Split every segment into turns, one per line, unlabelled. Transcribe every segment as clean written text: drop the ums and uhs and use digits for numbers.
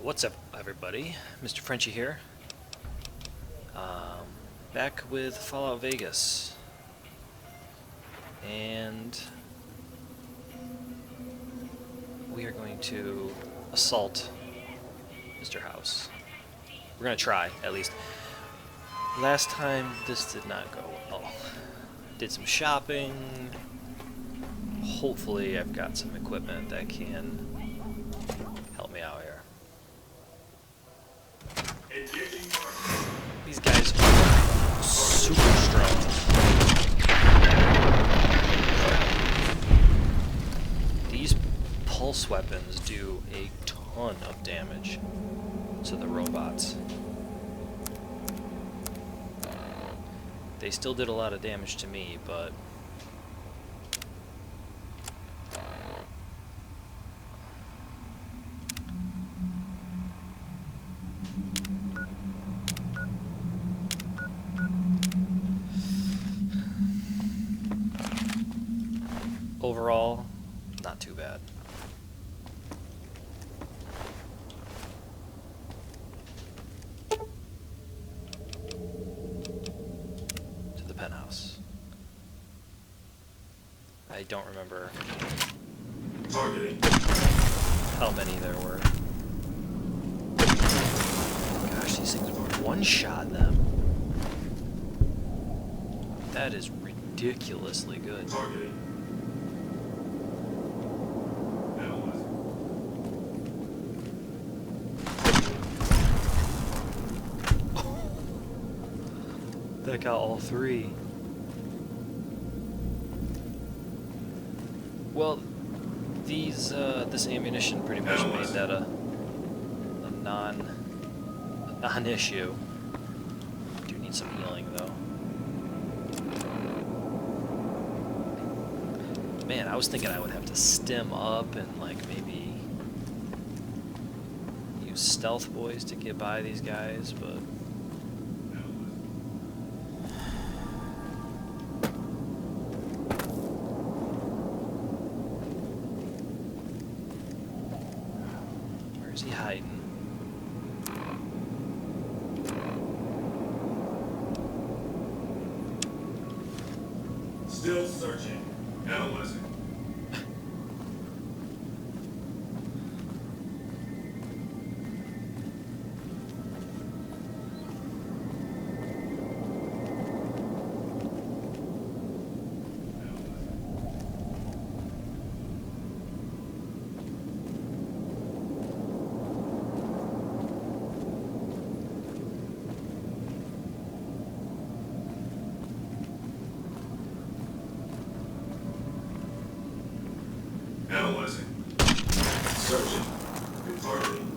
What's up, everybody? Mr. Frenchie here. Back with Fallout Vegas. And we are going to assault Mr. House. We're going to try, at least. Last time, this did not go well. Did some shopping. Hopefully, I've got some equipment that can help me out here. These guys are super strong. These pulse weapons do a ton of damage to the robots. They still did a lot of damage to me, but overall, not too bad. To the penthouse. I don't remember
Targeting.
how many there were. Gosh, these things were one-shot them. That is ridiculously good.
Targeting.
That got all three. Well, this ammunition pretty much made that a non-issue. Do need some healing though. Man, I was thinking I would have to stem up and like maybe use stealth boys to get by these guys, but where's he hiding?
Still searching. Analyzing. Analyzing. Searching. Targeting.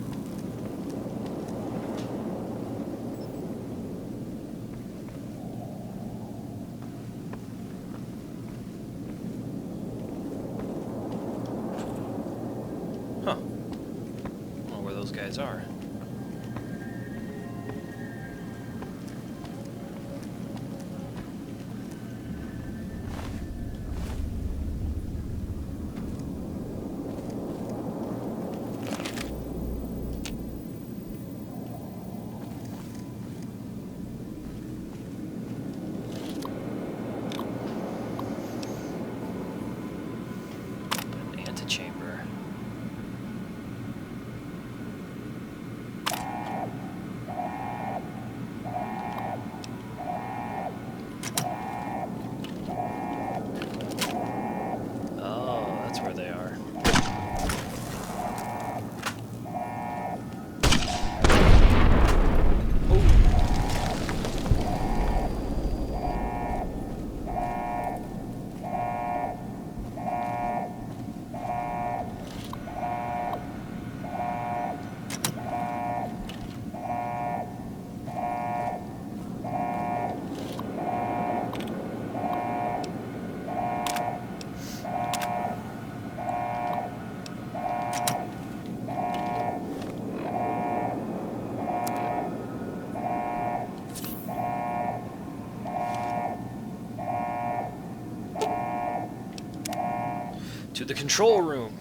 Huh. I don't know where those guys are. An antechamber. Oh, that's where they are. To the control room.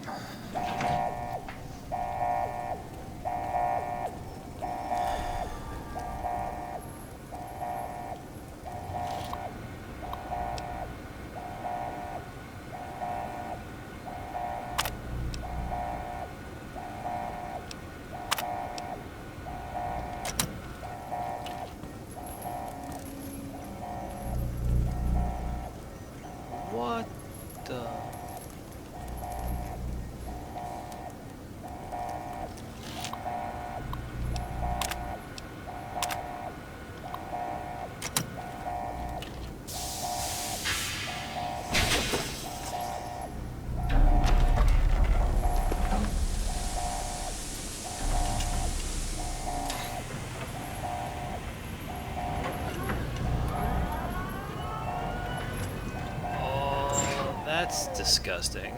What the? Oh, that's disgusting.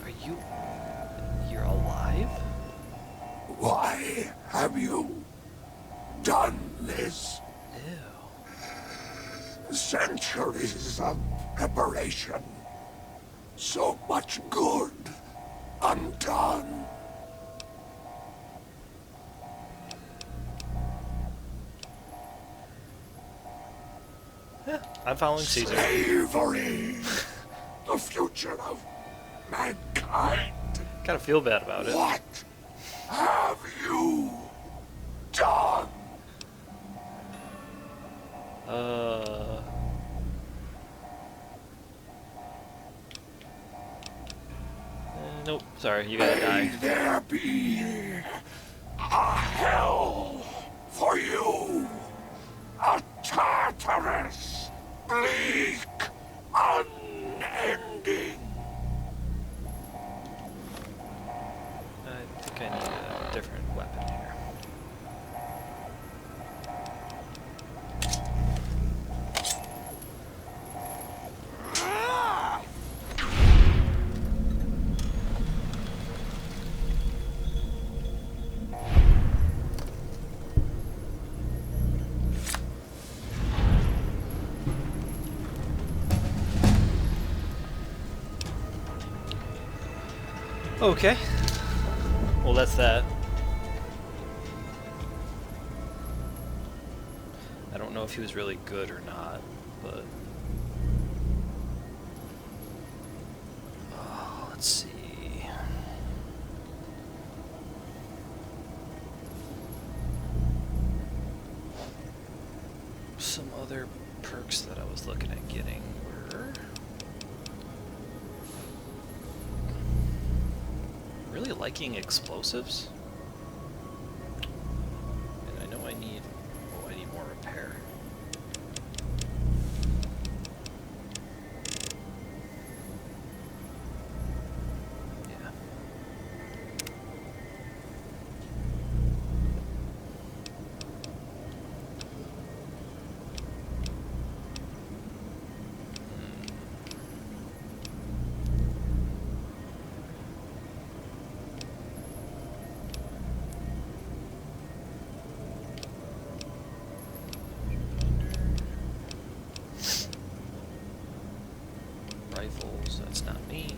Are you... You're alive?
Why have you done this?
Ew.
Centuries of preparation. So much good undone.
Yeah, I'm following Caesar.
Slavery. The future of mankind.
Kind of feel bad about it.
What have you done?
Nope. Sorry, you gotta die.
May there be a hell for you. A Tartarus. Bleak. Unending.
I think I need a different weapon here. Okay. Well, that's that. I don't know if he was really good or not, but... Oh, let's see... Some other perks that I was looking at getting were... Really liking explosives. And I know I need... Oh, I need more repair. Yeah. Rifles, that's not me.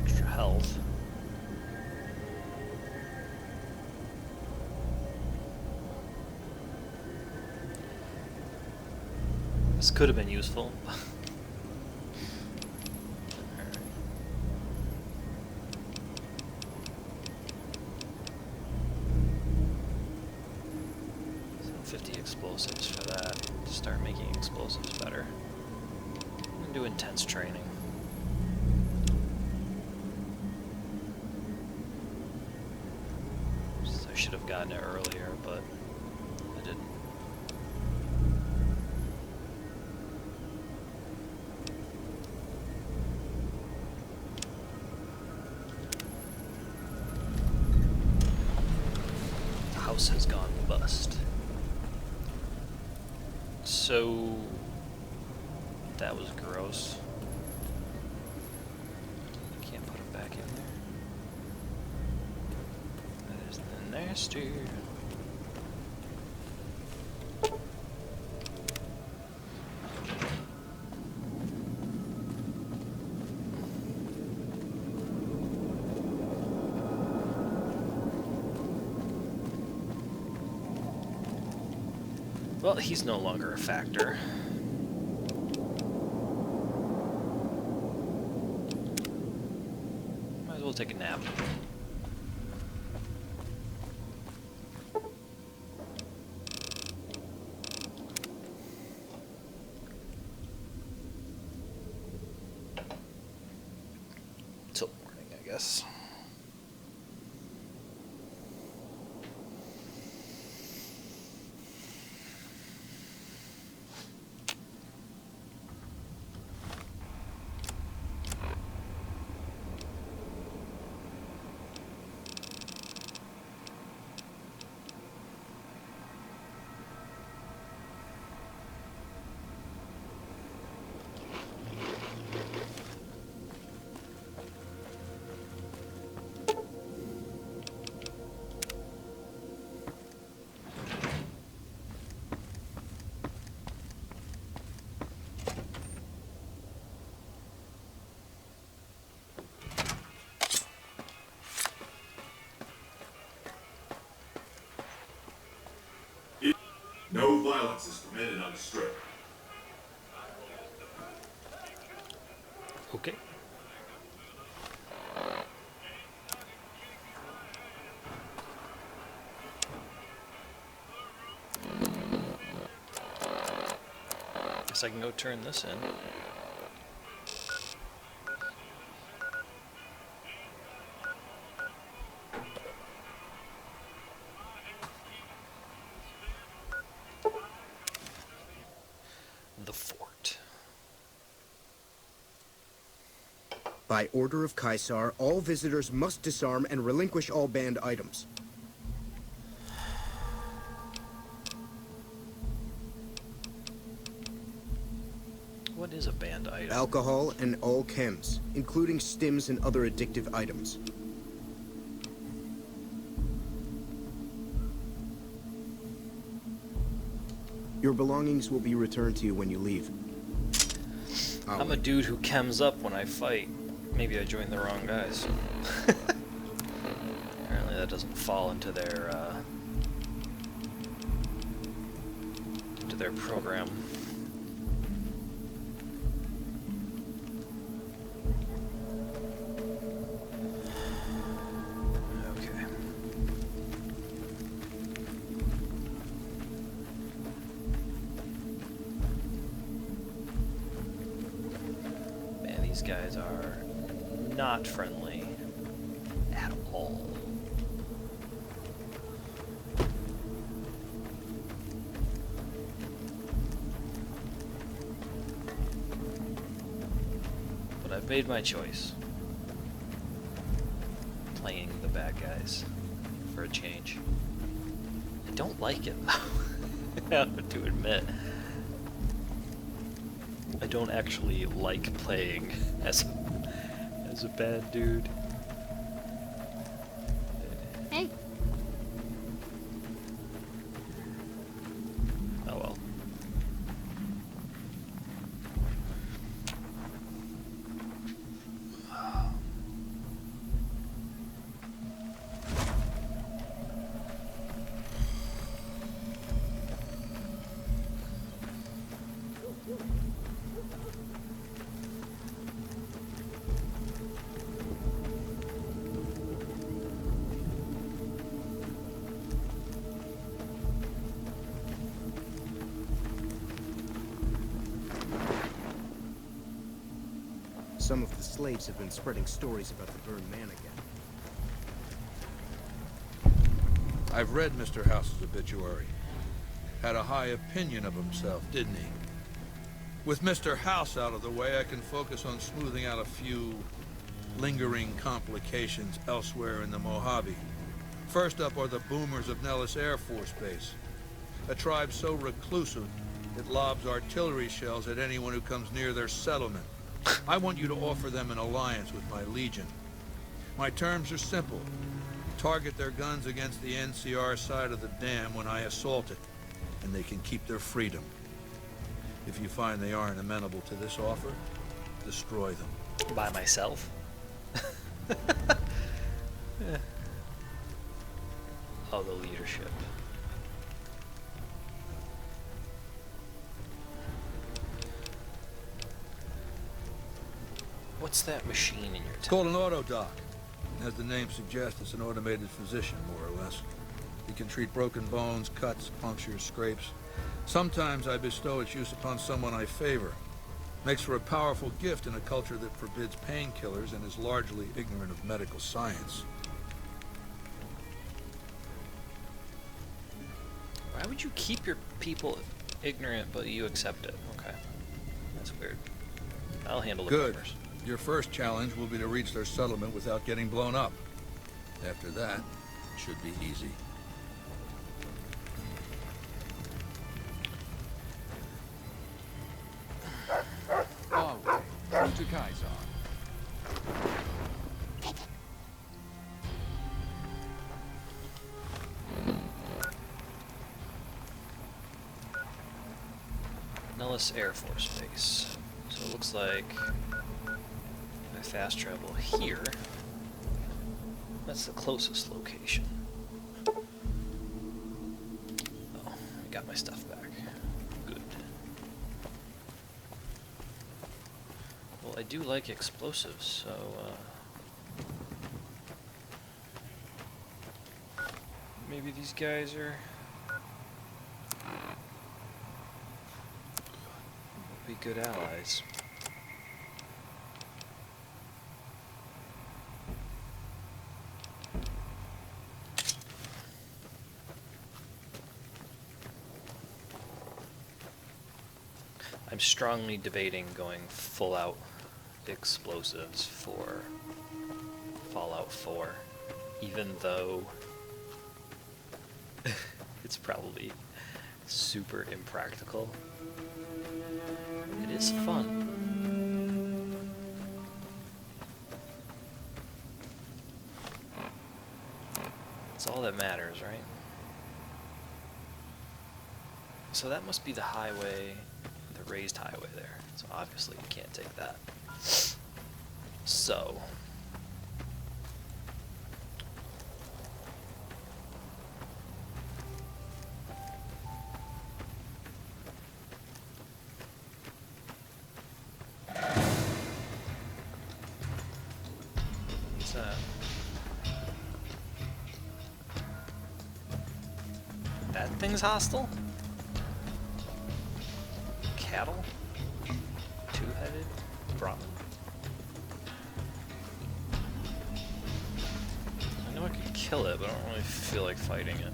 Extra health. This could have been useful. Alright. 50 explosives for that, to start making explosives better. I'm gonna do intense training. I should have gotten it earlier, but I didn't. The house has gone bust. So that was gross. Can't put it back in there. That is nasty. Well, he's no longer a factor. we'll take a nap. Till morning, I guess.
No violence is permitted on the strip.
Okay. Guess I can go turn this in. The fort.
By order of Caesar, all visitors must disarm and relinquish all banned items.
What is a banned item?
Alcohol and all chems, including stims and other addictive items. Your belongings will be returned to you when you leave.
I'm a dude who chems up when I fight. Maybe I joined the wrong guys. Apparently that doesn't fall into their program. Okay. Man, these guys are not friendly at all. But I've made my choice. Playing the bad guys for a change. I don't like it though. I have to admit. I don't actually like playing as a bad dude.
Hey,
Oh well.
Some of the slaves have been spreading stories about the burned man again.
I've read Mr. House's obituary. Had a high opinion of himself, didn't he? With Mr. House out of the way, I can focus on smoothing out a few lingering complications elsewhere in the Mojave. First up are the boomers of Nellis Air Force Base. A tribe so reclusive, it lobs artillery shells at anyone who comes near their settlement. I want you to offer them an alliance with my Legion. My terms are simple. Target their guns against the NCR side of the dam when I assault it, and they can keep their freedom. If you find they aren't amenable to this offer, destroy them.
By myself? Yeah. Oh, the leadership. What's that machine in your
It's
town?
called an auto dock. As the name suggests, it's an automated physician, more or less. He can treat broken bones, cuts, punctures, scrapes. Sometimes I bestow its use upon someone I favor. Makes for a powerful gift in a culture that forbids painkillers and is largely ignorant of medical science.
Why would you keep your people ignorant, but you accept it? Okay. That's weird. I'll handle the
Good.
rumors.
Your first challenge will be to reach their settlement without getting blown up. After that, it should be easy.
Our way, through to Kaiser.
Nellis Air Force Base. So it looks like I fast travel here. That's the closest location. Oh, I got my stuff back. Good. Well, I do like explosives, so maybe these guys are be good allies. I'm strongly debating going full out explosives for Fallout 4, even though it's probably super impractical. It is fun. That's all that matters, right? So that must be the highway, the raised highway there. So obviously you can't take that. So what's that? That thing's hostile? Cattle? Two-headed? Brahmin? I know I could kill it, but I don't really feel like fighting it.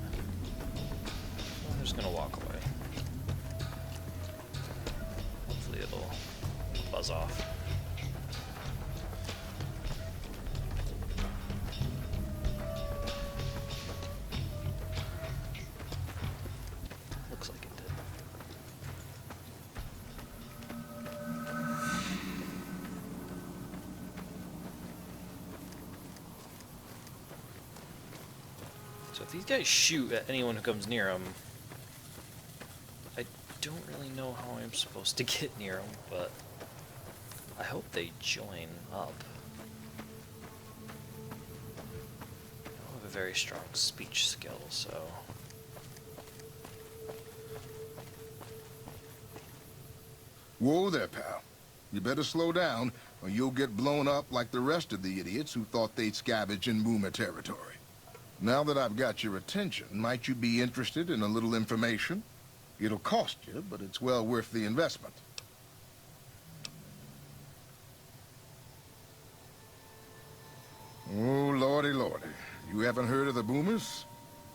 I'm just gonna walk away. Hopefully it'll buzz off. Looks like it did. So if these guys shoot at anyone who comes near them, I don't really know how I'm supposed to get near them, but I hope they join up. I don't have a very strong speech skill, so...
Whoa there, pal. You better slow down, or you'll get blown up like the rest of the idiots who thought they'd scavenge in Boomer territory. Now that I've got your attention, might you be interested in a little information? It'll cost you, but it's well worth the investment. Oh, lordy, lordy. You haven't heard of the Boomers?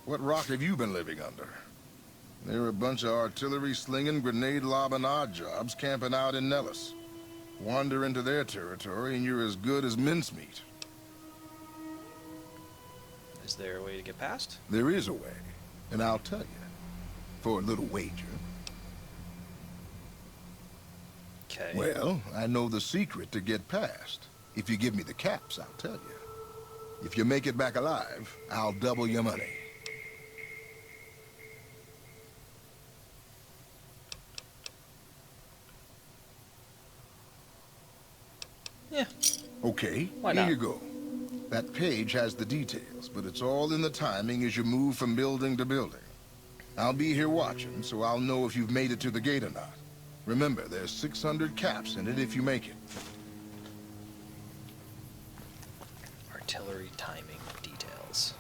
What rock have you been living under? They're a bunch of artillery-slinging, grenade-lobbing odd jobs camping out in Nellis. Wander into their territory and you're as good as mincemeat.
Is there a way to get past?
There is a way, and I'll tell you. For a little wager.
Okay.
Well, I know the secret to get past. If you give me the caps, I'll tell you. If you make it back alive, I'll double your money.
Yeah.
Okay,
Why
here
not?
you go. That page has the details, but it's all in the timing as you move from building to building. I'll be here watching, so I'll know if you've made it to the gate or not. Remember, there's 600 caps in it if you make it.
Are artillery timing details.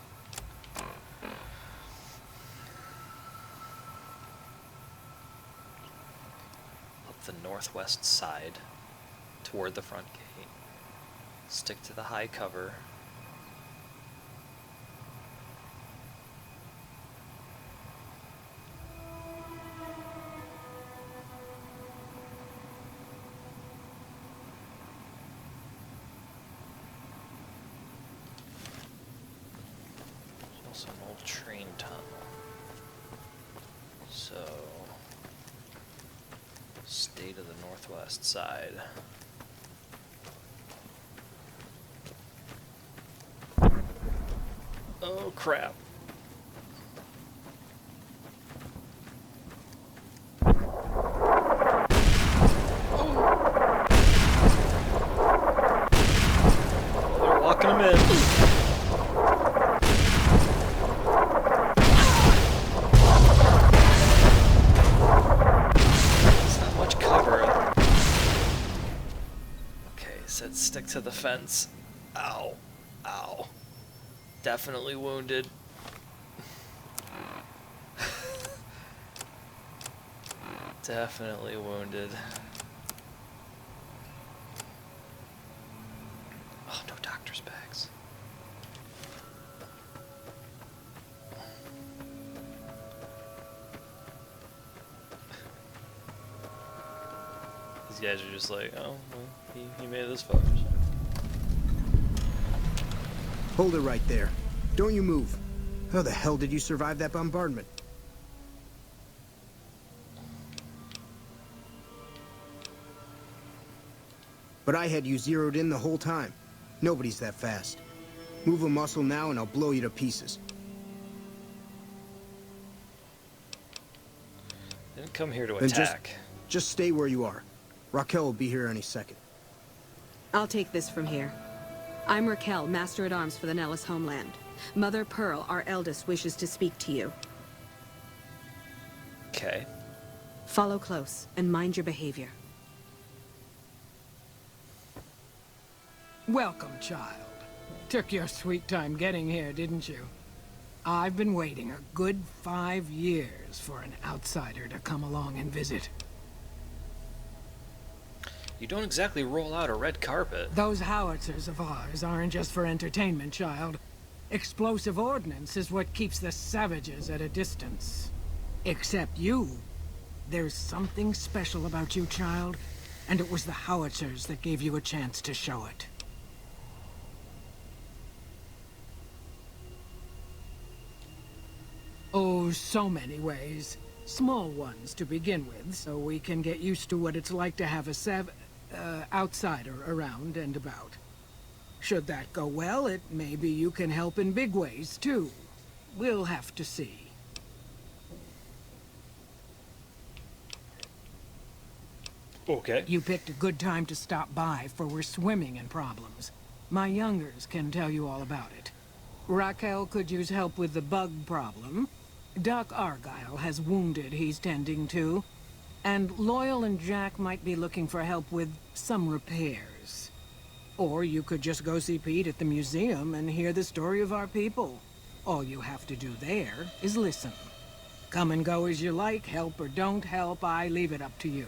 Up the northwest side toward the front gate. Stick to the high cover. There's also an old train tunnel. So, stay to the northwest side. Oh crap. Oh, they're locking him in. It's not much cover. Okay, said stick to the fence. Ow. Ow. Definitely wounded. Definitely wounded. Oh, no doctor's bags. These guys are just like, oh, well, he made this far.
Hold it right there. Don't you move. How the hell did you survive that bombardment? But I had you zeroed in the whole time. Nobody's that fast. Move a muscle now and I'll blow you to pieces.
Didn't come here to
Then
attack.
Just stay where you are. Raquel will be here any second.
I'll take this from here. I'm Raquel, Master-at-Arms for the Nellis homeland. Mother Pearl, our eldest, wishes to speak to you.
Okay.
Follow close and mind your behavior.
Welcome, child. Took your sweet time getting here, didn't you? I've been waiting a good 5 years for an outsider to come along and visit.
You don't exactly roll out a red carpet.
Those howitzers of ours aren't just for entertainment, child. Explosive ordnance is what keeps the savages at a distance. Except you. There's something special about you, child, and it was the howitzers that gave you a chance to show it. Oh, so many ways. Small ones to begin with, so we can get used to what it's like to have a outsider around and about. Should that go well, maybe you can help in big ways, too. We'll have to see.
Okay.
You picked a good time to stop by, for we're swimming in problems. My youngers can tell you all about it. Raquel could use help with the bug problem. Doc Argyle has wounded he's tending to. And Loyal and Jack might be looking for help with some repairs. Or you could just go see Pete at the museum and hear the story of our people. All you have to do there is listen. Come and go as you like, help or don't help, I leave it up to you.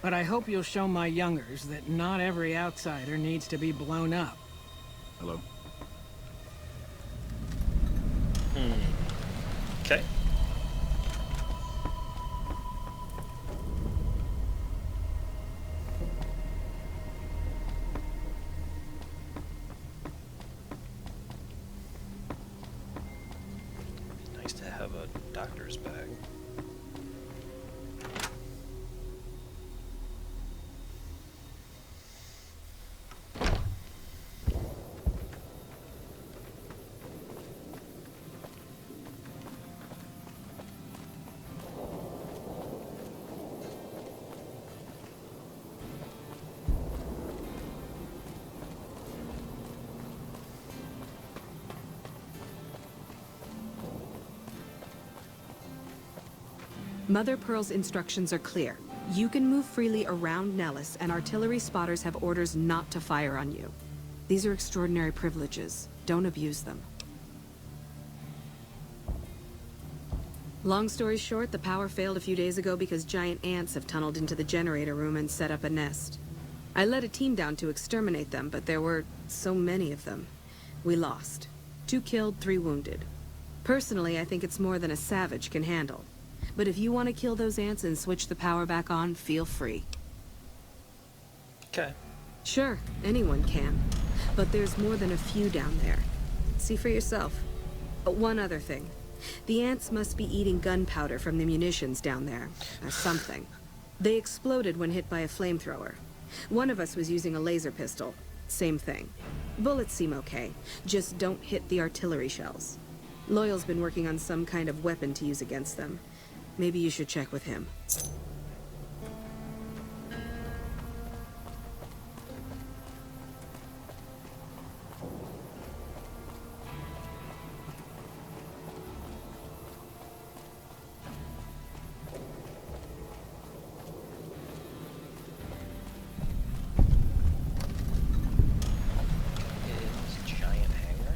But I hope you'll show my youngers that not every outsider needs to be blown up.
Hello?
Okay. Nice to have a doctor's bag.
Mother Pearl's instructions are clear. You can move freely around Nellis, and artillery spotters have orders not to fire on you. These are extraordinary privileges. Don't abuse them. Long story short, the power failed a few days ago because giant ants have tunneled into the generator room and set up a nest. I led a team down to exterminate them, but there were so many of them. We lost. 2 killed, 3 wounded. Personally, I think it's more than a savage can handle. But if you want to kill those ants and switch the power back on, feel free.
Okay.
Sure, anyone can. But there's more than a few down there. See for yourself. One other thing. The ants must be eating gunpowder from the munitions down there. Or something. They exploded when hit by a flamethrower. One of us was using a laser pistol. Same thing. Bullets seem okay. Just don't hit the artillery shells. Loyal's been working on some kind of weapon to use against them. Maybe you should check with him.
Is giant hangar.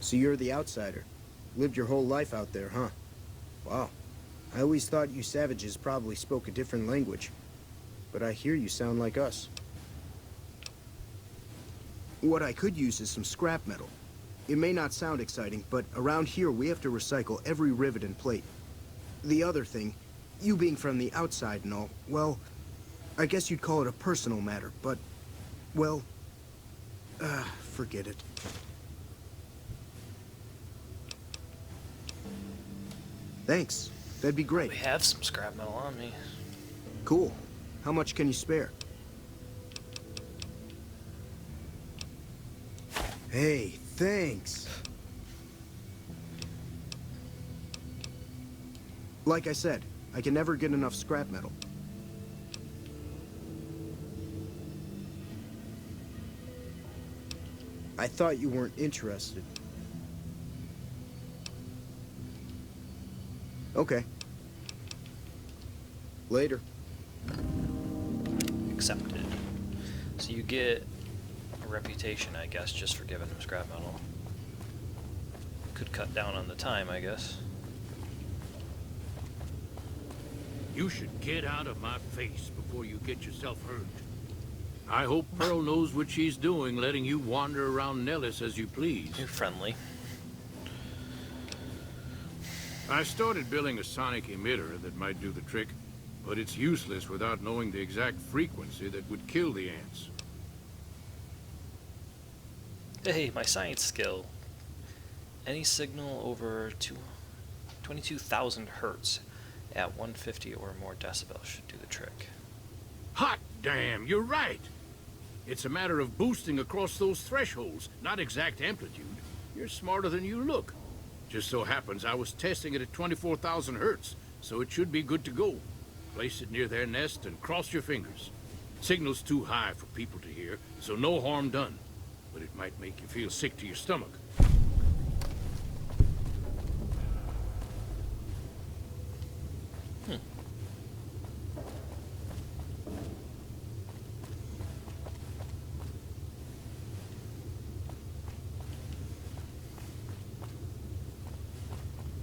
So you're the outsider. Lived your whole life out there, huh? Wow. I always thought you savages probably spoke a different language. But I hear you sound like us. What I could use is some scrap metal. It may not sound exciting, but around here we have to recycle every rivet and plate. The other thing, you being from the outside and all, well, I guess you'd call it a personal matter, but, well, forget it. Thanks. That'd be great.
We have some scrap metal on me.
Cool. How much can you spare? Hey, thanks. Like I said, I can never get enough scrap metal. I thought you weren't interested. Okay. Later.
Accepted. So you get a reputation, I guess, just for giving them scrap metal. Could cut down on the time, I guess.
You should get out of my face before you get yourself hurt. I hope Pearl knows what she's doing, letting you wander around Nellis as you please.
You're friendly.
I started building a sonic emitter that might do the trick, but it's useless without knowing the exact frequency that would kill the ants.
Hey, my science skill. Any signal over 22,000 hertz at 150 or more decibels should do the trick.
Hot damn, you're right! It's a matter of boosting across those thresholds, not exact amplitude. You're smarter than you look. Just so happens I was testing it at 24,000 hertz, so it should be good to go. Place it near their nest and cross your fingers. Signal's too high for people to hear, so no harm done. But it might make you feel sick to your stomach.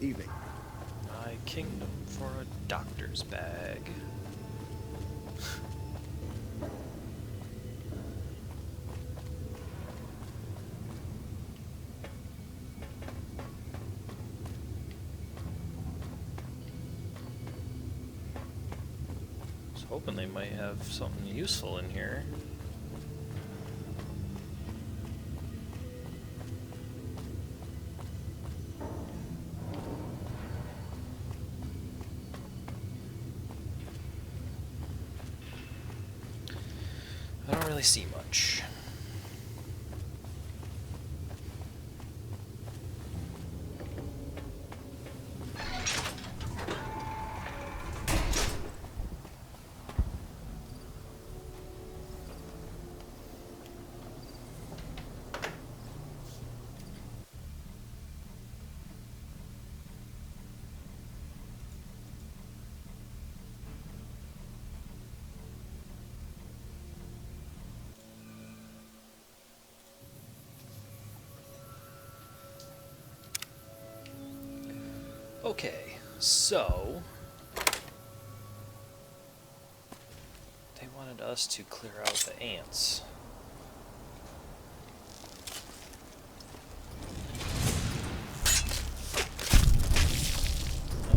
Evening.
My kingdom for a doctor's bag. I was hoping they might have something useful in here. I don't really see much. Okay, so they wanted us to clear out the ants.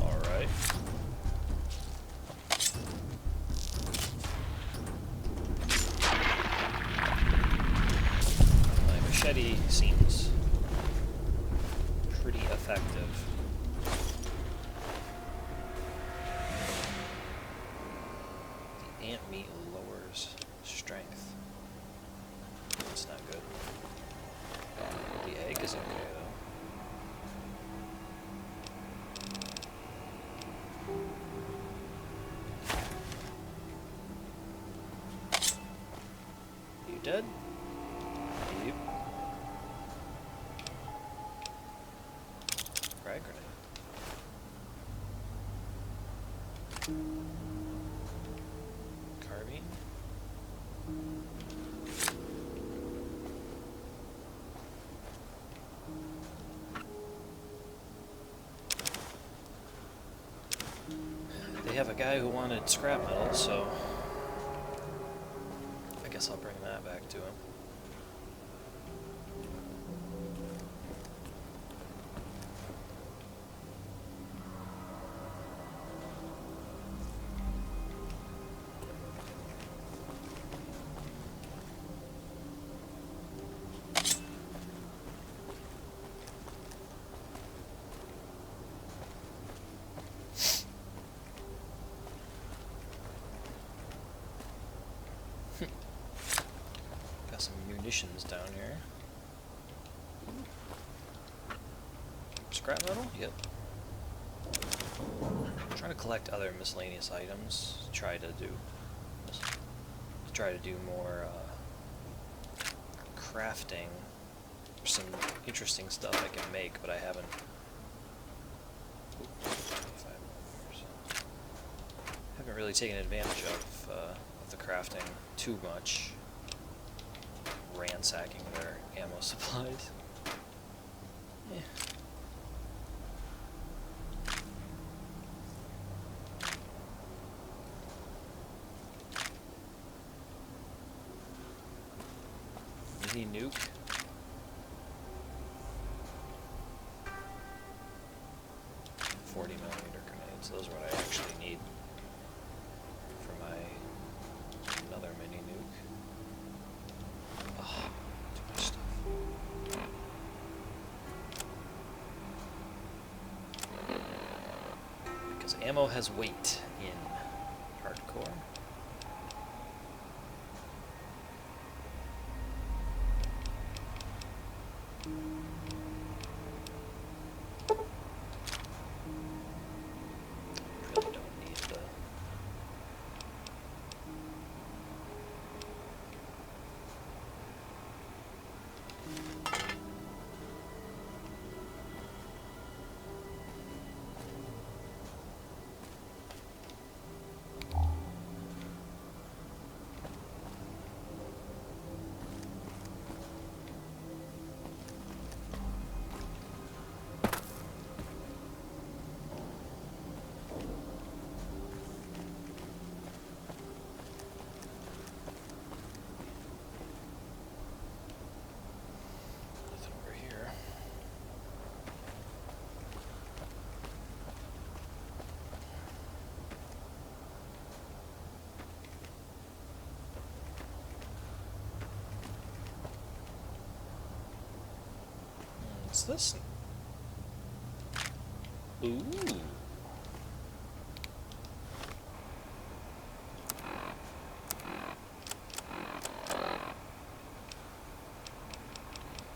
All right. My machete seems pretty effective. Ant meat lowers strength. That's not good. The egg is okay though. You dead? Yep. Frag grenade. Carbine. They have a guy who wanted scrap metal, so I guess I'll bring that back to him. Got some munitions down here. Scrap metal? Yep. I'm trying to collect other miscellaneous items. Try to do more crafting. There's some interesting stuff I can make, but I haven't. Haven't really taken advantage of the crafting too much. Ransacking their ammo supplies. Yeah. Mini nuke. .40mm grenades. Those are what I actually need for my another mini nuke. Oh, too much stuff. Because ammo has weight in hardcore. Really don't need the What's this? Ooh.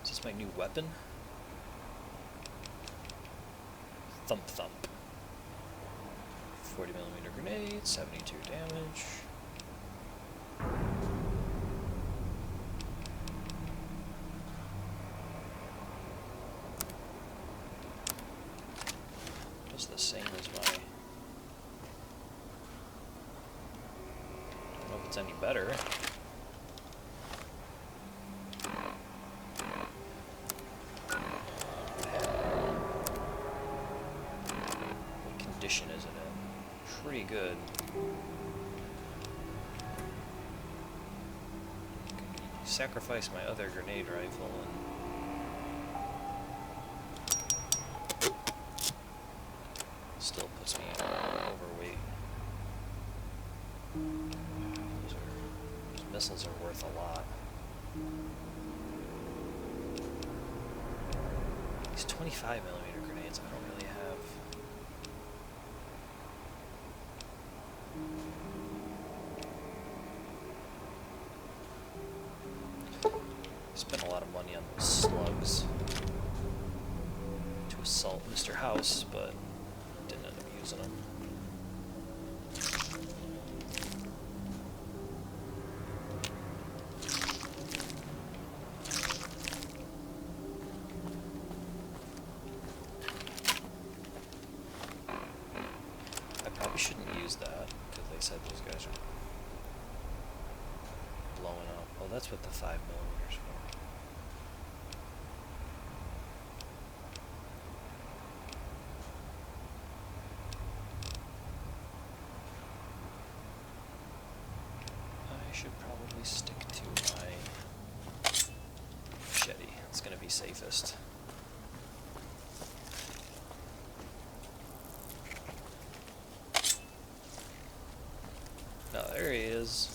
Is this my new weapon? Thump thump. 40mm grenade, 72 damage. Just the same as my... Don't know if it's any better. What condition is it in? Pretty good. Sacrifice my other grenade rifle and still puts me overweight. Those missiles are worth a lot. These 25mm grenades I don't really have. Spent a lot of money on those slugs to assault Mr. House, but didn't end up using them. I probably shouldn't use that, because they said those guys are blowing up. Oh, that's what the 5mm for. I should probably stick to my machete. It's gonna be safest. Oh, there he is.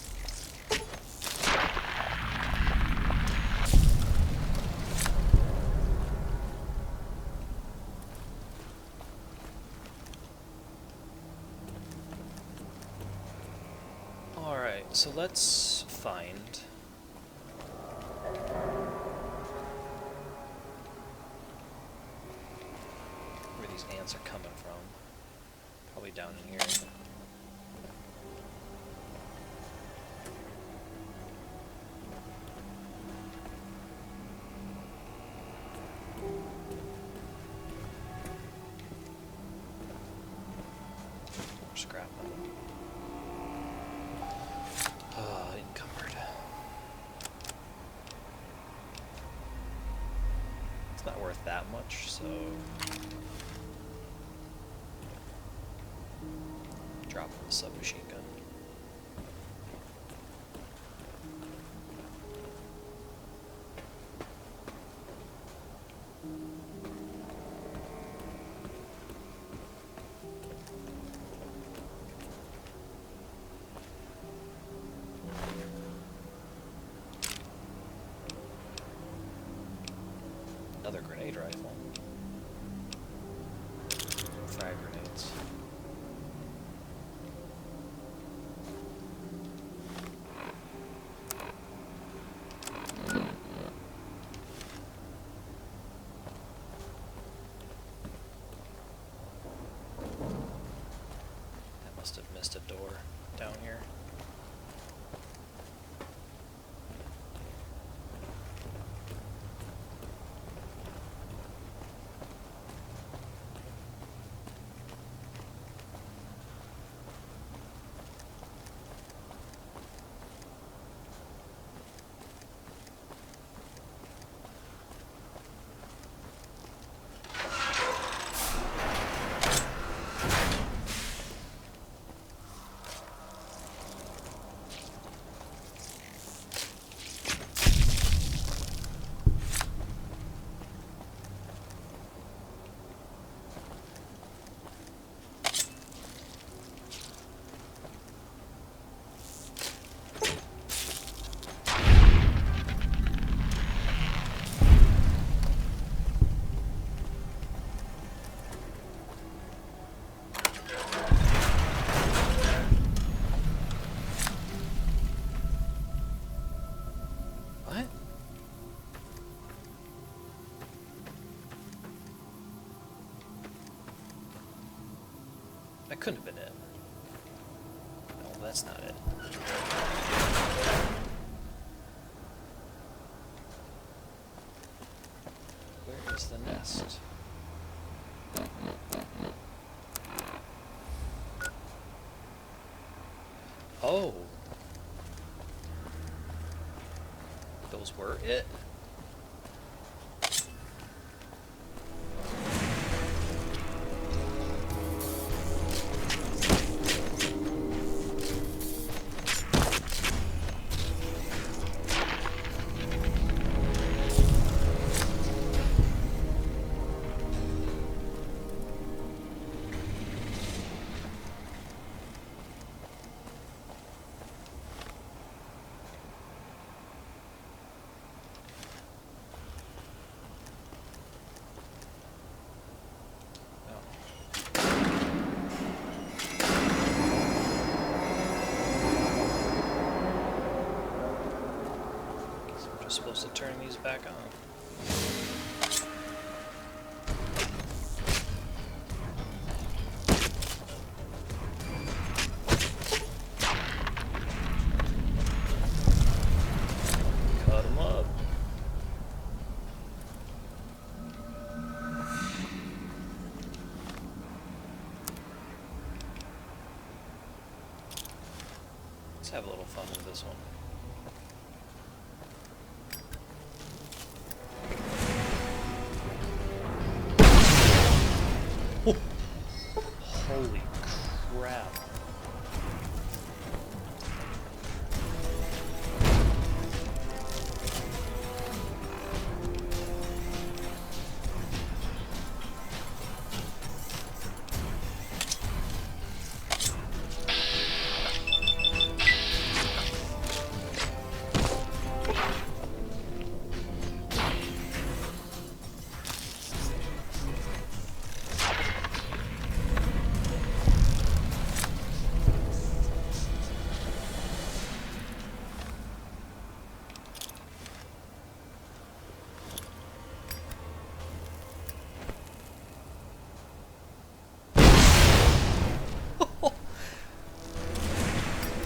Alright, so let's find where these ants are coming from. Probably down in here. Scrap metal. Encumbered. It's not worth that much, so drop the submachine gun. Another grenade rifle. Frag grenades. That must have missed a door down here. That couldn't have been it. No, that's not it. Where is the nest? Oh. Those were it. Supposed to turn these back on. Cut them up. Let's have a little fun with this one. Holy crap.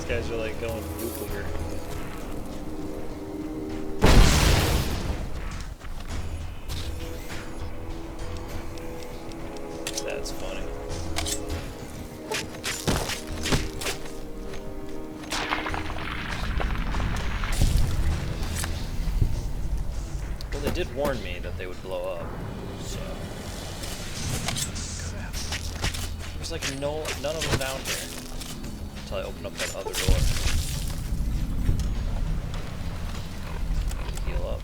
Guys are like going nuclear. That's funny. Well, they did warn me that they would blow up, so. Crap. There's like none of them down here. Until I open up that other door. Heal up.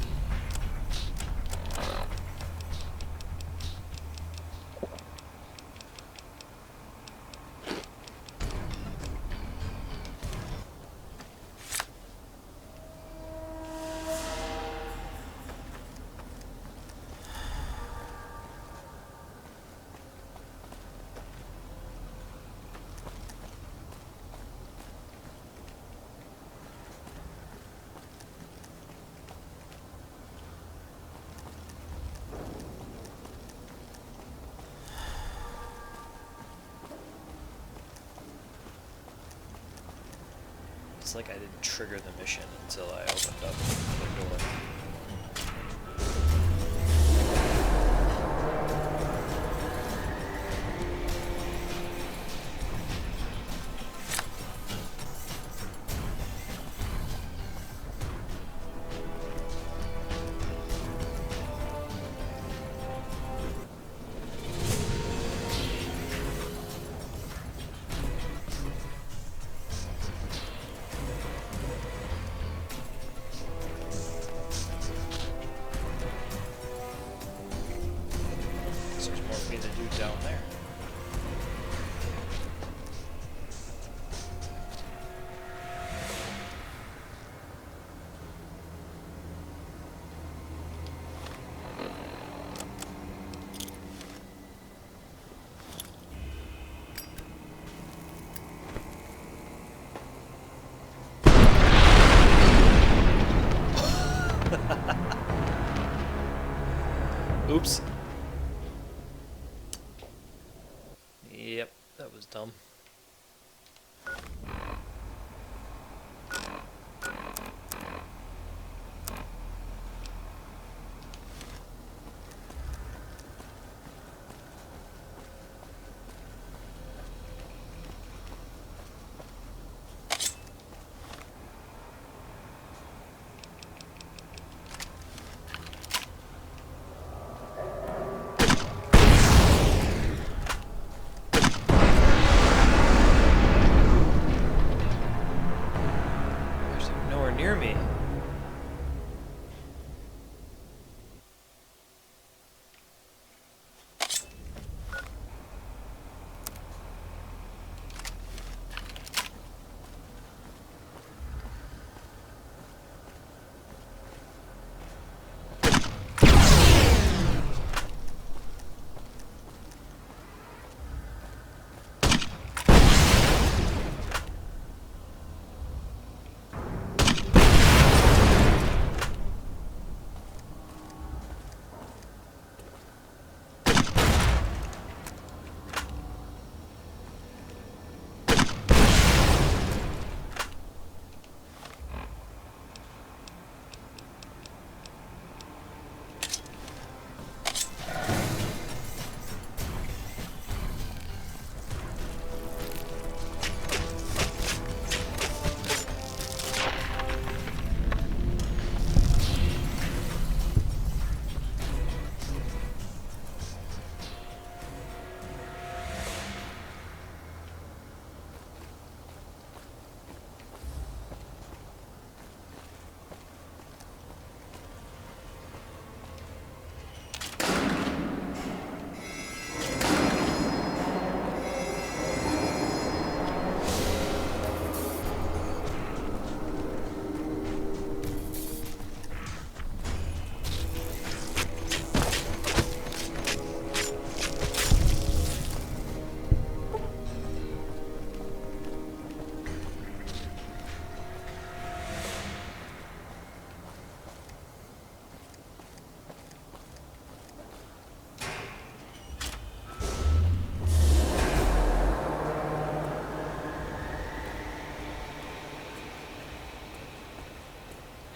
It's like I didn't trigger the mission until I opened up the door. Down there. Oops. Yep. That was dumb. Near me.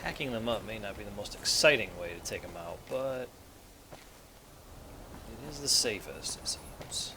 Hacking them up may not be the most exciting way to take them out, but it is the safest, it seems.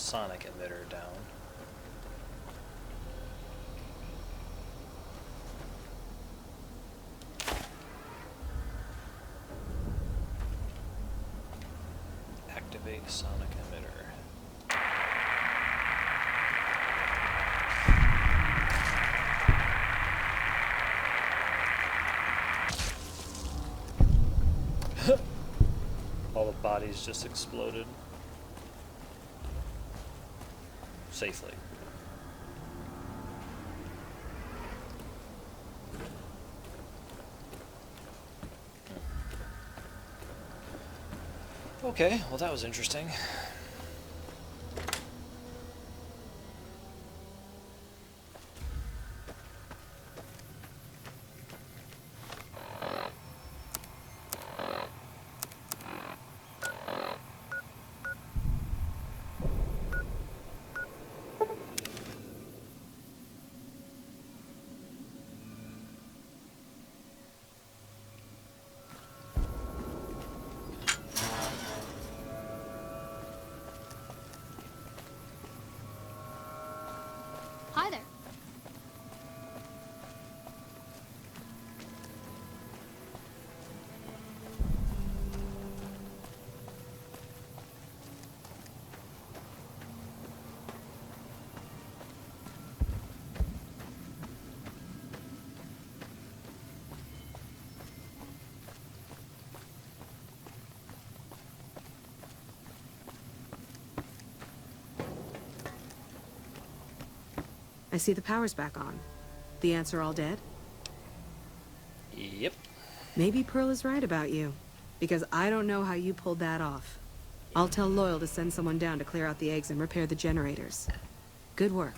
sonic emitter down. Activate sonic emitter. All the bodies just exploded. Safely. Okay, well that was interesting.
Hi there.
I see the power's back on. The ants are all dead?
Yep.
Maybe Pearl is right about you, because I don't know how you pulled that off. I'll tell Loyal to send someone down to clear out the eggs and repair the generators. Good work.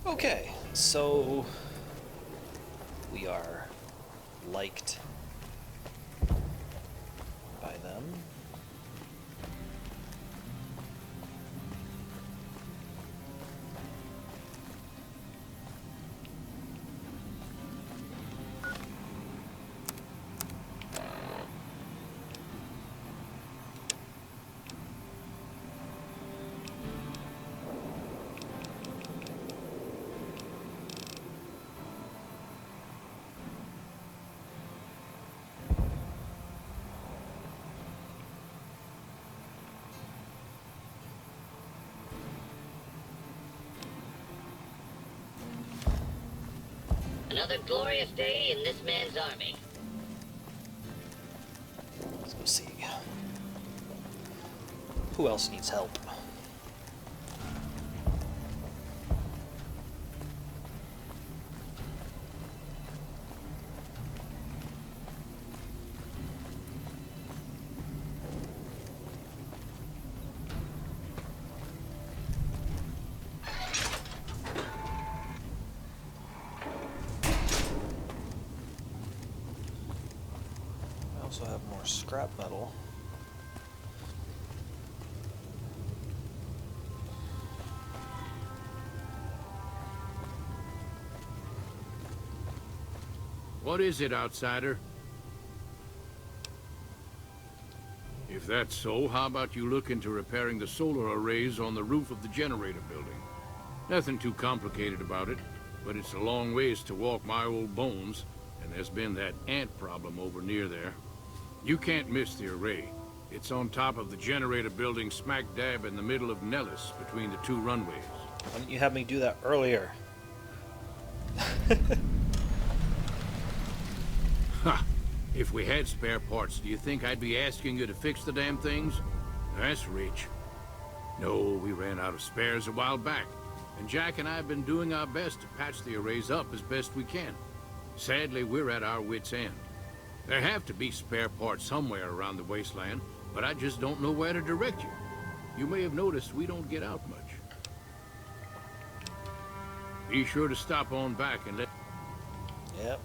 Okay, so we are liked by them.
Another glorious day in this man's army.
Let's go see. Who else needs help? I also have more scrap metal.
What is it, outsider? If that's so, how about you look into repairing the solar arrays on the roof of the generator building? Nothing too complicated about it, but it's a long ways to walk my old bones, and there's been that ant problem over near there. You can't miss the array. It's on top of the generator building smack dab in the middle of Nellis, between the two runways.
Why didn't you have me do that earlier?
Ha! If we had spare parts, do you think I'd be asking you to fix the damn things? That's rich. No, we ran out of spares a while back, and Jack and I have been doing our best to patch the arrays up as best we can. Sadly, we're at our wits' end. There have to be spare parts somewhere around the wasteland, but I just don't know where to direct you. You may have noticed we don't get out much. Be sure to stop on back and let...
Yep.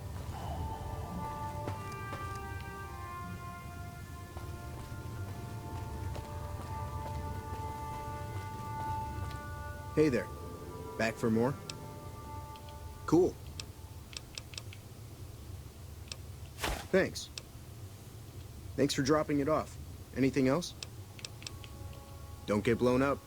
Hey there. Back for more? Cool. Thanks. Thanks for dropping it off. Anything else? Don't get blown up.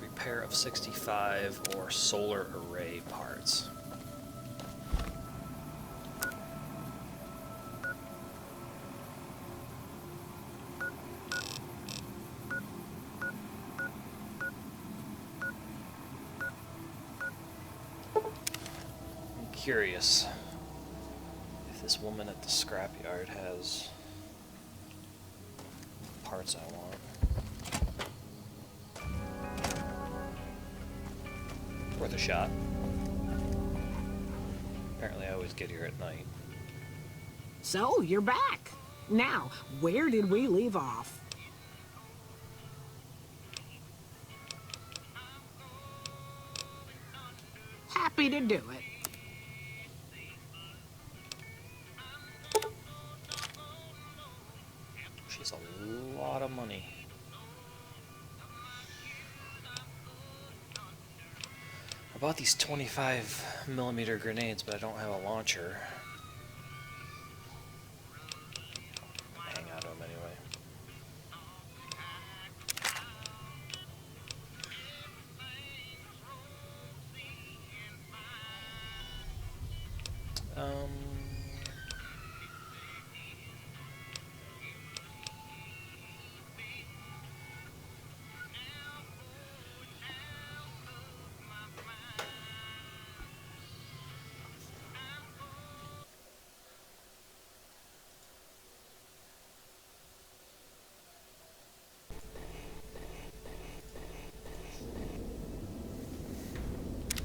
Repair of 65 or solar array parts. I'm curious if this woman at the scrapyard has parts I want. Worth a shot. Apparently I always get here at night.
So, you're back. Now, where did we leave off? Happy to do it.
She's a lot of money. I bought these 25mm grenades, but I don't have a launcher. Hang out to them anyway.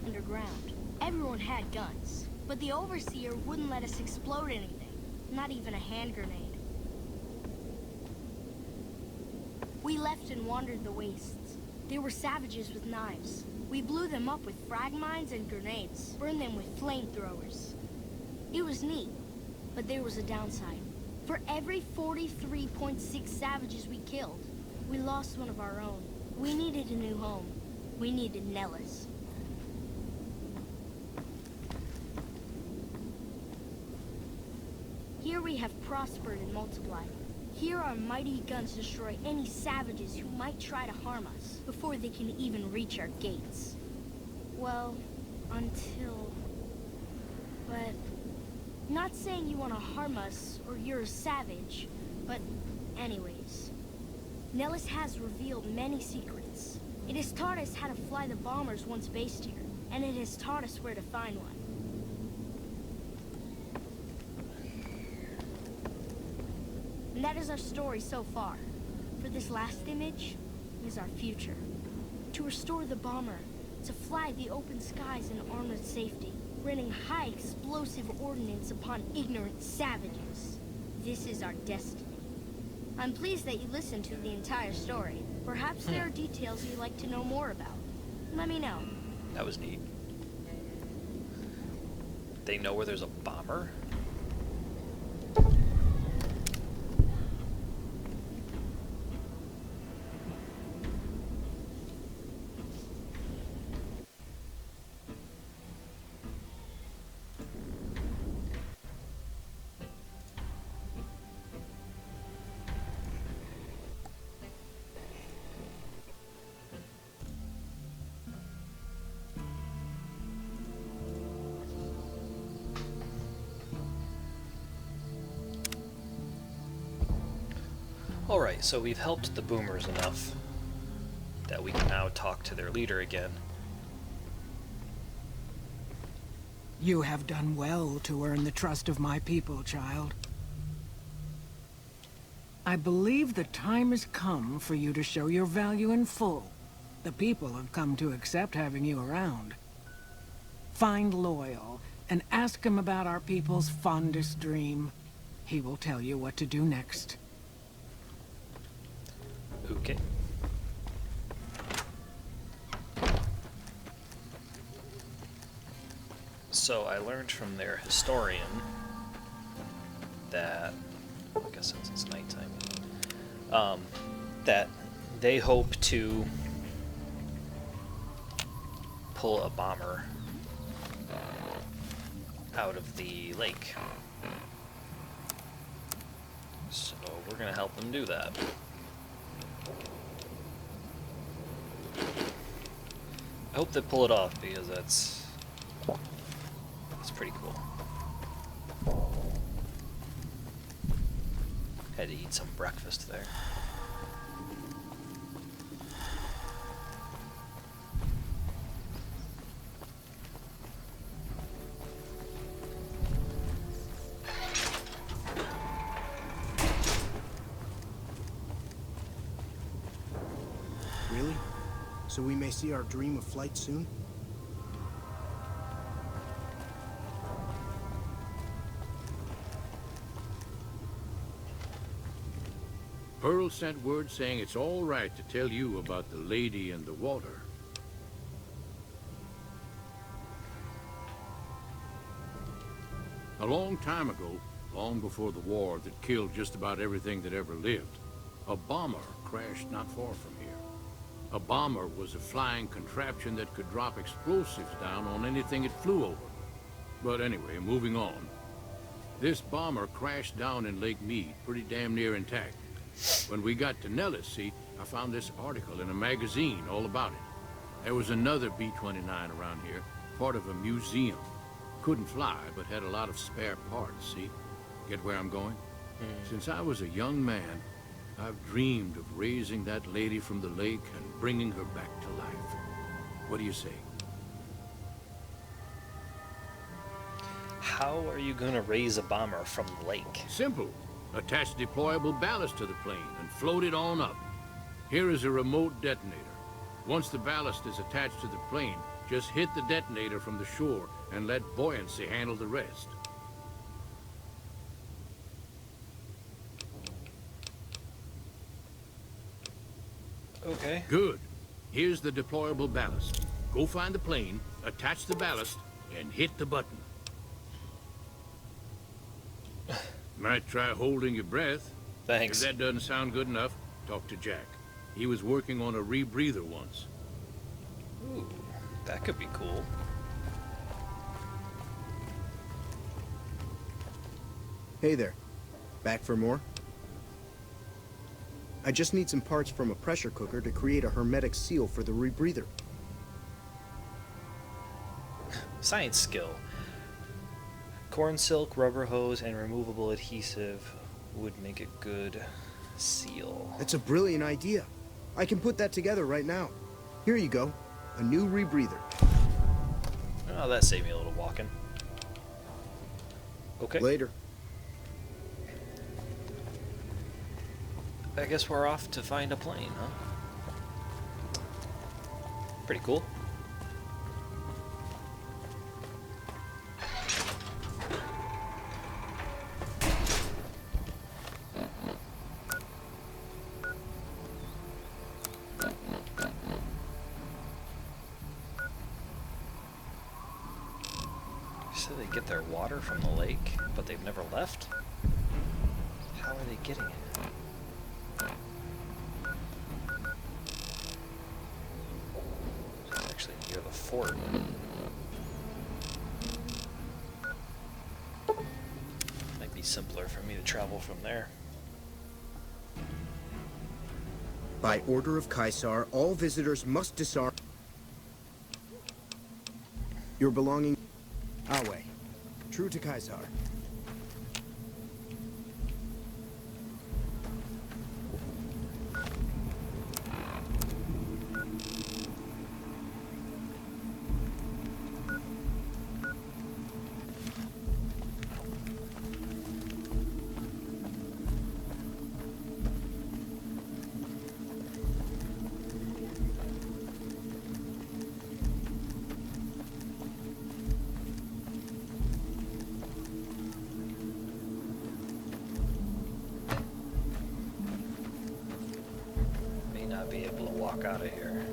Underground. Everyone had guns, but the Overseer wouldn't let us explode anything, not even a hand grenade. We left and wandered the wastes. There were savages with knives. We blew them up with frag mines and grenades, burned them with flamethrowers. It was neat, but there was a downside. For every 43.6 savages we killed, we lost one of our own. We needed a new home. We needed Nellis. Here we have prospered and multiplied. Here our mighty guns destroy any savages who might try to harm us before they can even reach our gates. Well, until... But... Not saying you want to harm us or you're a savage, but anyways. Nellis has revealed many secrets. It has taught us how to fly the bombers once based here, and it has taught us where to find one. And that is our story so far. For this last image is our future. To restore the bomber, to fly the open skies in armored safety, raining high explosive ordnance upon ignorant savages. This is our destiny. I'm pleased that you listened to the entire story. Perhaps there are details you'd like to know more about. Let me know.
That was neat. They know where there's a bomber? Alright, so we've helped the boomers enough that we can now talk to their leader again.
You have done well to earn the trust of my people, child. I believe the time has come for you to show your value in full. The people have come to accept having you around. Find Loyal and ask him about our people's fondest dream. He will tell you what to do next.
Okay. So I learned from their historian that, I guess since it's nighttime, that they hope to pull a bomber out of the lake. So we're gonna help them do that. I hope they pull it off because that's pretty cool. Had to eat some breakfast there.
Really? So we may see our dream of flight soon?
Pearl sent word saying it's all right to tell you about the lady in the water. A long time ago, long before the war that killed just about everything that ever lived, a bomber crashed not far from here. A bomber was a flying contraption that could drop explosives down on anything it flew over. But anyway, moving on. This bomber crashed down in Lake Mead, pretty damn near intact. When we got to Nellis, see, I found this article in a magazine all about it. There was another B-29 around here, part of a museum. Couldn't fly, but had a lot of spare parts, see? Get where I'm going? Since I was a young man, I've dreamed of raising that lady from the lake and bringing her back to life. What do you say?
How are you gonna raise a bomber from the lake?
Simple. Attach deployable ballast to the plane and float it on up. Here is a remote detonator. Once the ballast is attached to the plane, just hit the detonator from the shore and let buoyancy handle the rest.
Okay.
Good. Here's the deployable ballast. Go find the plane, attach the ballast, and hit the button. Might try holding your breath.
Thanks.
If that doesn't sound good enough, talk to Jack. He was working on a rebreather once.
Ooh, that could be cool.
Hey there. Back for more? I just need some parts from a pressure cooker to create a hermetic seal for the rebreather.
Science skill. Corn silk, rubber hose, and removable adhesive would make a good seal.
That's a brilliant idea. I can put that together right now. Here you go. A new rebreather.
Oh, that saved me a little walking. Okay.
Later.
I guess we're off to find a plane, huh? Pretty cool. So they get their water from the lake, but they've never left? How are they getting it? It's actually near the fort. Might be simpler for me to travel from there.
By order of Caesar, all visitors must disarm your belongings. Awe. True to Caesar.
be able to walk out of here.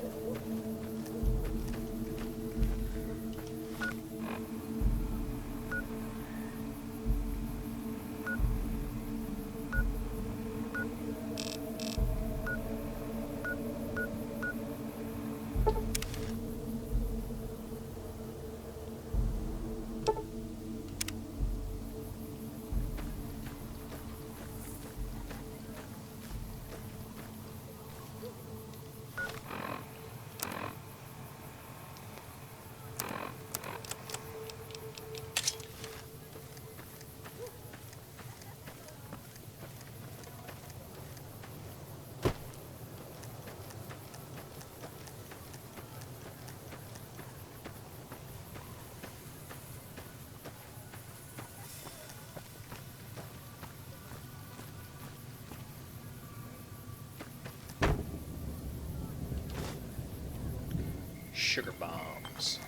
Sugar bombs.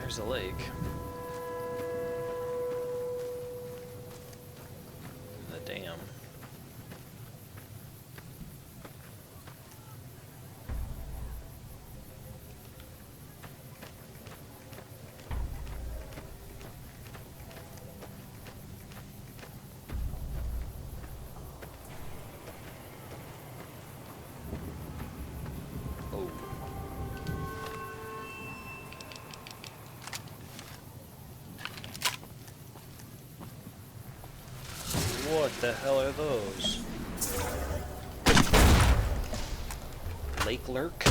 There's a lake. The dam. Oh. What the hell are those? Lake lurk?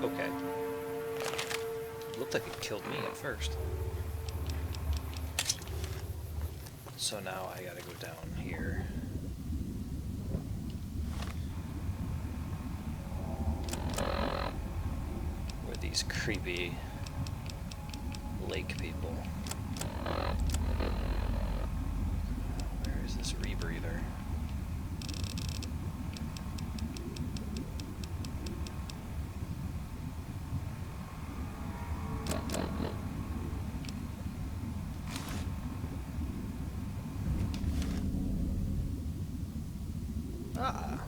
Okay. Looked like it killed me at first. So now I gotta go down here. Where these creepy lake people. Where is this rebreather? Ah.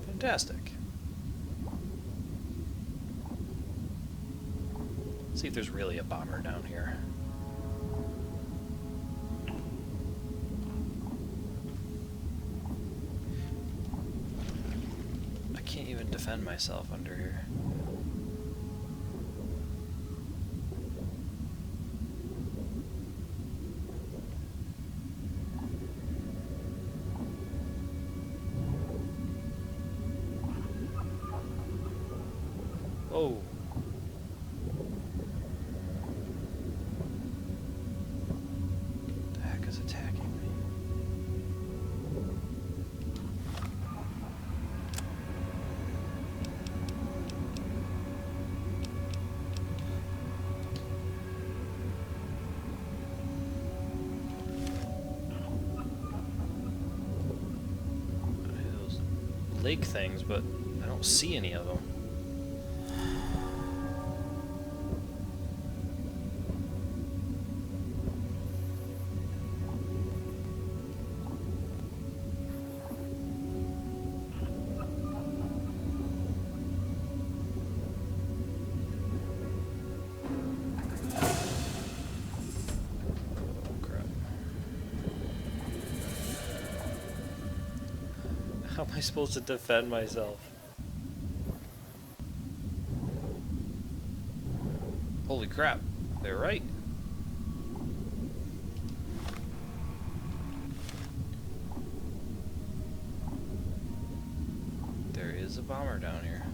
Fantastic. Let's see if there's really a bomber down here. I can't even defend myself under here. Oh. What the heck is attacking me? Those lake things, but I don't see any of them. How am I supposed to defend myself? Holy crap, they're right. There is a bomber down here.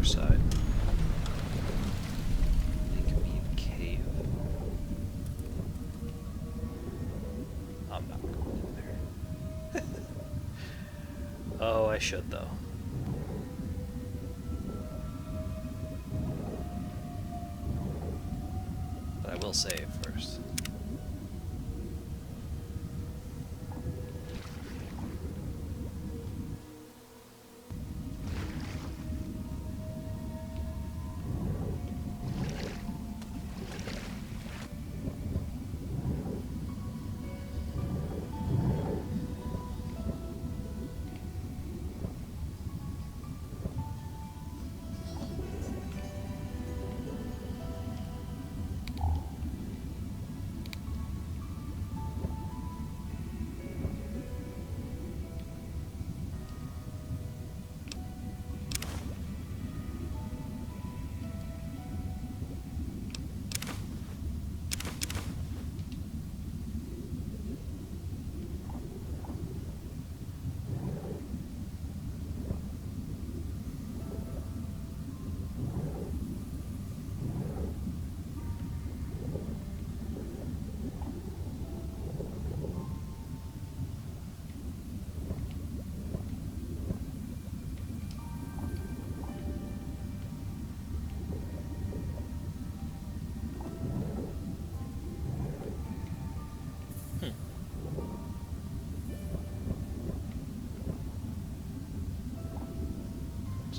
Side. Lake Mead Cave. I'm not going in there. Oh, I should though. But I will save first.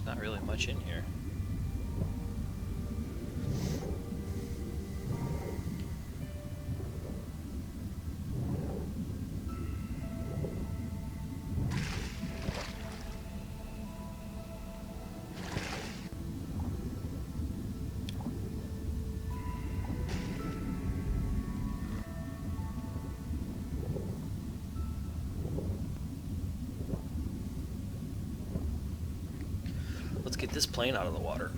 Not really much in here. Let's get this plane out of the water.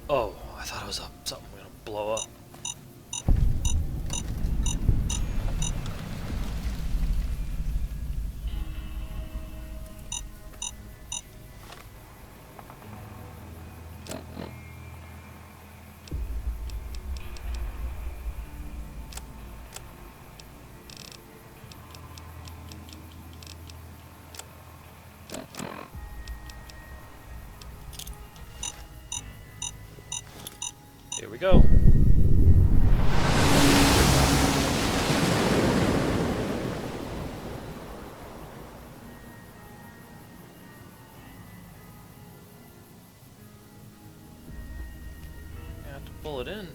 Oh, I thought it was something gonna blow up. Here we go. I have to pull it in.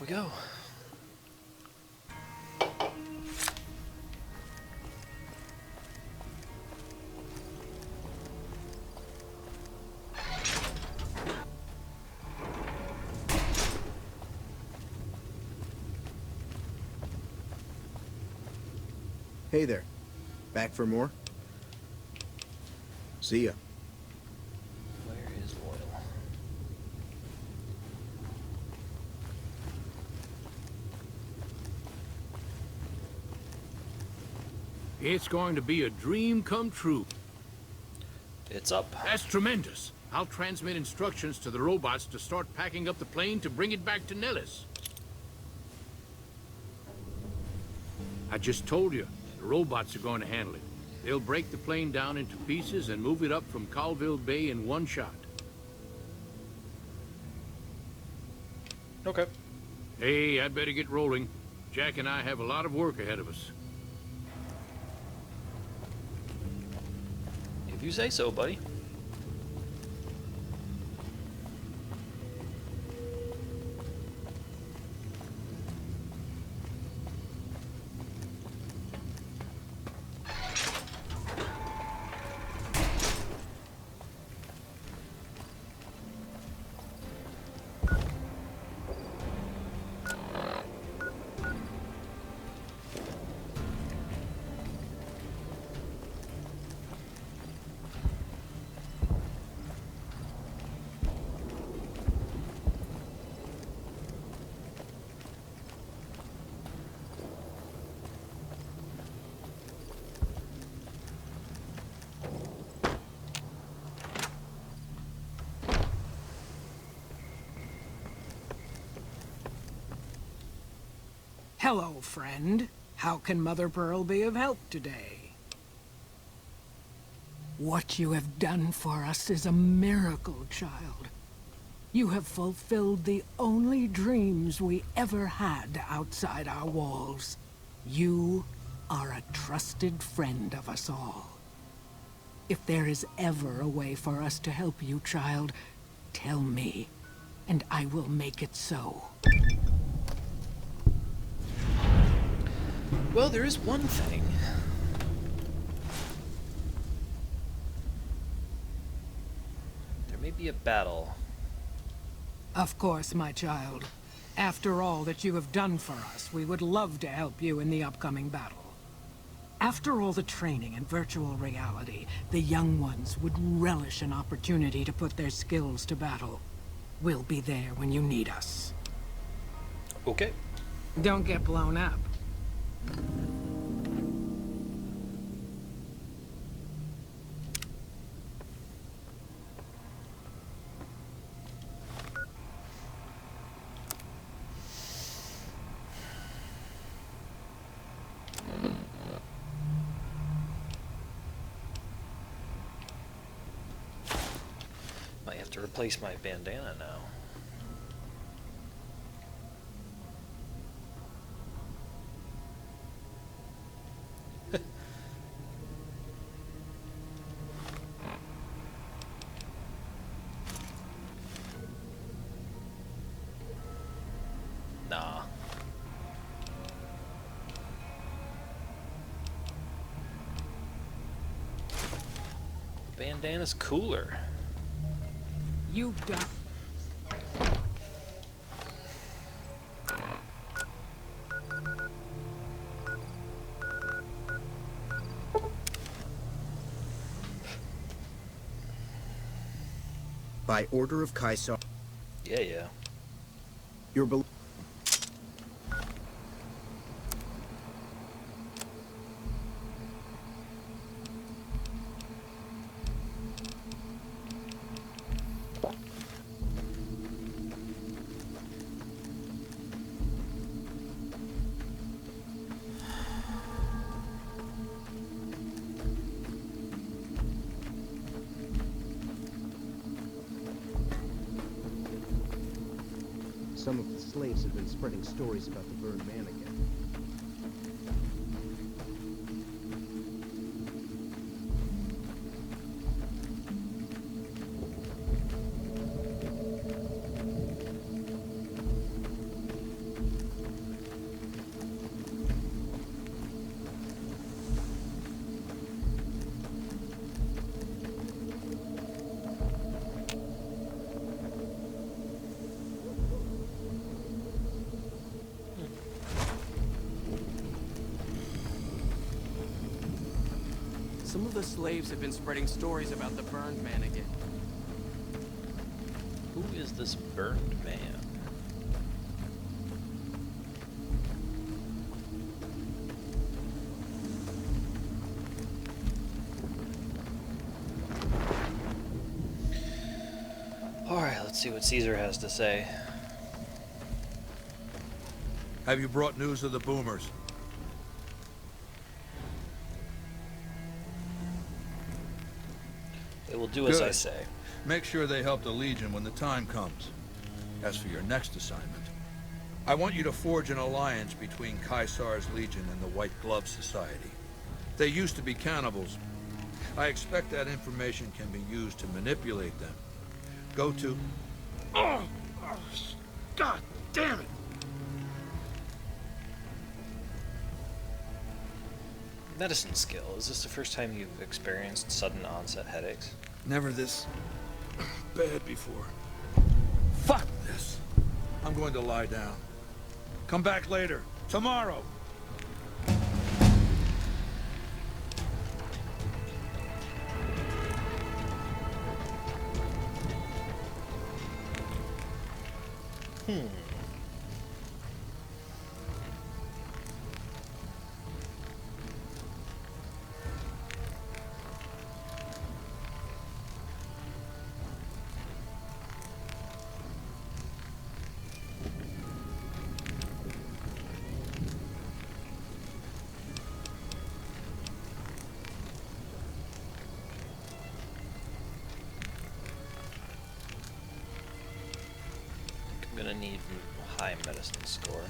we go.
Hey there. Back for more? See ya.
Where is Loyal?
It's going to be a dream come true.
It's up.
That's tremendous. I'll transmit instructions to the robots to start packing up the plane to bring it back to Nellis. I just told you, the robots are going to handle it. They'll break the plane down into pieces and move it up from Colville Bay in one shot.
Okay.
Hey, I'd better get rolling. Jack and I have a lot of work ahead of us.
If you say so, buddy.
Hello, friend. How can Mother Pearl be of help today? What you have done for us is a miracle, child. You have fulfilled the only dreams we ever had outside our walls. You are a trusted friend of us all. If there is ever a way for us to help you, child, tell me, and I will make it so.
Well, there is one thing. There may be a battle.
Of course, my child. After all that you have done for us, we would love to help you in the upcoming battle. After all the training in virtual reality, the young ones would relish an opportunity to put their skills to battle. We'll be there when you need us.
Okay.
Don't get blown up.
Might have to replace my bandana now. Nah. Bandana's cooler.
You've done...
By order of Caesar,
Yeah.
your Some of the slaves have been spreading stories about the burned man again.
Some of the slaves have been spreading stories about the Burned Man again.
Who is this Burned Man? Alright, let's see what Caesar has to say.
Have you brought news of the boomers?
They will do as I
Good.
say.
Make sure they help the Legion when the time comes. As for your next assignment, I want you to forge an alliance between Caesar's Legion and the White Glove Society. They used to be cannibals. I expect that information can be used to manipulate them. Go to...
Oh, God damn it!
Medicine skill. Is this the first time you've experienced sudden onset headaches?
Never this bad before. Fuck this. I'm going to lie down. Come back later. Tomorrow.
I'm gonna need a high medicine score.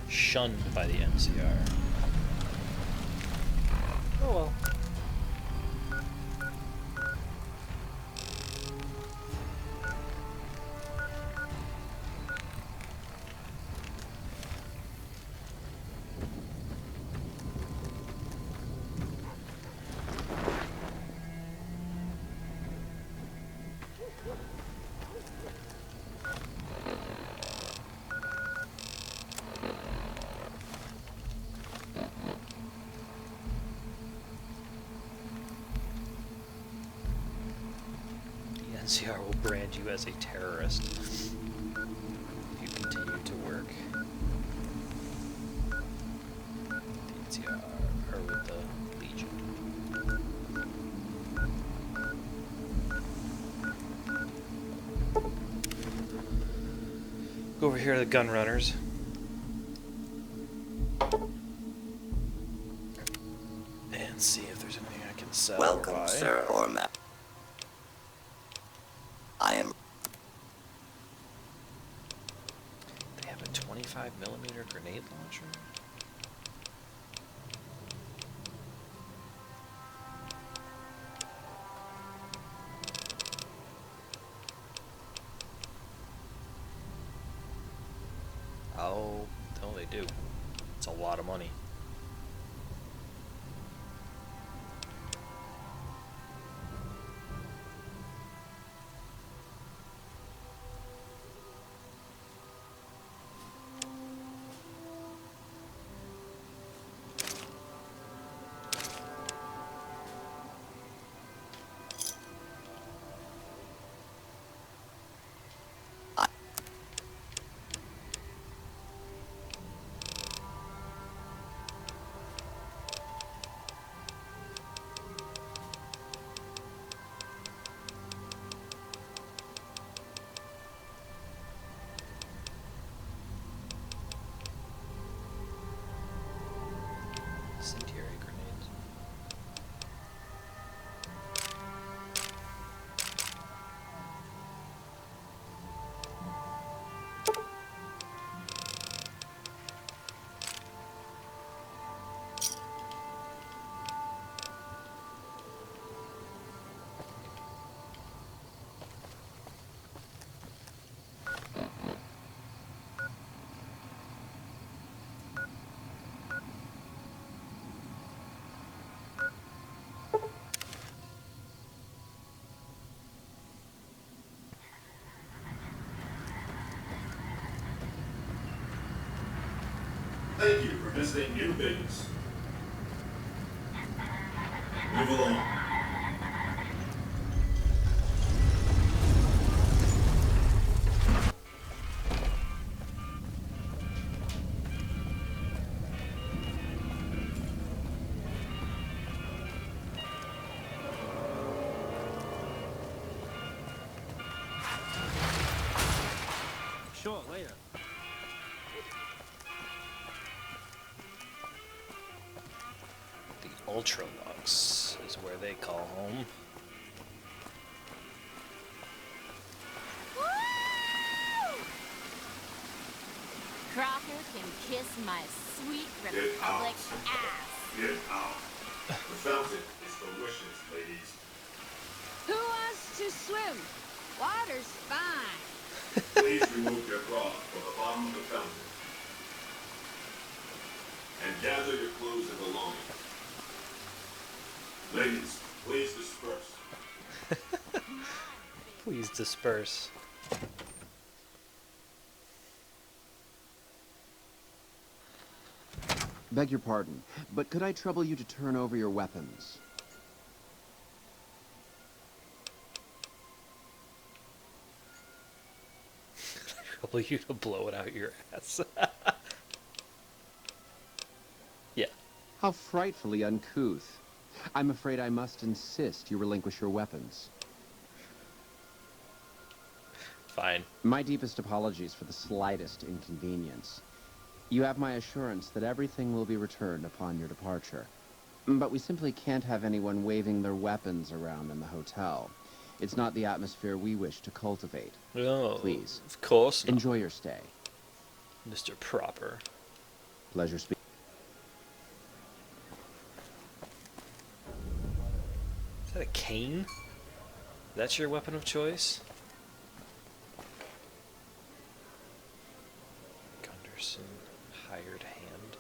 Shunned by the NCR. Oh well. NCR will brand you as a terrorist if you continue to work. The NCR, or with the Legion. Go over here to the gun runners. And see if there's anything I can sell.
Welcome,
or buy.
sir or ma'am. I am...
They have a 25mm grenade launcher? Oh, no they do. It's a lot of money.
Thank you for visiting New Vegas. Move along.
Sure, later. The Ultralux is where they call home.
Crocker can kiss my sweet
Get
Republic
out.
ass.
Get out. The fountain is delicious, ladies.
Who wants to swim? Water's fine.
Please remove your bra from the bottom of the fountain. And gather your clothes and belongings. Ladies, please disperse.
Please disperse.
Beg your pardon, but could I trouble you to turn over your weapons?
Trouble you to blow it out your ass. Yeah.
How frightfully uncouth. I'm afraid I must insist you relinquish your weapons.
Fine.
My deepest apologies for the slightest inconvenience. You have my assurance that everything will be returned upon your departure. But we simply can't have anyone waving their weapons around in the hotel. It's not the atmosphere we wish to cultivate.
Oh,
Please.
of course not.
Enjoy your stay.
Mr. Proper.
Pleasure speaking.
Is that a cane? That's your weapon of choice? Gunderson, hired hand.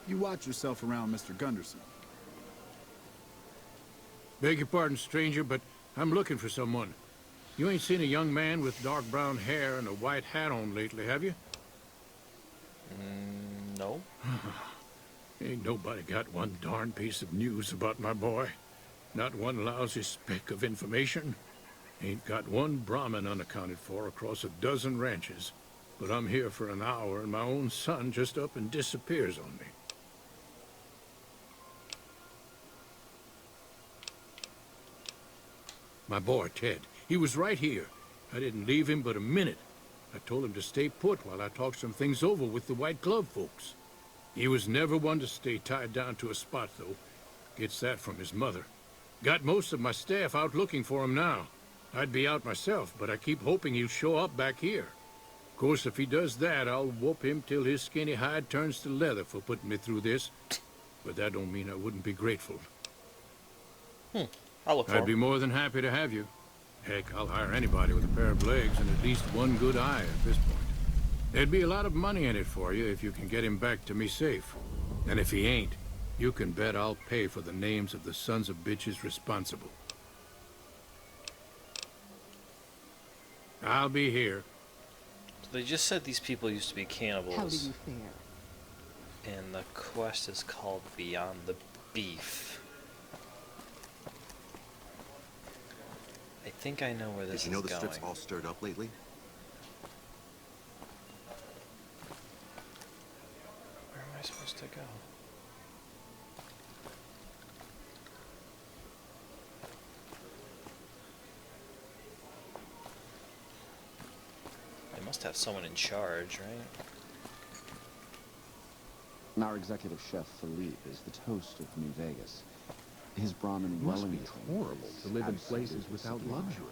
You watch yourself around Mr. Gunderson.
Beg your pardon, stranger, but I'm looking for someone. You ain't seen a young man with dark brown hair and a white hat on lately, have you?
No.
Ain't nobody got one darn piece of news about my boy. Not one lousy speck of information. Ain't got one Brahmin unaccounted for across a dozen ranches. But I'm here for an hour and my own son just up and disappears on me. My boy, Ted, he was right here. I didn't leave him but a minute. I told him to stay put while I talked some things over with the White Glove folks. He was never one to stay tied down to a spot, though. Gets that from his mother. Got most of my staff out looking for him now. I'd be out myself, but I keep hoping he'll show up back here. Of course, if he does that, I'll whoop him till his skinny hide turns to leather for putting me through this. But that don't mean I wouldn't be grateful.
I'll look for
I'd be
him.
more than happy to have you. Heck, I'll hire anybody with a pair of legs and at least one good eye at this point. There'd be a lot of money in it for you if you can get him back to me safe. And if he ain't, you can bet I'll pay for the names of the sons of bitches responsible. I'll be here.
So they just said these people used to be cannibals.
How do you fare?
And the quest is called Beyond the Beef. I think I know where this
Did you know
is
the strip's
going.
all stirred up lately?
Where am I supposed to go? They must have someone in charge, right?
Our executive chef, Philippe, is the toast of New Vegas. His Brahmin
It must be
Wellington
horrible
is
to live in places
absolutely
without
sublime.
luxury.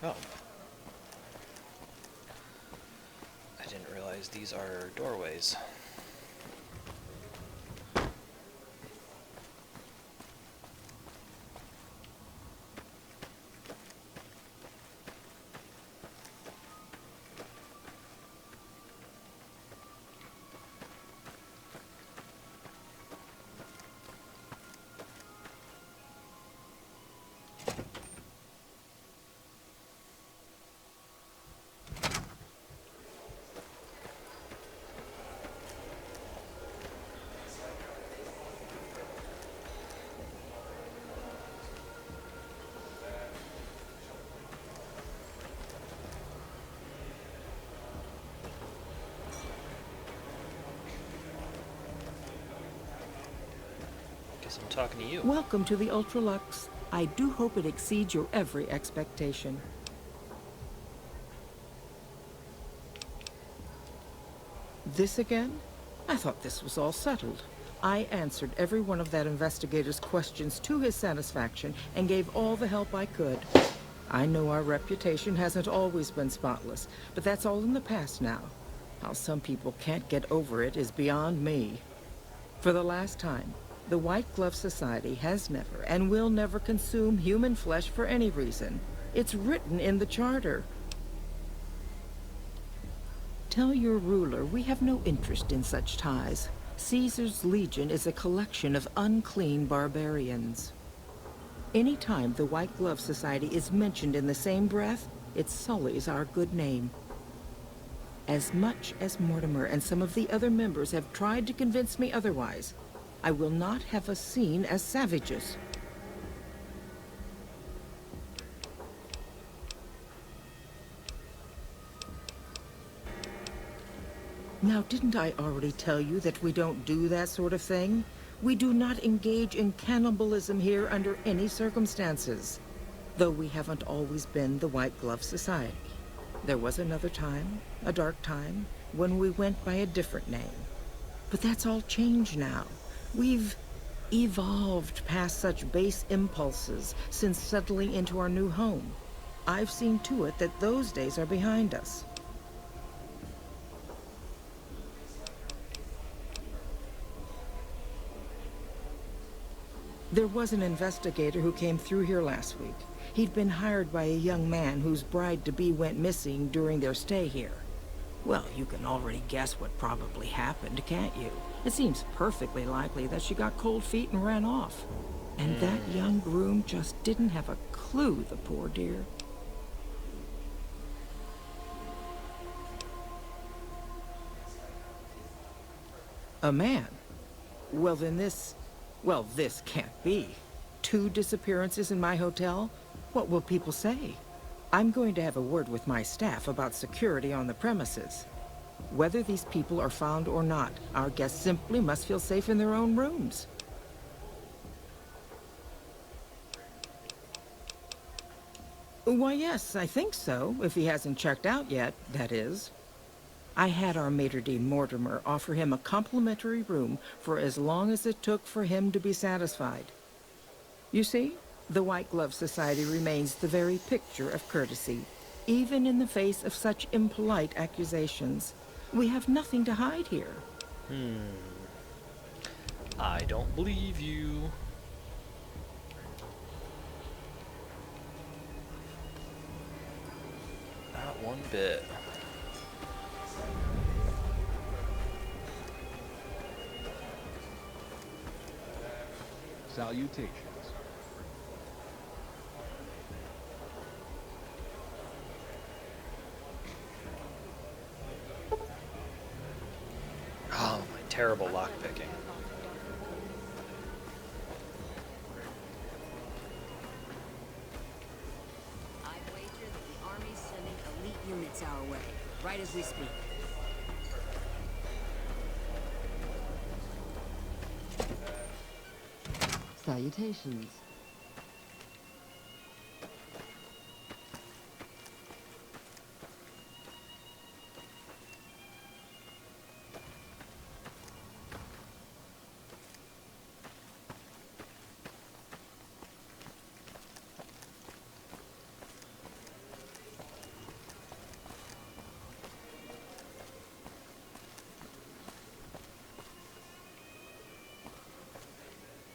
Oh. I didn't realize these are doorways. Guess I'm talking to you.
Welcome to the Ultralux. I do hope it exceeds your every expectation. This again? I thought this was all settled. I answered every one of that investigator's questions to his satisfaction and gave all the help I could. I know our reputation hasn't always been spotless, but that's all in the past now. How some people can't get over it is beyond me. For the last time, the White Glove Society has never and will never consume human flesh for any reason. It's written in the charter. Tell your ruler we have no interest in such ties. Caesar's Legion is a collection of unclean barbarians. Anytime the White Glove Society is mentioned in the same breath, it sullies our good name. As much as Mortimer and some of the other members have tried to convince me otherwise, I will not have us seen as savages. Now, didn't I already tell you that we don't do that sort of thing? We do not engage in cannibalism here under any circumstances. Though we haven't always been the White Glove Society. There was another time, a dark time, when we went by a different name. But that's all changed now. We've evolved past such base impulses since settling into our new home. I've seen to it that those days are behind us. There was an investigator who came through here last week. He'd been hired by a young man whose bride-to-be went missing during their stay here. Well, you can already guess what probably happened, can't you? It seems perfectly likely that she got cold feet and ran off. And that young groom just didn't have a clue, the poor dear. A man? Well, then this can't be. 2 disappearances in my hotel? What will people say? I'm going to have a word with my staff about security on the premises. Whether these people are found or not, our guests simply must feel safe in their own rooms. Why, yes, I think so, if he hasn't checked out yet, that is. I had our maitre d' Mortimer offer him a complimentary room for as long as it took for him to be satisfied. You see, the White Glove Society remains the very picture of courtesy, even in the face of such impolite accusations. We have nothing to hide here.
I don't believe you. Not one bit.
Salutations.
Oh, my terrible lockpicking.
I'd wager that the Army's sending elite units our way, right as we speak. Salutations.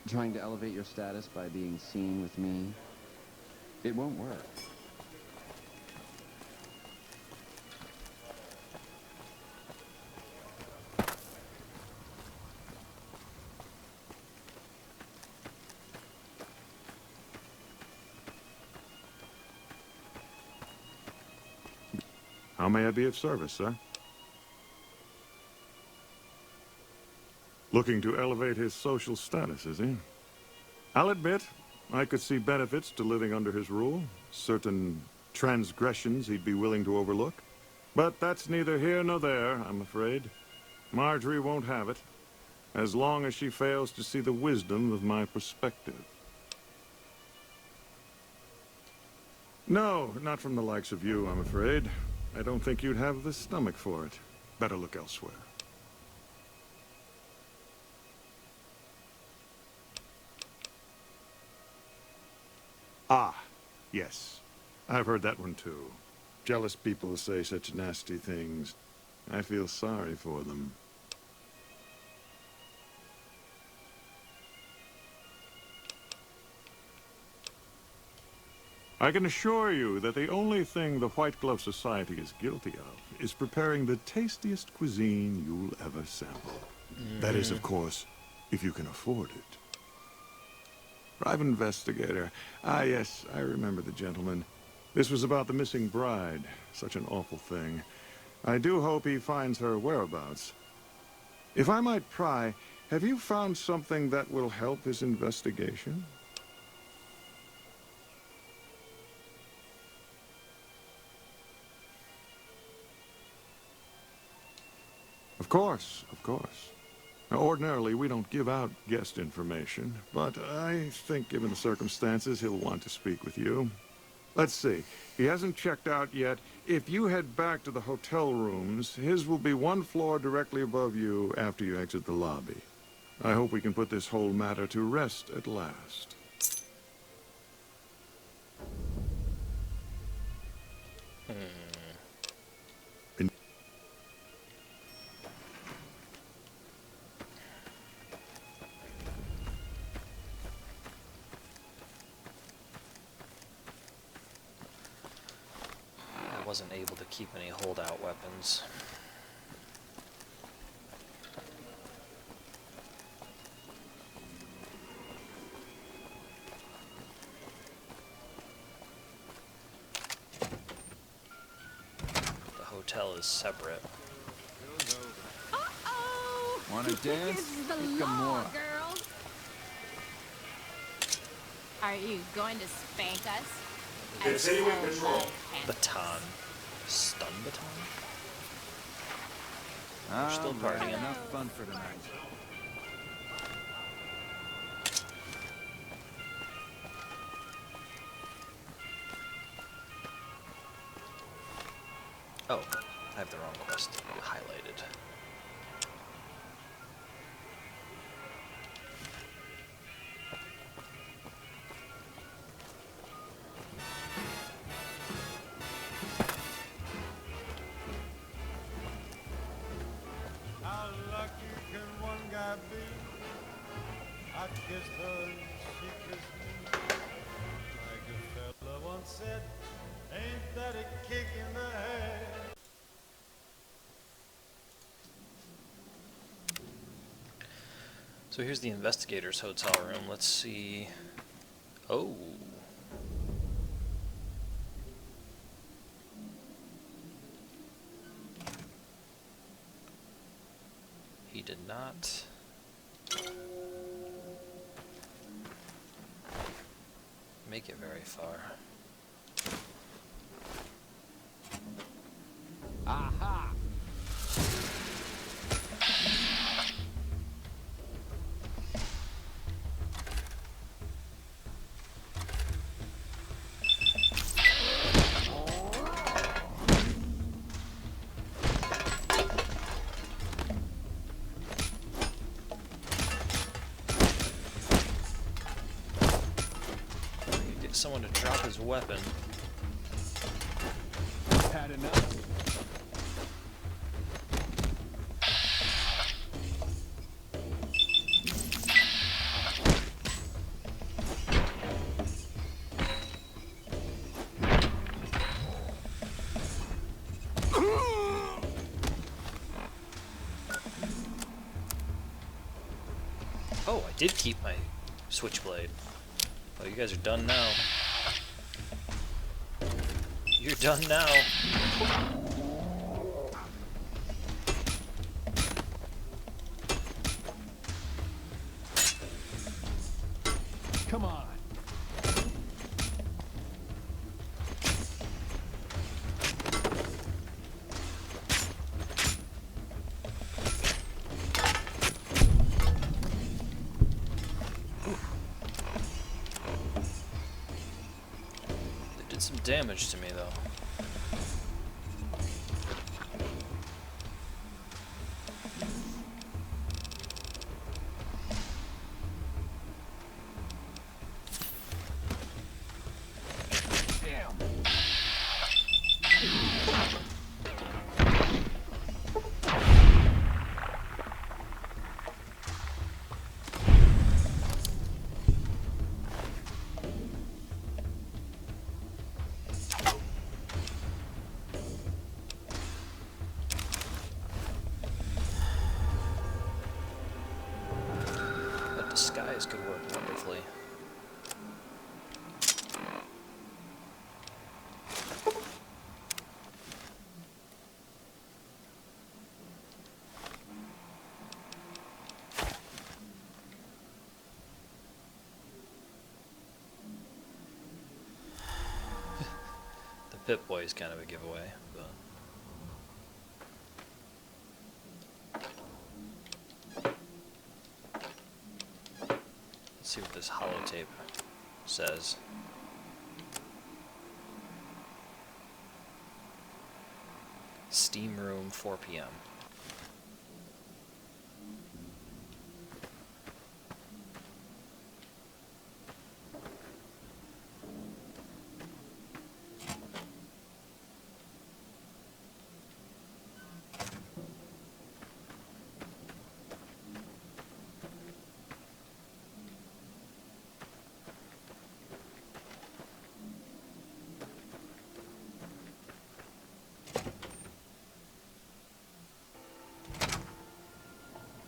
Trying to elevate your status by being seen with me, it won't work.
How may I be of service, sir? Looking to elevate his social status, is he? I'll admit, I could see benefits to living under his rule. Certain transgressions he'd be willing to overlook. But that's neither here nor there, I'm afraid. Marjorie won't have it. as long as she fails to see the wisdom of my perspective. No, not from the likes of you, I'm afraid. I don't think you'd have the stomach for it. Better look elsewhere. Ah, yes. I've heard that one too. Jealous people say such nasty things. I feel sorry for them. I can assure you that the only thing the White Glove Society is guilty of is preparing the tastiest cuisine you'll ever sample. That is, of course, if you can afford it. Private investigator. Ah, yes, I remember the gentleman. This was about the missing bride. Such an awful thing. I do hope he finds her whereabouts. If I might pry, have you found something that will help his investigation? Of course, of course. Now, ordinarily, we don't give out guest information, but I think given the circumstances, he'll want to speak with you. Let's see. He hasn't checked out yet. If you head back to the hotel rooms, his will be one floor directly above you after you exit the lobby. I hope we can put this whole matter to rest at last.
I wasn't able to keep any holdout weapons. The hotel is separate.
Uh-oh! Want to dance?
This is the
Come
law,
on.
girls. Are you going to spank us?
Continuing patrol.
Baton. Stun baton?
Ah,
still partying.
enough fun for tonight.
Oh, I have the wrong quest highlighted.
How lucky can one guy be? I kissed her and she kissed me. Like a fella once said, ain't that a kick in the head?
So here's the investigator's hotel room. Let's see. Oh. He did not. Make it very far.
Aha!
Get someone to drop his weapon.
Had enough?
Oh, I did keep my switchblade. Oh, you guys are done now. You're done now.
Come on.
some damage to me, though. Disguise could work wonderfully. The Pip-Boy is kind of a giveaway, but... see what this holotape says. Steam room, 4 p.m.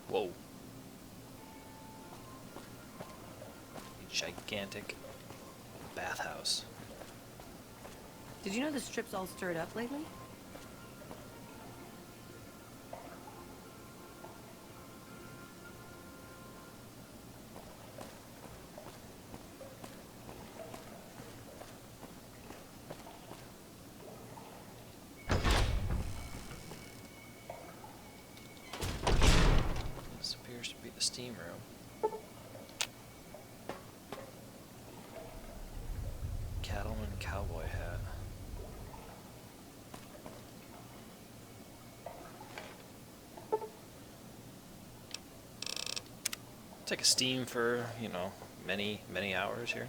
Whoa. A gigantic bathhouse.
Did you know the strip's all stirred up lately?
This appears to be the steam room. Cattleman cowboy hat. Take a steam for, you know, many hours here.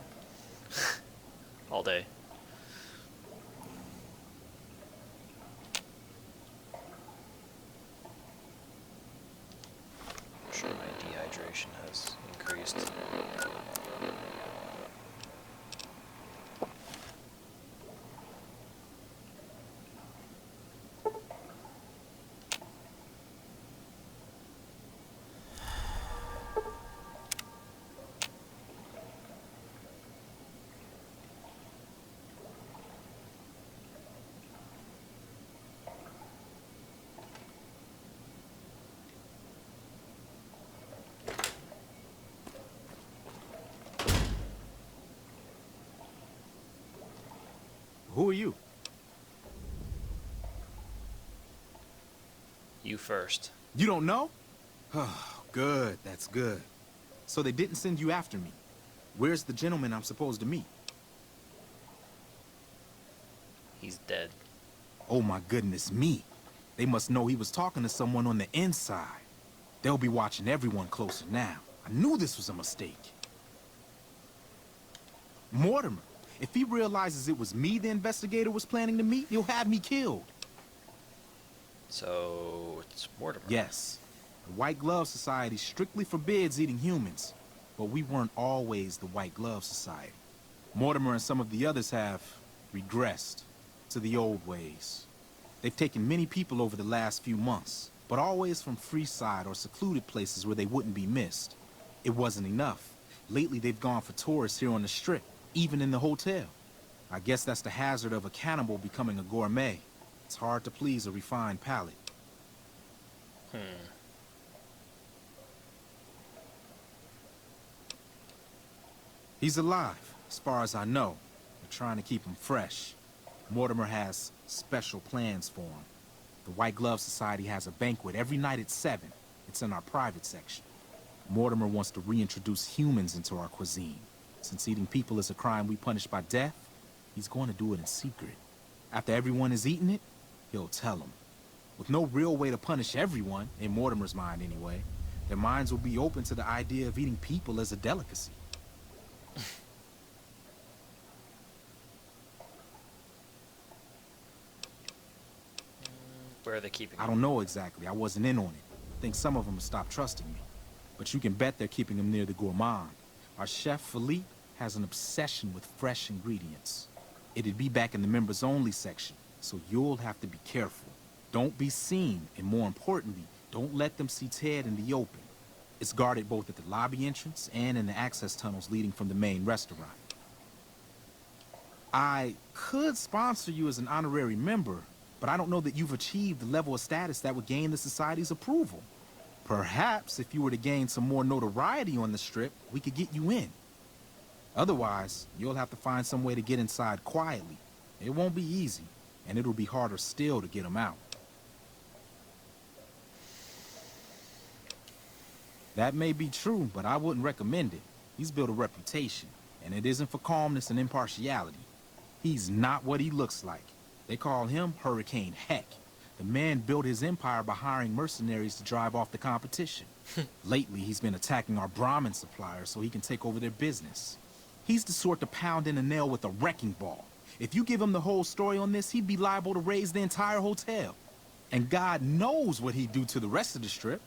All day. I'm sure my dehydration has increased.
Who are you?
You first.
You don't know? Oh, good. That's good. So they didn't send you after me. Where's the gentleman I'm supposed to meet?
He's dead.
Oh my goodness me. They must know he was talking to someone on the inside. They'll be watching everyone closer now. I knew this was a mistake. Mortimer. If he realizes it was me the investigator was planning to meet, he'll have me killed.
So, it's Mortimer.
Yes. The White Glove Society strictly forbids eating humans. But we weren't always the White Glove Society. Mortimer and some of the others have regressed to the old ways. They've taken many people over the last few months, but always from Freeside or secluded places where they wouldn't be missed. It wasn't enough. Lately, they've gone for tourists here on the Strip. Even in the hotel. I guess that's the hazard of a cannibal becoming a gourmet. It's hard to please a refined palate. He's alive, as far as I know. We're trying to keep him fresh. Mortimer has special plans for him. The White Glove Society has a banquet every night at 7. It's in our private section. Mortimer wants to reintroduce humans into our cuisine. Since eating people is a crime we punish by death, he's going to do it in secret. After everyone has eaten it, he'll tell them. With no real way to punish everyone, in Mortimer's mind anyway, their minds will be open to the idea of eating people as a delicacy.
Where are they keeping
I
him?
don't know exactly. I wasn't in on it. I think some of them have stopped trusting me. But you can bet they're keeping him near the gourmand. Our chef, Philippe, has an obsession with fresh ingredients. It'd be back in the members-only section, so you'll have to be careful. Don't be seen, and more importantly, don't let them see Ted in the open. It's guarded both at the lobby entrance and in the access tunnels leading from the main restaurant. I could sponsor you as an honorary member, but I don't know that you've achieved the level of status that would gain the Society's approval. Perhaps if you were to gain some more notoriety on the Strip, we could get you in. Otherwise, you'll have to find some way to get inside quietly. It won't be easy, and it'll be harder still to get them out. That may be true, but I wouldn't recommend it. He's built a reputation, and it isn't for calmness and impartiality. He's not what he looks like. They call him Hurricane Heck. The man built his empire by hiring mercenaries to drive off the competition. Lately, he's been attacking our Brahmin suppliers so he can take over their business. He's the sort to pound in a nail with a wrecking ball. If you give him the whole story on this, he'd be liable to raise the entire hotel. And God knows what he'd do to the rest of the Strip.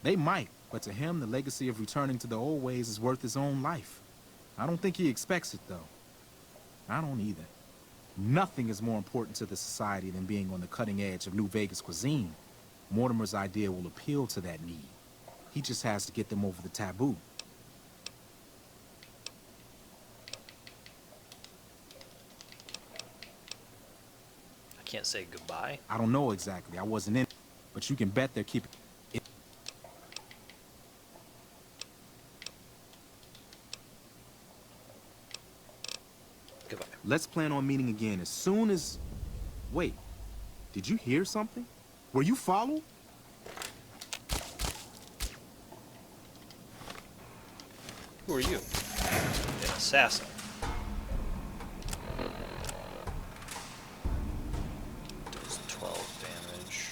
They might, but to him, the legacy of returning to the old ways is worth his own life. I don't think he expects it, though. I don't either. Nothing is more important to the Society than being on the cutting edge of New Vegas cuisine. Mortimer's idea will appeal to that need. He just has to get them over the taboo.
I can't say goodbye.
I don't know exactly. I wasn't in, but you can bet they're keeping it.
Goodbye.
Let's plan on meeting again as soon as... Wait, did you hear something? Were you followed?
Who are you? An assassin. Does 12 damage.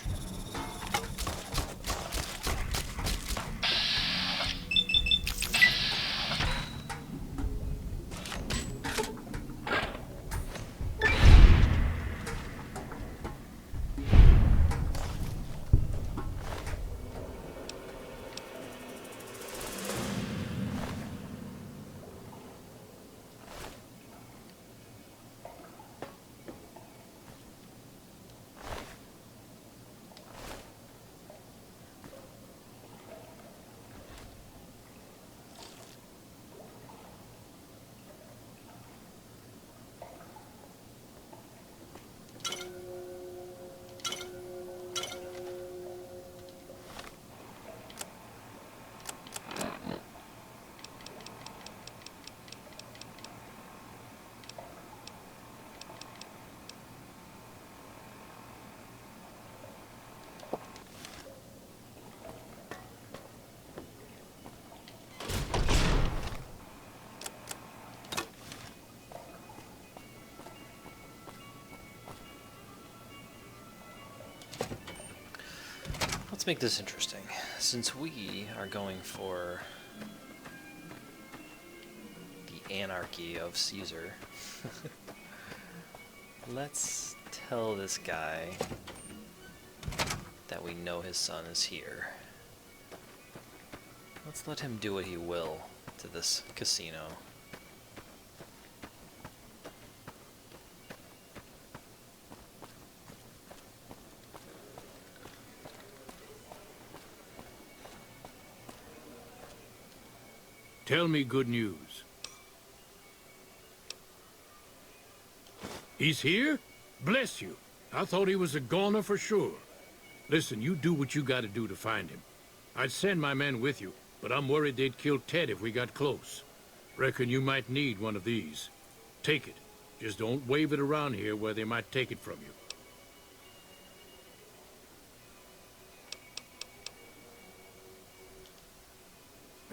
Let's make this interesting. Since we are going for the anarchy of Caesar, let's tell this guy that we know his son is here. Let's let him do what he will to this casino.
Tell me good news. He's here? Bless you. I thought he was a goner for sure. Listen, you do what you gotta do to find him. I'd send my men with you, but I'm worried they'd kill Ted if we got close. Reckon you might need one of these. Take it. Just don't wave it around here where they might take it from you.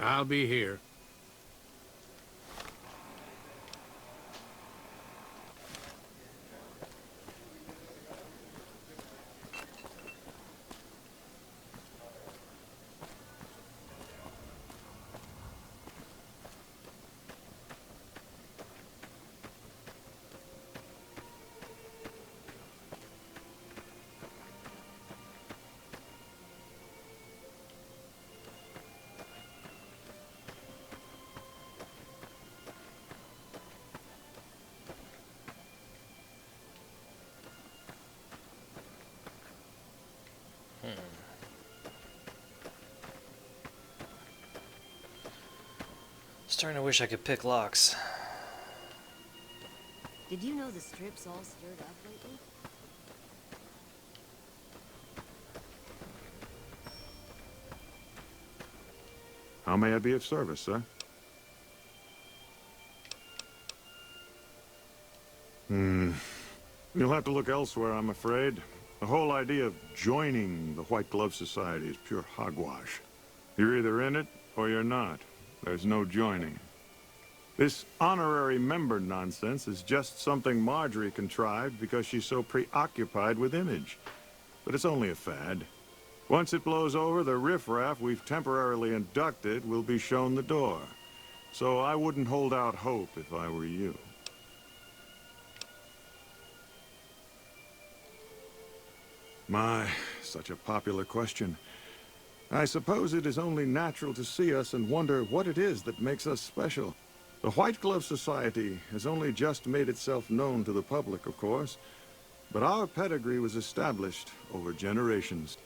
I'll be here.
starting to wish I could pick locks.
Did you know the strip's all stirred up lately?
How may I be of service, sir? You'll have to look elsewhere, I'm afraid. The whole idea of joining the White Glove Society is pure hogwash. You're either in it, or you're not. There's no joining. This honorary member nonsense is just something Marjorie contrived because she's so preoccupied with image. But it's only a fad. Once it blows over, the riffraff we've temporarily inducted will be shown the door. So I wouldn't hold out hope if I were you. My, such a popular question. I suppose it is only natural to see us and wonder what it is that makes us special. The White Glove Society has only just made itself known to the public, of course, but our pedigree was established over generations.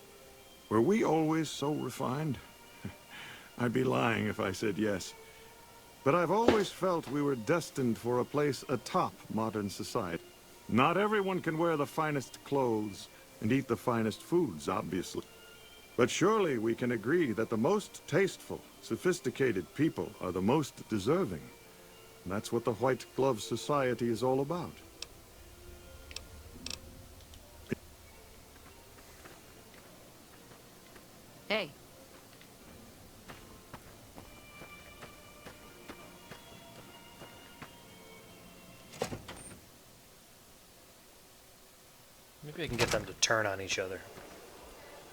Were we always so refined? I'd be lying if I said yes. But I've always felt we were destined for a place atop modern society. Not everyone can wear the finest clothes and eat the finest foods, obviously. But surely we can agree that the most tasteful, sophisticated people are the most deserving. And that's what the White Glove Society is all about.
Hey.
Maybe I can get them to turn on each other.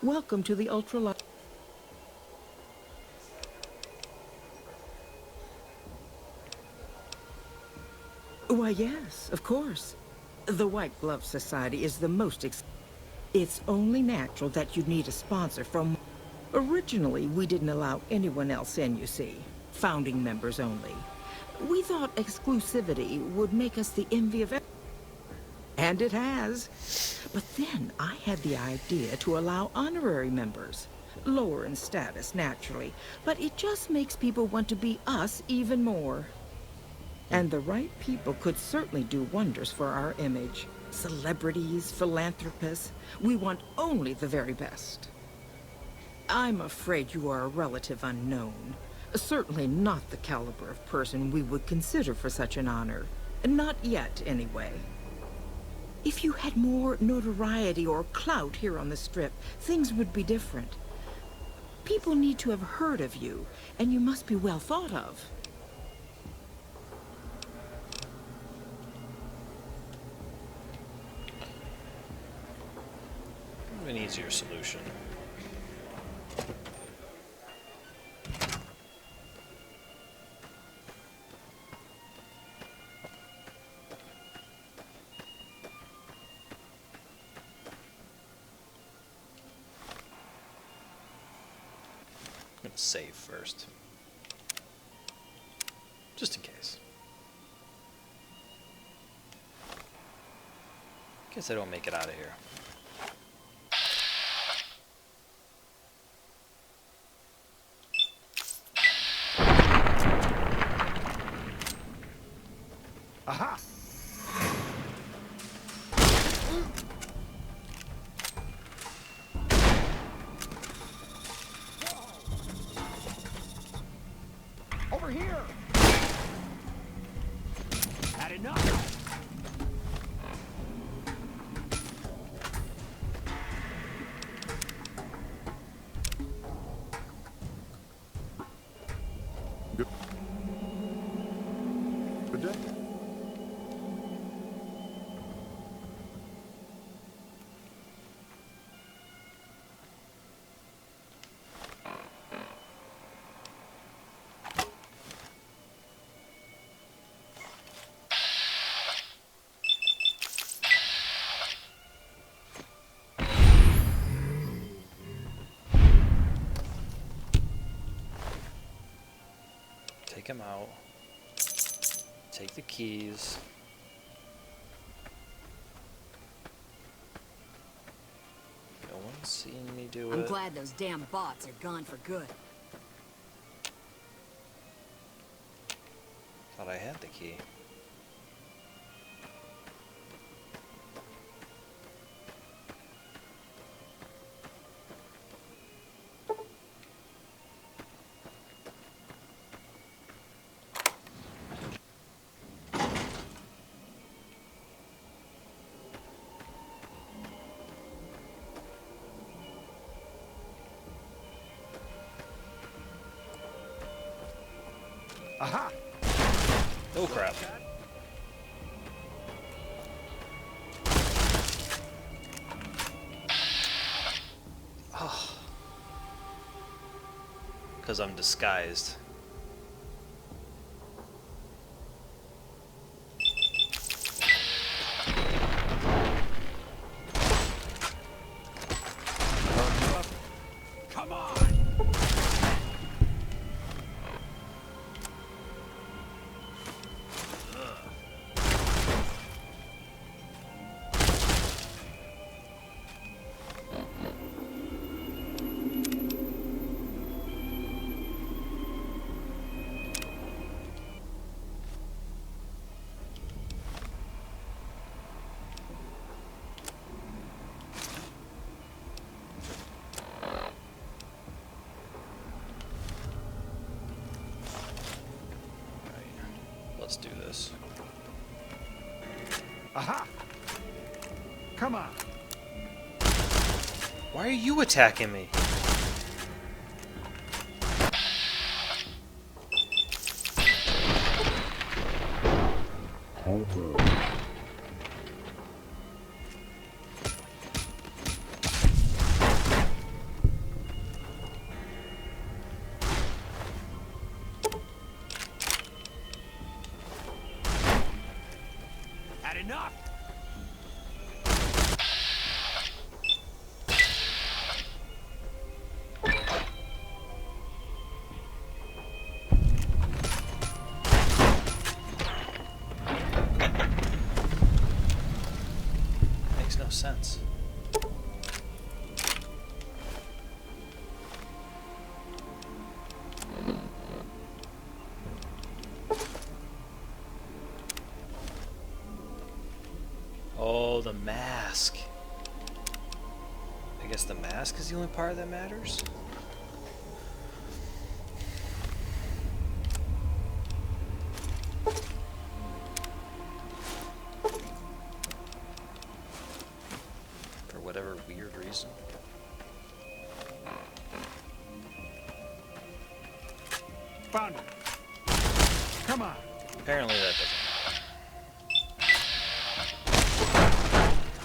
Welcome to the ultralight. Why, yes, of course. The White Glove Society is the most It's only natural that you'd need a sponsor from... Originally, we didn't allow anyone else in, you see. Founding members only. We thought exclusivity would make us the envy of everyone. And it has. But then I had the idea to allow honorary members. Lower in status, naturally. But it just makes people want to be us even more. And the right people could certainly do wonders for our image. Celebrities, philanthropists. We want only the very best. I'm afraid you are a relative unknown. Certainly not the caliber of person we would consider for such an honor. Not yet, anyway. If you had more notoriety or clout here on the Strip, things would be different. People need to have heard of you, and you must be well thought of.
An easier solution. I'm gonna save first. Just in case. Guess I don't make it out of here.
Aha!
Over here!
Had enough!
Good day.
Take him out. Take the keys. No one's seen me do it.
I'm glad those damn bots are gone for good.
Thought I had the key.
Aha!
Oh crap. Oh. Because I'm disguised.
Come on!
Let's do this.
Aha! Come on!
Why are you attacking me?
Had enough!
Makes no sense. Oh, the mask. I guess the mask is the only part that matters? For whatever weird reason.
Found it. Come on.
Apparently that doesn't.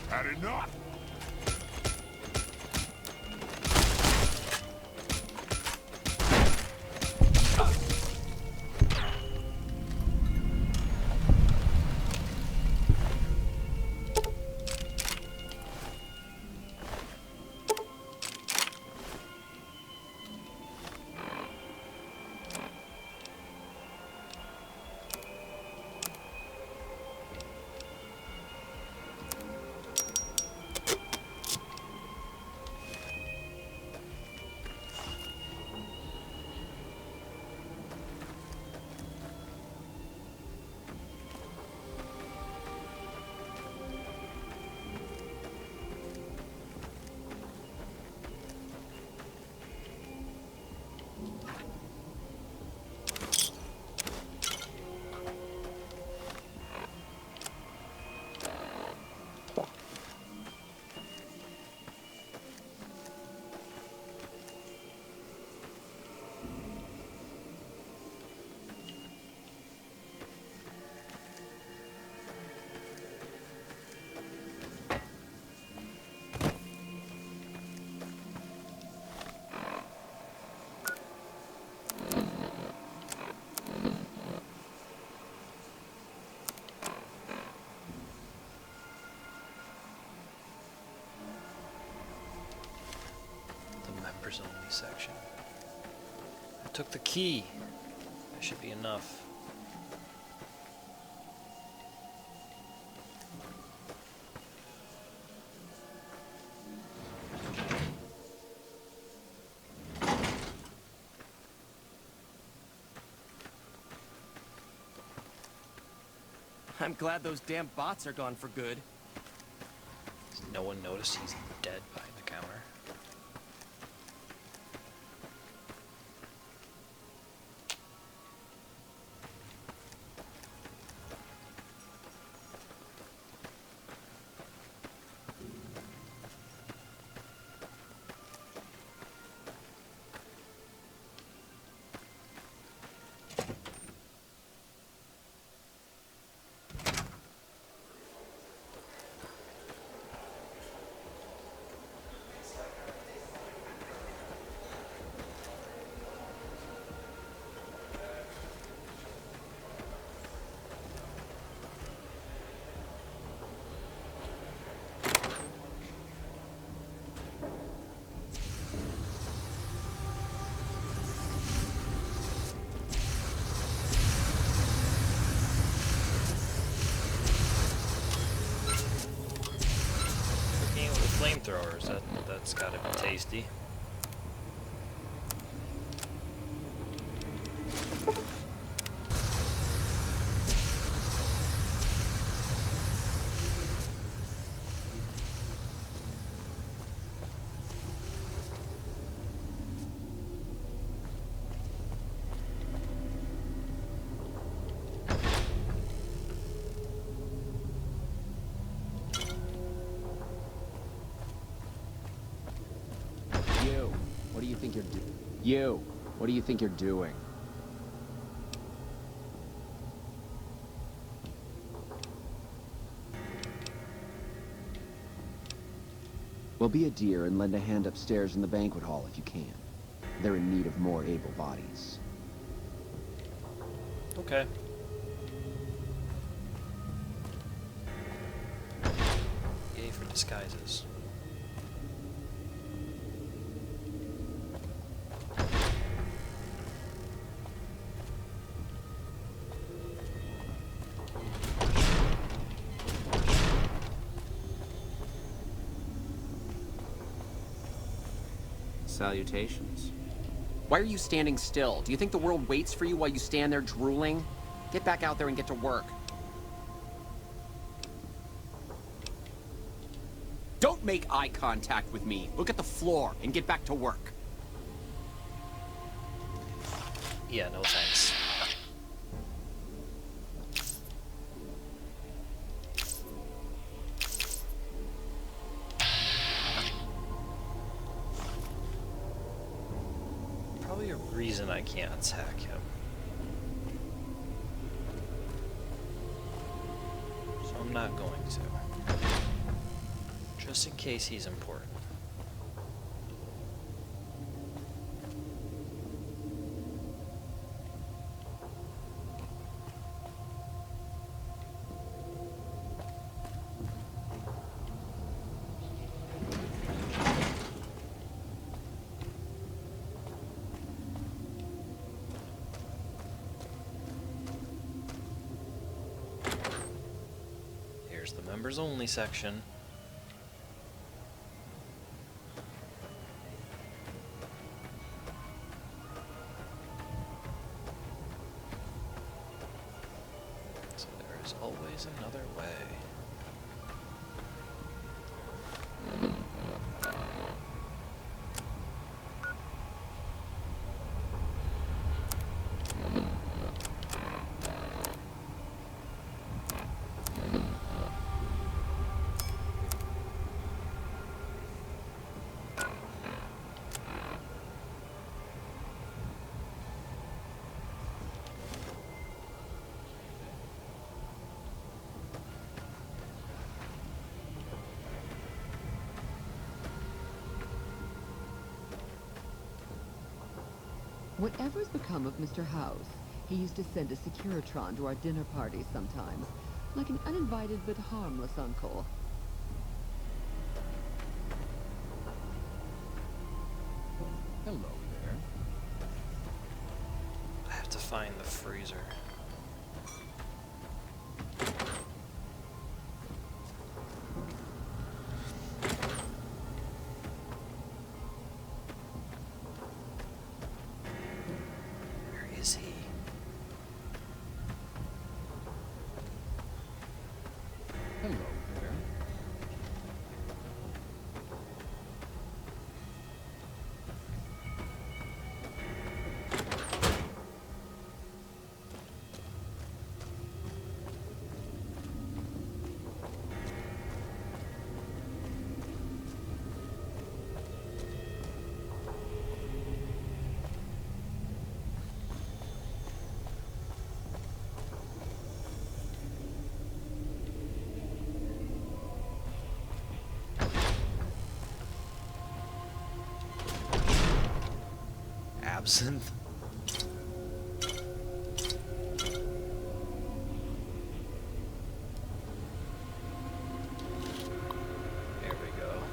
Had enough!
Members only section. I took the key. That should be enough.
I'm glad those damn bots are gone for good.
Does no one notice he's dead behind the counter? Flamethrowers, that's gotta be tasty.
What do you think you're doing? Well, be a dear and lend a hand upstairs in the banquet hall if you can. They're in need of more able bodies.
Okay. Yay for disguises.
Salutations. Why are you standing still? Do you think the world waits for you while you stand there drooling? Get back out there and get to work. Don't make eye contact with me. Look at the floor and get back to work.
Yeah, no thanks. Probably a reason I can't attack him. So I'm not going to. Just in case he's important. Here's the members only section. So there is always another way.
Whatever's become of Mr. House, he used to send a Securitron to our dinner parties sometimes, like an uninvited but harmless uncle.
Hello there.
I have to find the freezer. Where is he? absinthe. There we go.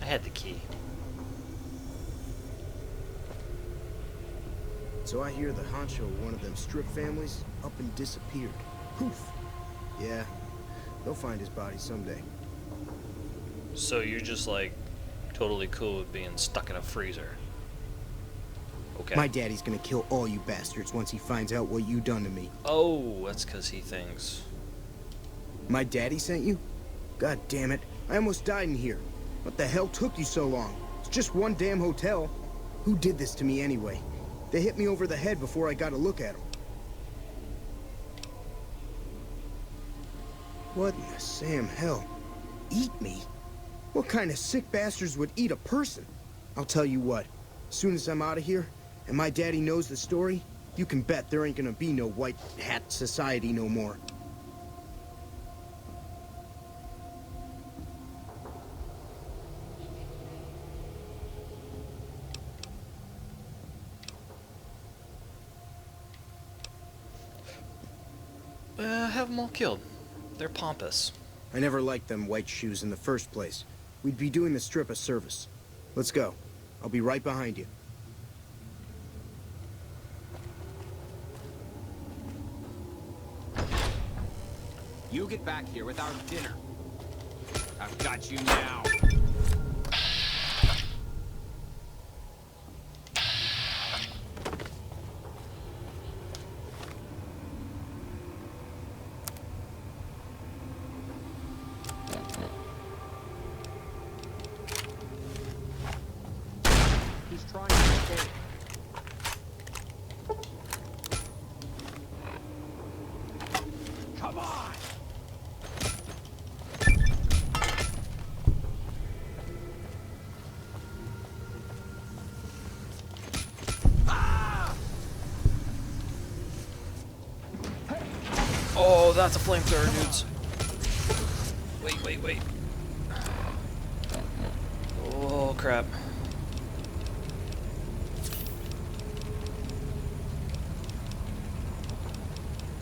I had the key.
So I hear the honcho of one of them strip families up and disappeared. Poof. Yeah, they'll find his body someday.
So you're just like totally cool with being stuck in a freezer. Okay.
My daddy's gonna kill all you bastards once he finds out what you done to me.
Oh, that's because he thinks.
My daddy sent you? God damn it. I almost died in here. What the hell took you so long? It's just one damn hotel. Who did this to me anyway? They hit me over the head before I got a look at them. What in the Sam hell? Eat me? What kind of sick bastards would eat a person? I'll tell you what. As soon as I'm out of here, and my daddy knows the story, you can bet there ain't gonna be no white hat society no more.
Have them all killed. They're pompous.
I never liked them white shoes in the first place. We'd be doing the strip a service. Let's go. I'll be right behind you.
You get back here with our dinner. I've got you now. He's trying to escape. Come on!
that's a flamethrower, dudes. Wait. Oh, crap.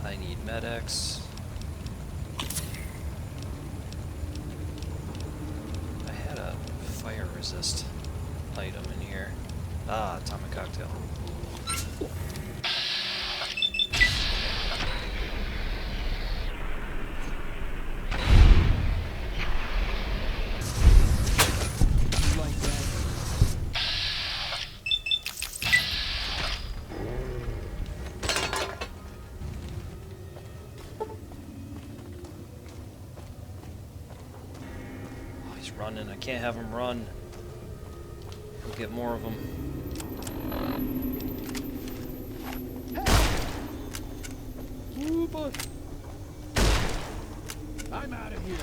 I need medics. I had a fire resist item in here. Ah, atomic cocktail. Running. I can't have him run. We'll get more of them. Ooh, boy.
I'm out of here.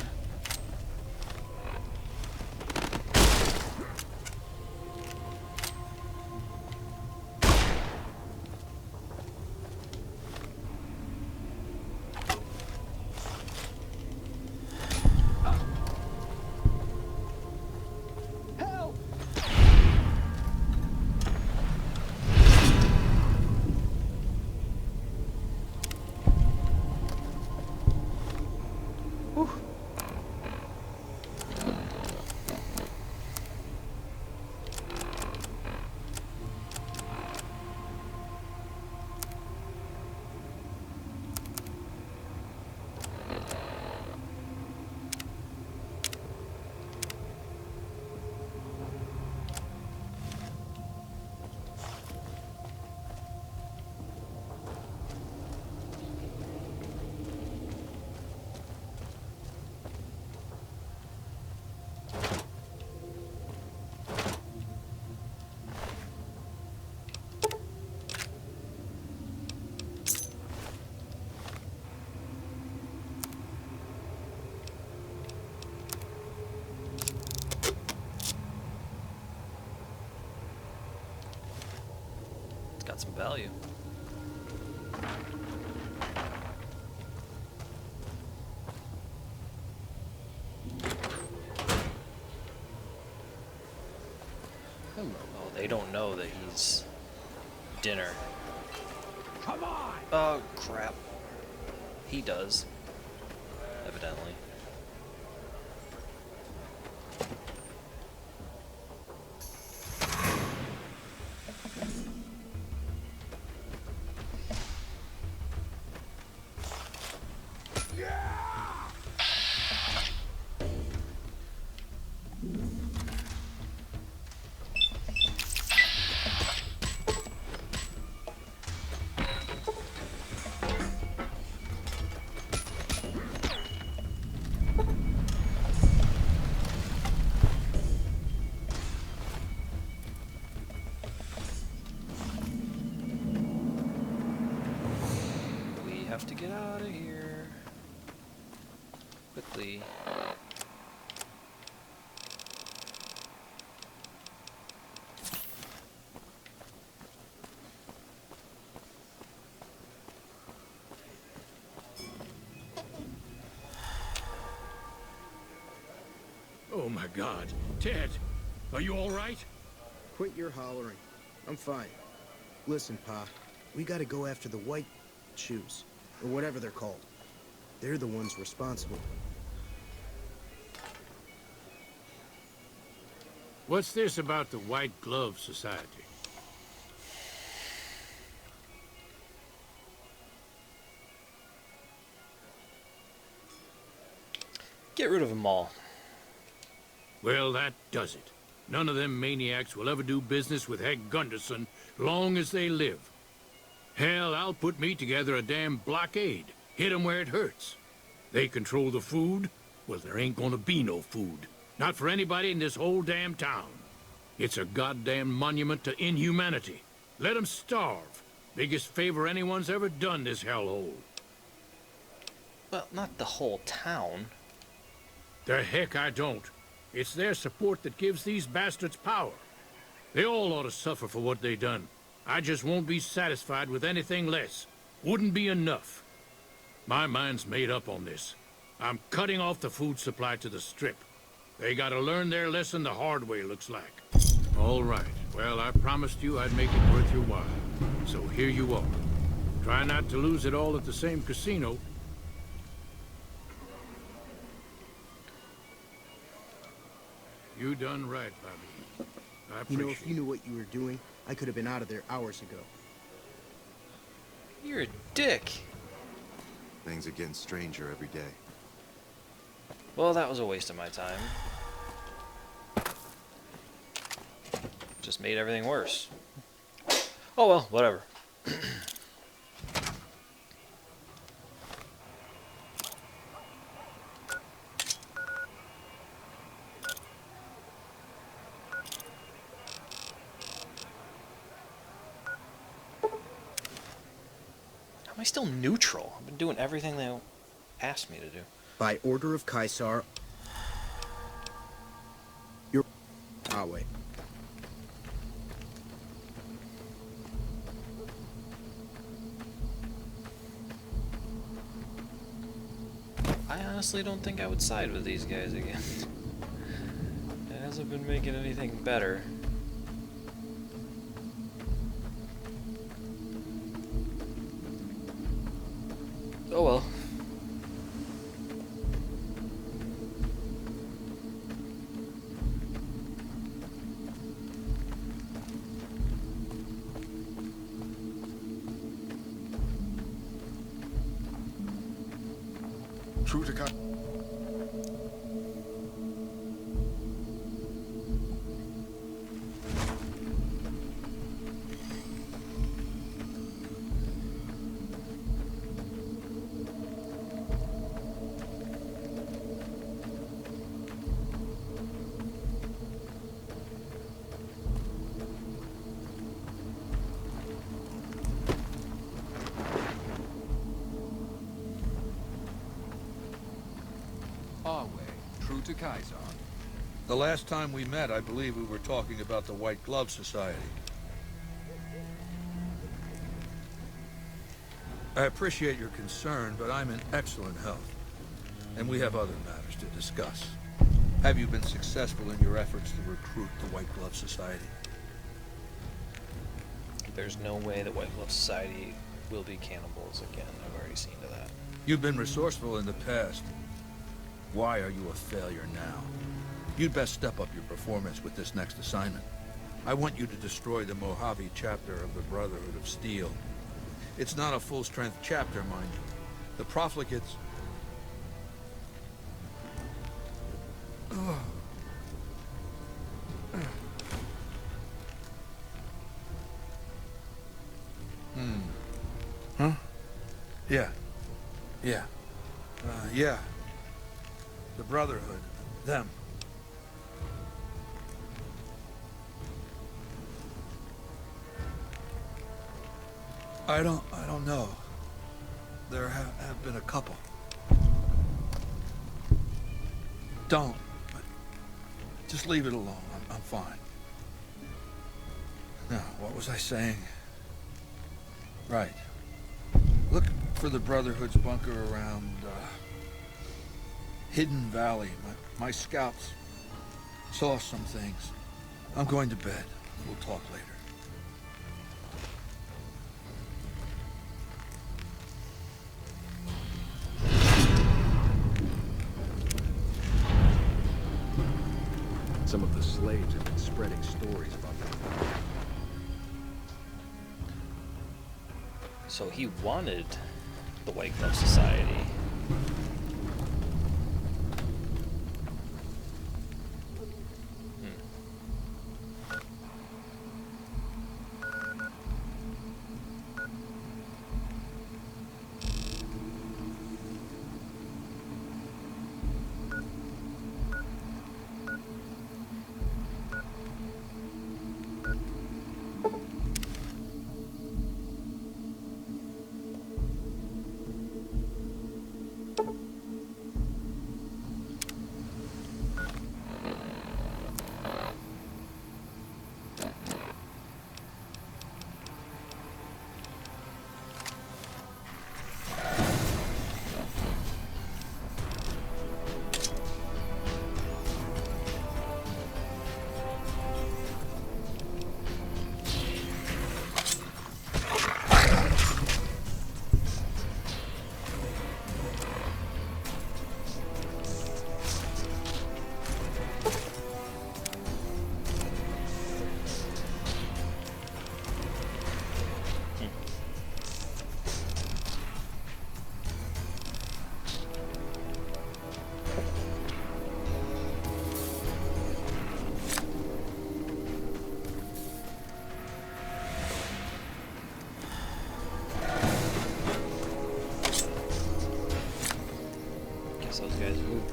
Got some value.
Hello.
Oh, they don't know that he's dinner.
Come on!
Oh, crap. He does. Evidently. Have to get out of here quickly.
Oh my God, Ted, are you all right?
Quit your hollering. I'm fine. Listen, Pa, we gotta go after the white shoes. Or whatever they're called. They're the ones responsible.
What's this about the White Glove Society?
Get rid of them all.
Well, that does it. None of them maniacs will ever do business with Heck Gunderson long as they live. Hell, I'll put me together a damn blockade. Hit 'em where it hurts. They control the food? Well, there ain't gonna be no food. Not for anybody in this whole damn town. It's a goddamn monument to inhumanity. Let 'em starve. Biggest favor anyone's ever done this hellhole.
Well, not the whole town.
The heck I don't. It's their support that gives these bastards power. They all ought to suffer for what they done. I just won't be satisfied with anything less. Wouldn't be enough. My mind's made up on this. I'm cutting off the food supply to the Strip. They gotta learn their lesson the hard way, looks like. All right. Well, I promised you I'd make it worth your while. So here you are. Try not to lose it all at the same casino. You done right, Bobby. I appreciate
You know, if you knew what you were doing, I could have been out of there hours ago.
You're a dick.
Things are getting stranger every day.
Well, that was a waste of my time. Just made everything worse. Oh well, whatever. Am I still neutral? I've been doing everything they asked me to do.
By order of Caesar, you're Awe.
I honestly don't think I would side with these guys again. It hasn't been making anything better. Oh well.
True to God.
Our way, true to Kaiser.
The last time we met, I believe we were talking about the White Glove Society. I appreciate your concern, but I'm in excellent health, and we have other matters to discuss. Have you been successful in your efforts to recruit the White Glove Society?
There's no way the White Glove Society will be cannibals again. I've already seen to that.
You've been resourceful in the past. Why are you a failure now? You'd best step up your performance with this next assignment. I want you to destroy the Mojave chapter of the Brotherhood of Steel. It's not a full-strength chapter, mind you. The profligates... Huh? Yeah. Yeah. Yeah. The Brotherhood. Them. I don't know. There have been a couple. Don't. Just leave it alone. I'm fine. Now, what was I saying? Right. Look for the Brotherhood's bunker around, Hidden Valley. My scouts saw some things. I'm going to bed. We'll talk later.
Some of the slaves have been spreading stories about them.
So he wanted the White Glove Society.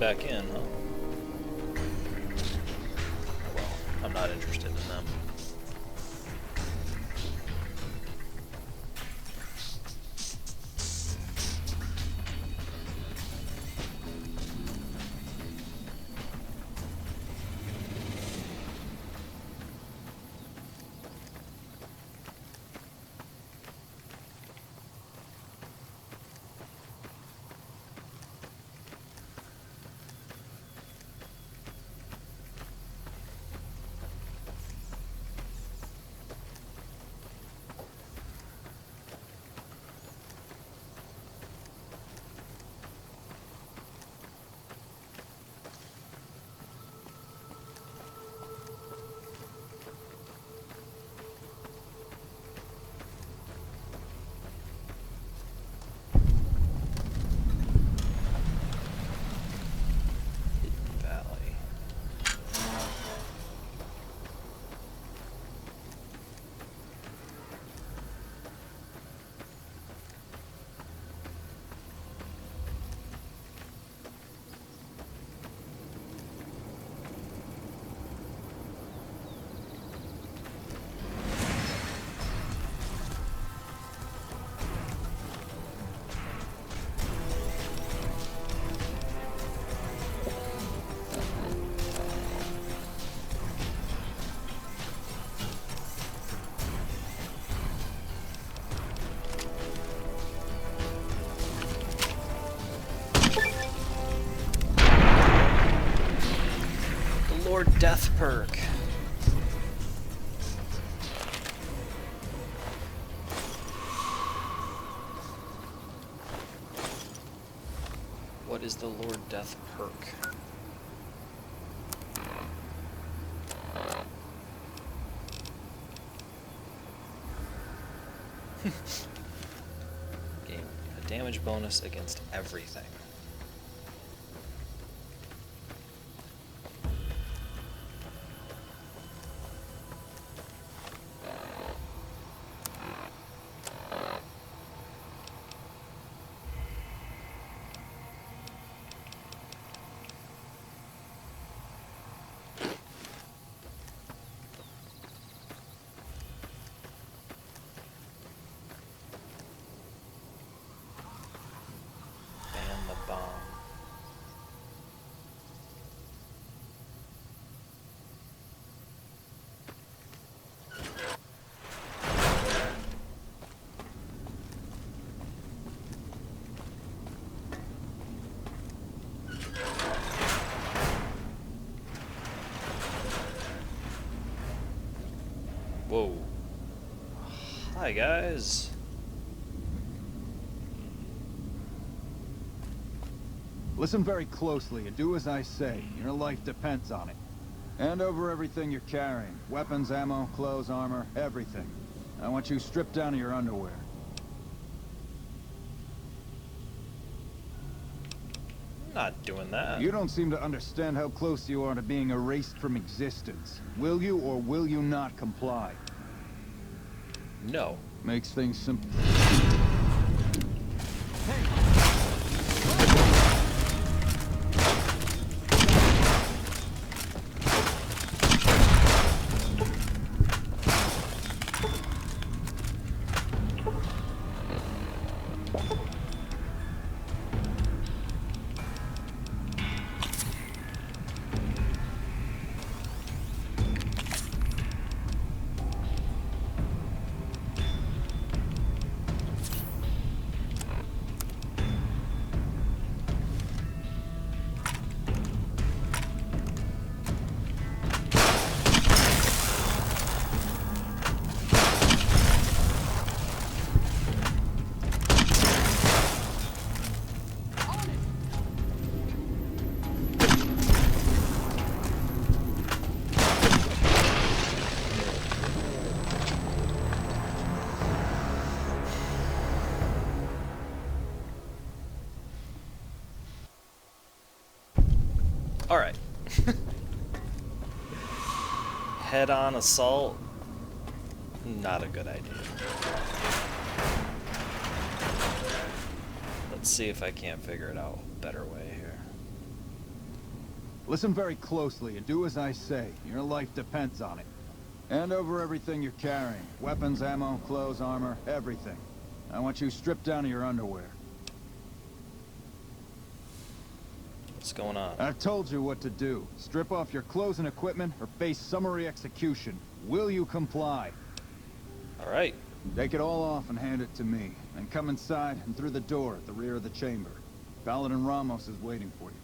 back in, huh? Well, I'm not interested in them. Lord Death perk. What is the Lord Death perk? Gain a damage bonus against everything. Whoa. Hi, guys.
Listen very closely and do as I say. Your life depends on it. Hand over everything you're carrying. Weapons, ammo, clothes, armor, everything. I want you stripped down to your underwear.
I'm not doing that.
You don't seem to understand how close you are to being erased from existence. Will you or will you not comply?
No.
Makes things simple.
Alright. Head-on assault? Not a good idea. Let's see if I can't figure it out a better way here.
Listen very closely and do as I say. Your life depends on it. Hand over everything you're carrying. Weapons, ammo, clothes, armor, everything. I want you stripped down to your underwear.
What's going on?
I've told you what to do. Strip off your clothes and equipment or face summary execution. Will you comply?
All right.
Take it all off and hand it to me. Then come inside and through the door at the rear of the chamber. Paladin Ramos is waiting for you.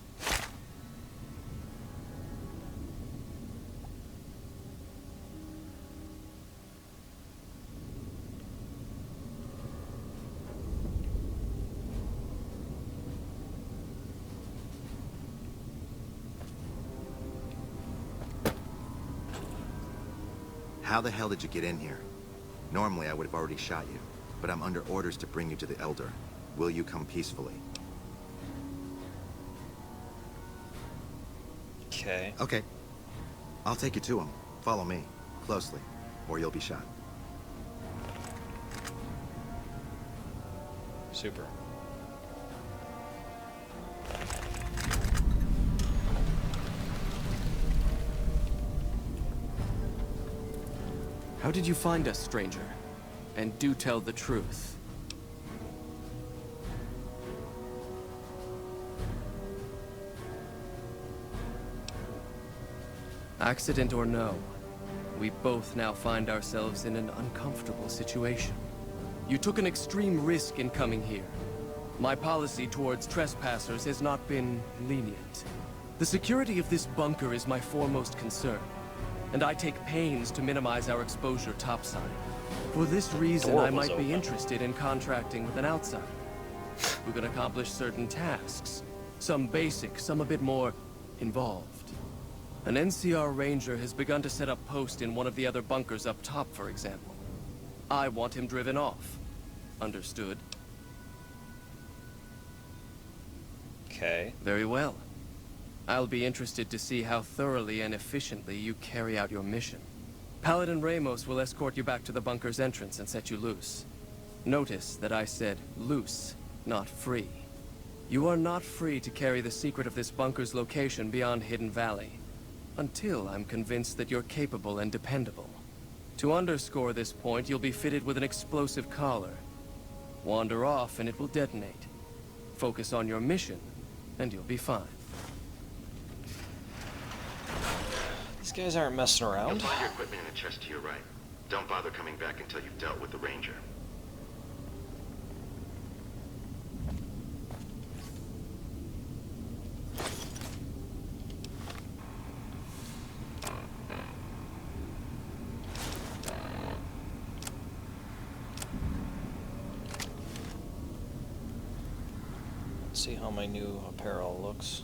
How the hell did you get in here? Normally, I would have already shot you, but I'm under orders to bring you to the Elder. Will you come peacefully?
Okay.
Okay. I'll take you to him. Follow me, closely, or you'll be shot.
Super.
How did you find us, stranger? And do tell the truth. Accident or no, we both now find ourselves in an uncomfortable situation. You took an extreme risk in coming here. My policy towards trespassers has not been lenient. The security of this bunker is my foremost concern, and I take pains to minimize our exposure topside. For this reason, I might be interested in contracting with an outsider who can accomplish certain tasks. Some basic, some a bit more involved. An NCR ranger has begun to set up post in one of the other bunkers up top, for example. I want him driven off. Understood?
Okay.
Very well. I'll be interested to see how thoroughly and efficiently you carry out your mission. Paladin Ramos will escort you back to the bunker's entrance and set you loose. Notice that I said loose, not free. You are not free to carry the secret of this bunker's location beyond Hidden Valley, until I'm convinced that you're capable and dependable. To underscore this point, you'll be fitted with an explosive collar. Wander off and it will detonate. Focus on your mission, and you'll be fine.
These guys aren't messing around.
You'll find your equipment in the chest to your right. Don't bother coming back until you've dealt with the ranger.
Let's see how my new apparel looks.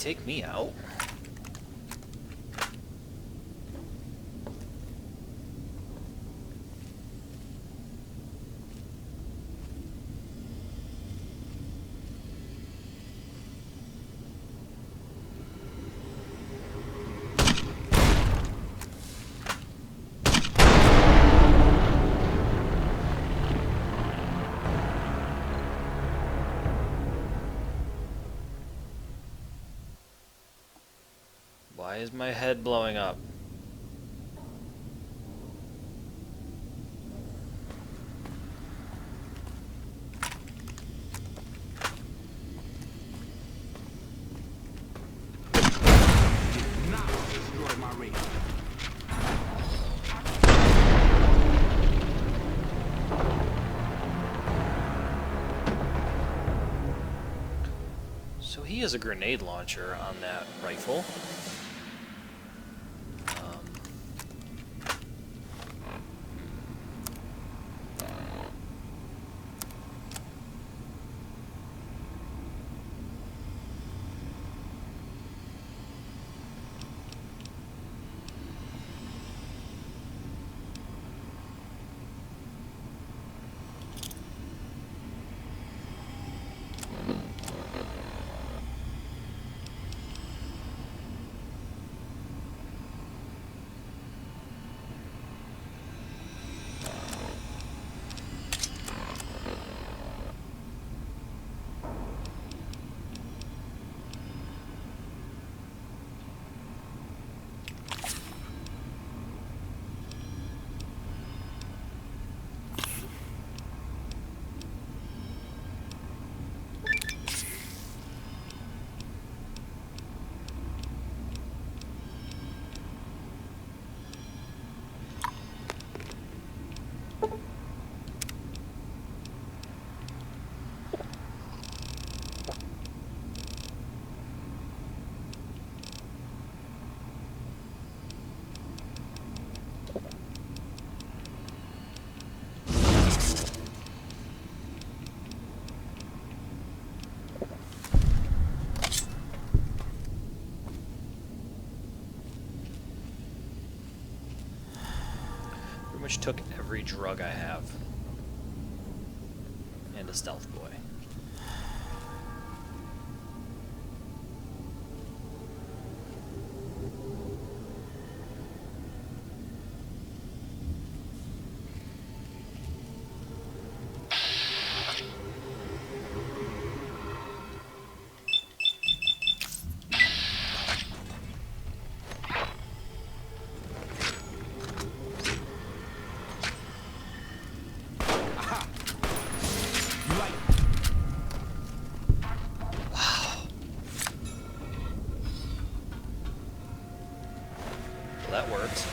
take me out? Why is my head blowing up? So he has a grenade launcher on that rifle. Which took every drug I have. And a stealth boy. That works.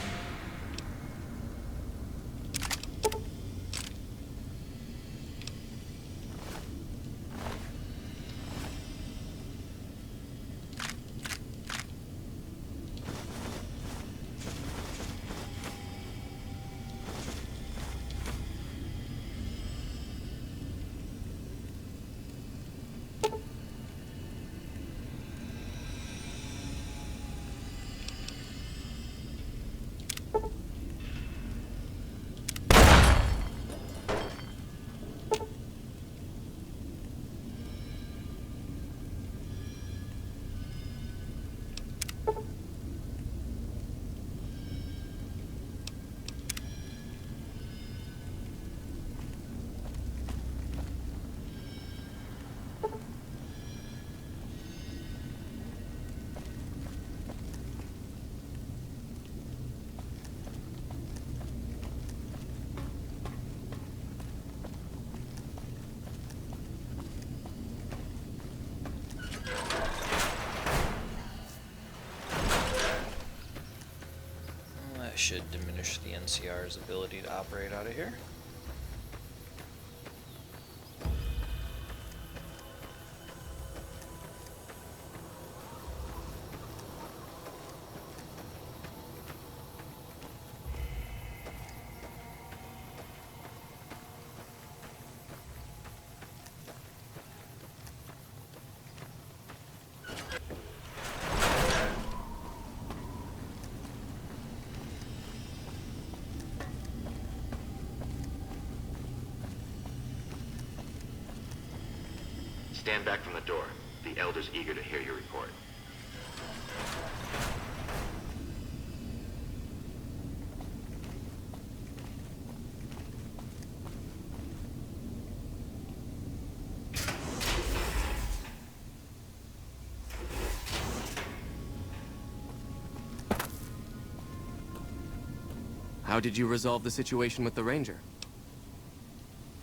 Should diminish the NCR's ability to operate out of here.
Stand back from the door. The Elder's eager to hear your report.
How did you resolve the situation with the Ranger?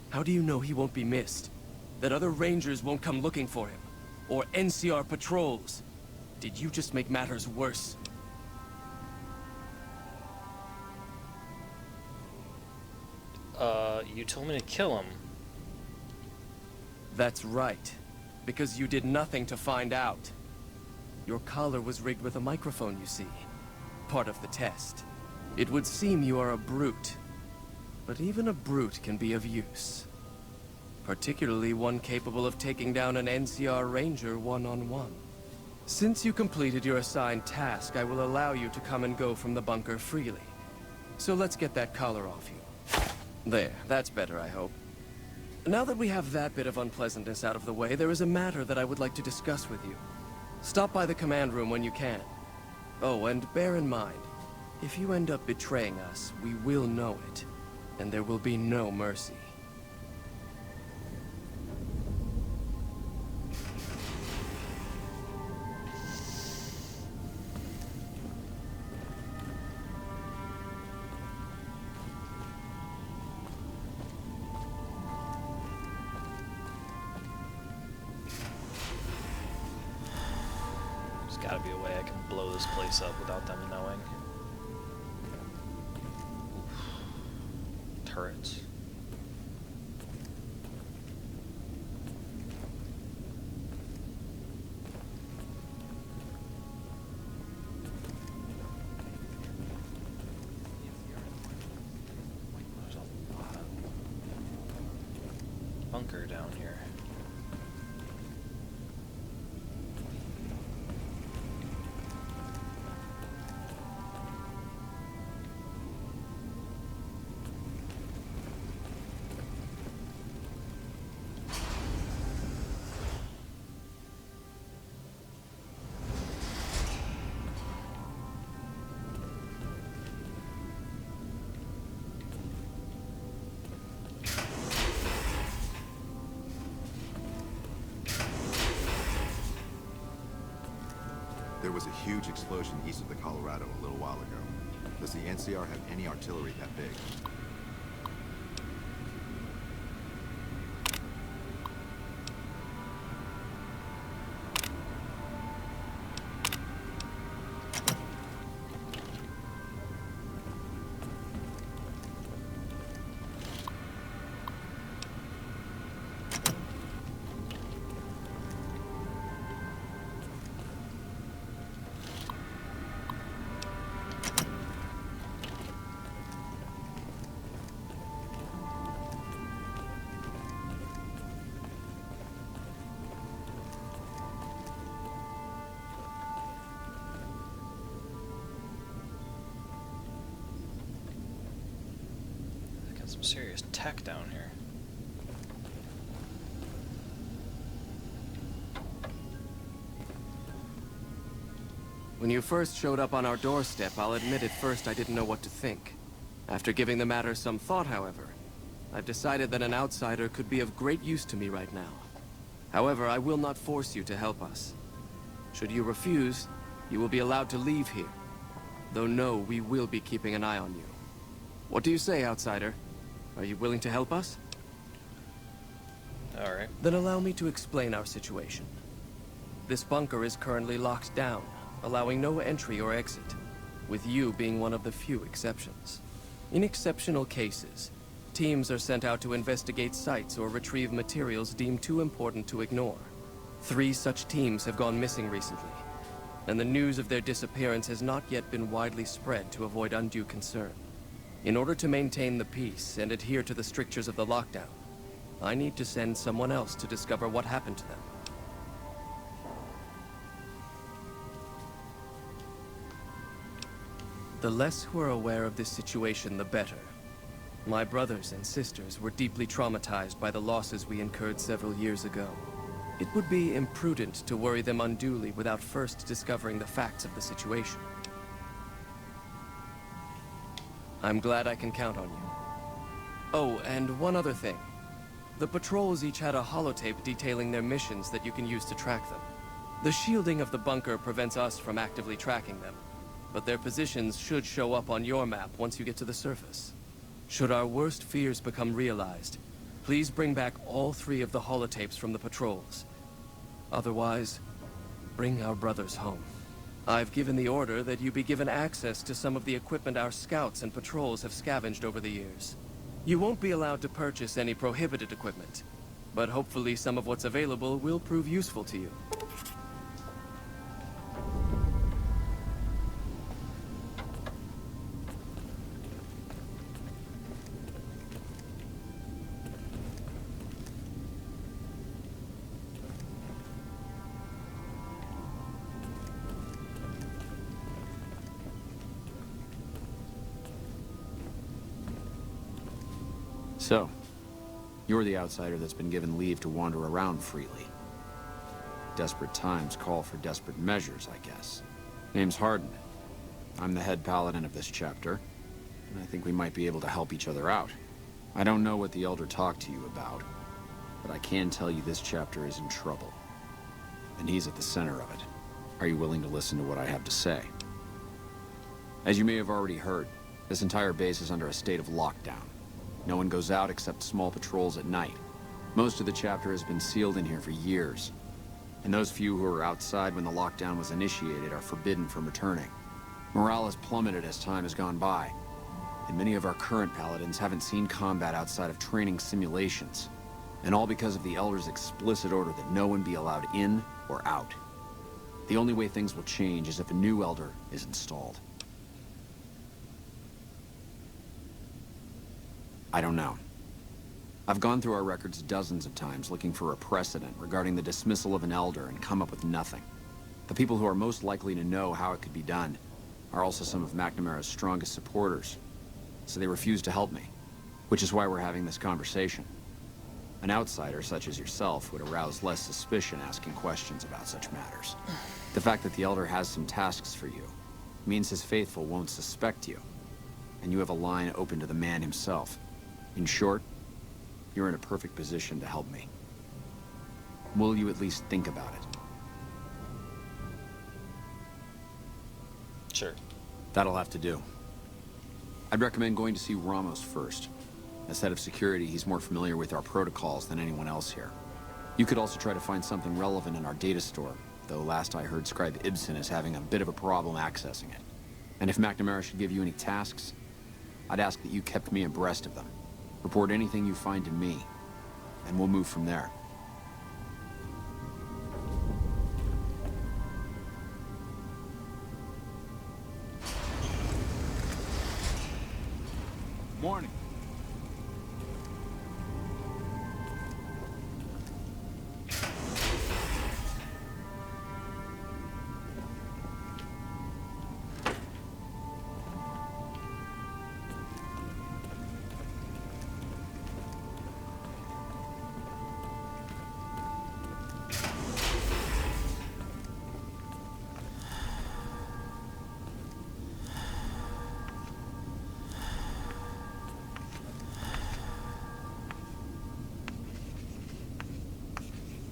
How do you know he won't be missed? That other Rangers won't come looking for him? Or NCR patrols? Did you just make matters worse?
You told me to kill him.
That's right. Because you did nothing to find out. Your collar was rigged with a microphone, you see. Part of the test. It would seem you are a brute. But even a brute can be of use. Particularly one capable of taking down an NCR Ranger one-on-one. Since you completed your assigned task, I will allow you to come and go from the bunker freely. So let's get that collar off you. There, that's better, I hope. Now that we have that bit of unpleasantness out of the way, there is a matter that I would like to discuss with you. Stop by the command room when you can. Oh, and bear in mind, if you end up betraying us, we will know it, and there will be no mercy.
There's gotta be a way I can blow this place up without them knowing. Turrets. There's a lot of bunker down here.
There was a huge explosion east of the Colorado a little while ago. Does the NCR have any artillery that big? Some serious tech down here.
When you first showed up on our doorstep, I'll admit at first I didn't know what to think. After giving the matter some thought, however, I've decided that an outsider could be of great use to me right now. However, I will not force you to help us. Should you refuse, you will be allowed to leave here. Though no, we will be keeping an eye on you. What do you say, outsider? Are you willing to help us?
All right.
Then allow me to explain our situation. This bunker is currently locked down, allowing no entry or exit, with you being one of the few exceptions. In exceptional cases, teams are sent out to investigate sites or retrieve materials deemed too important to ignore. 3 such teams have gone missing recently, and the news of their disappearance has not yet been widely spread to avoid undue concern. In order to maintain the peace and adhere to the strictures of the lockdown, I need to send someone else to discover what happened to them. The less who are aware of this situation, the better. My brothers and sisters were deeply traumatized by the losses we incurred several years ago. It would be imprudent to worry them unduly without first discovering the facts of the situation. I'm glad I can count on you. Oh, and one other thing. The patrols each had a holotape detailing their missions that you can use to track them. The shielding of the bunker prevents us from actively tracking them, but their positions should show up on your map once you get to the surface. Should our worst fears become realized, please bring back all 3 of the holotapes from the patrols. Otherwise, bring our brothers home. I've given the order that you be given access to some of the equipment our scouts and patrols have scavenged over the years. You won't be allowed to purchase any prohibited equipment, but hopefully some of what's available will prove useful to you.
So, you're the outsider that's been given leave to wander around freely. Desperate times call for desperate measures, I guess. Name's Hardin. I'm the head paladin of this chapter, and I think we might be able to help each other out. I don't know what the Elder talked to you about, but I can tell you this chapter is in trouble. And he's at the center of it. Are you willing to listen to what I have to say? As you may have already heard, this entire base is under a state of lockdown. No one goes out except small patrols at night. Most of the chapter has been sealed in here for years. And those few who were outside when the lockdown was initiated are forbidden from returning. Morale has plummeted as time has gone by. And many of our current paladins haven't seen combat outside of training simulations. And all because of the Elder's explicit order that no one be allowed in or out. The only way things will change is if a new Elder is installed. I don't know. I've gone through our records dozens of times looking for a precedent regarding the dismissal of an Elder and come up with nothing. The people who are most likely to know how it could be done are also some of McNamara's strongest supporters, so they refuse to help me, which is why we're having this conversation. An outsider such as yourself would arouse less suspicion asking questions about such matters. The fact that the Elder has some tasks for you means his faithful won't suspect you, and you have a line open to the man himself. In short, you're in a perfect position to help me. Will you at least think about it?
Sure.
That'll have to do. I'd recommend going to see Ramos first. As head of security, he's more familiar with our protocols than anyone else here. You could also try to find something relevant in our data store, though last I heard Scribe Ibsen is having a bit of a problem accessing it. And if McNamara should give you any tasks, I'd ask that you kept me abreast of them. Report anything you find to me, and we'll move from there.
Morning.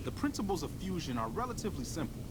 The principles of fusion are relatively simple.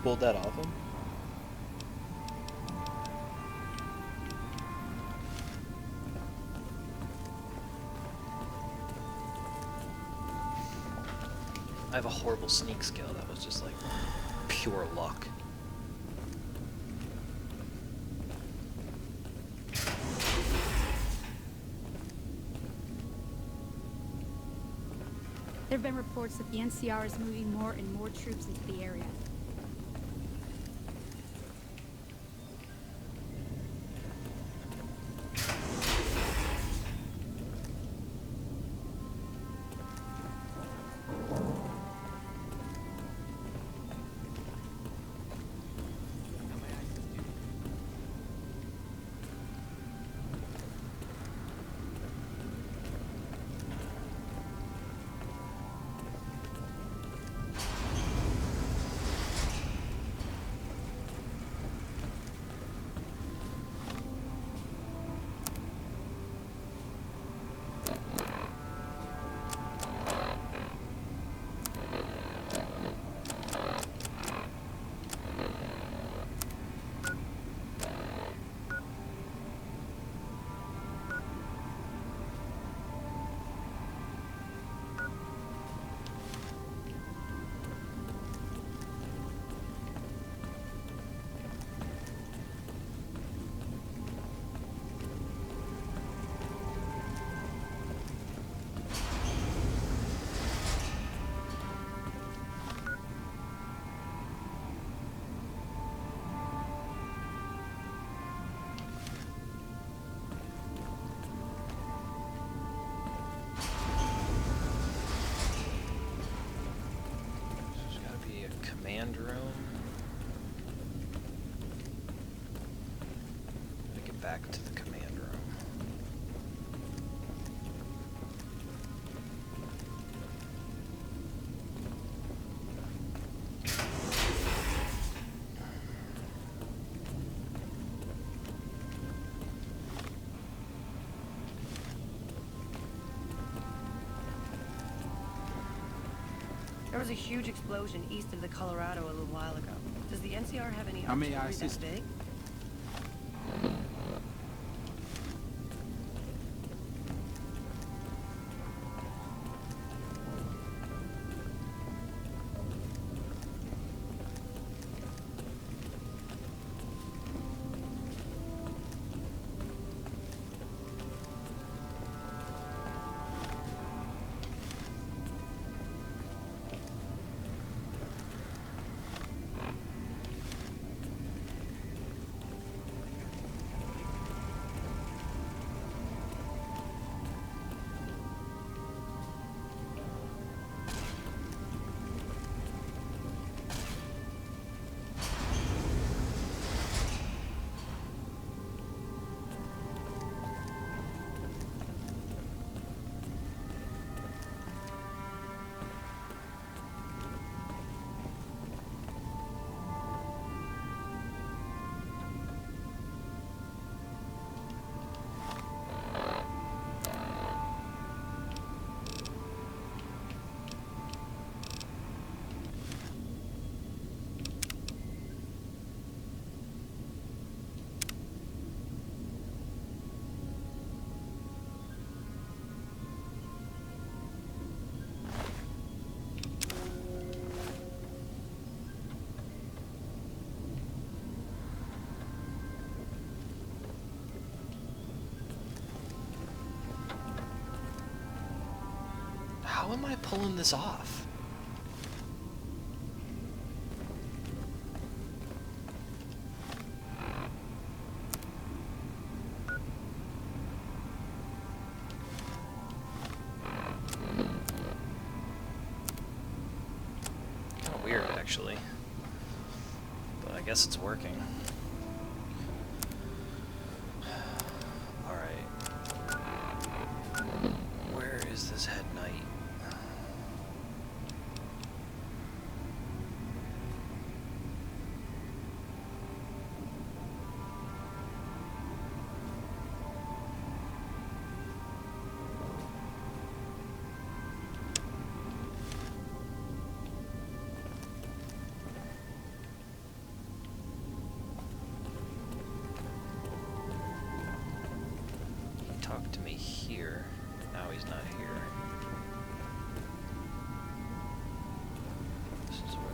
pulled that off him? I have a horrible sneak skill. That was just like pure luck.
There have been reports that the NCR is moving more and more troops into the area. Command room. Gotta get back to the command room.
There was a huge explosion east of the Colorado a little while ago. Does the NCR have any
How may I
artillery
assist?
that big?
How am I pulling this off? Kind of weird, actually. But I guess it's working. Alright. Where is this head knight?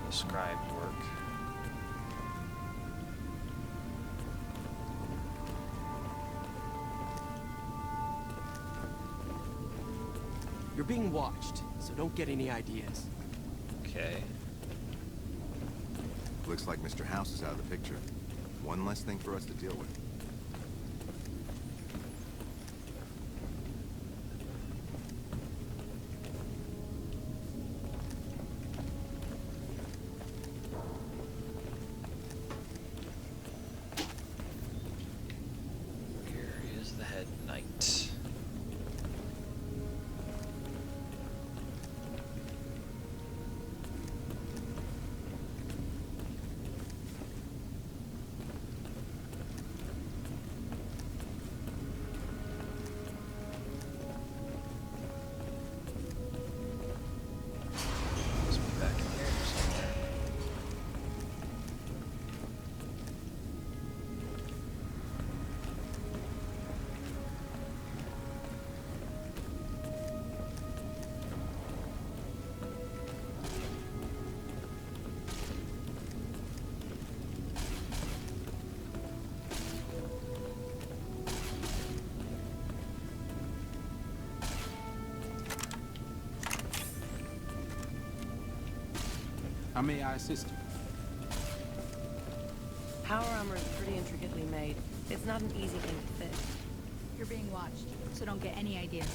the scribe work.
You're being watched, so don't get any ideas.
Okay.
Looks like Mr. House is out of the picture. One less thing for us to deal with.
Here is the head knight. Must be back in here somewhere.
How may I assist you?
Power armor is pretty intricately made. It's not an easy thing to fix.
You're being watched, so don't get any ideas.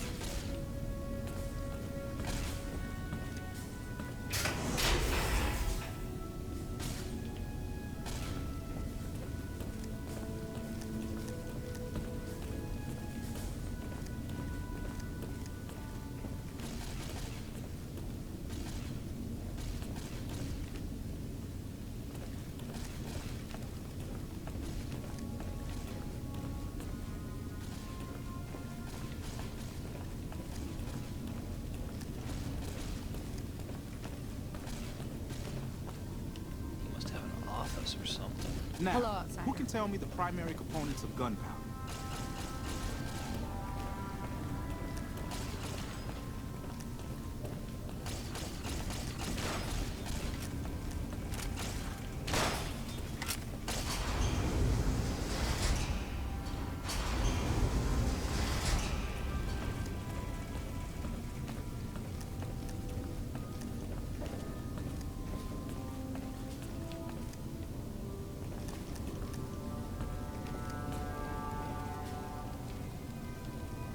He must have an office or something.
Now,
Hello, outsider.
who can tell me the primary components of gunpowder?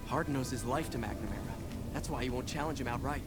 Hardin owes his life to McNamara. That's why he won't challenge him outright.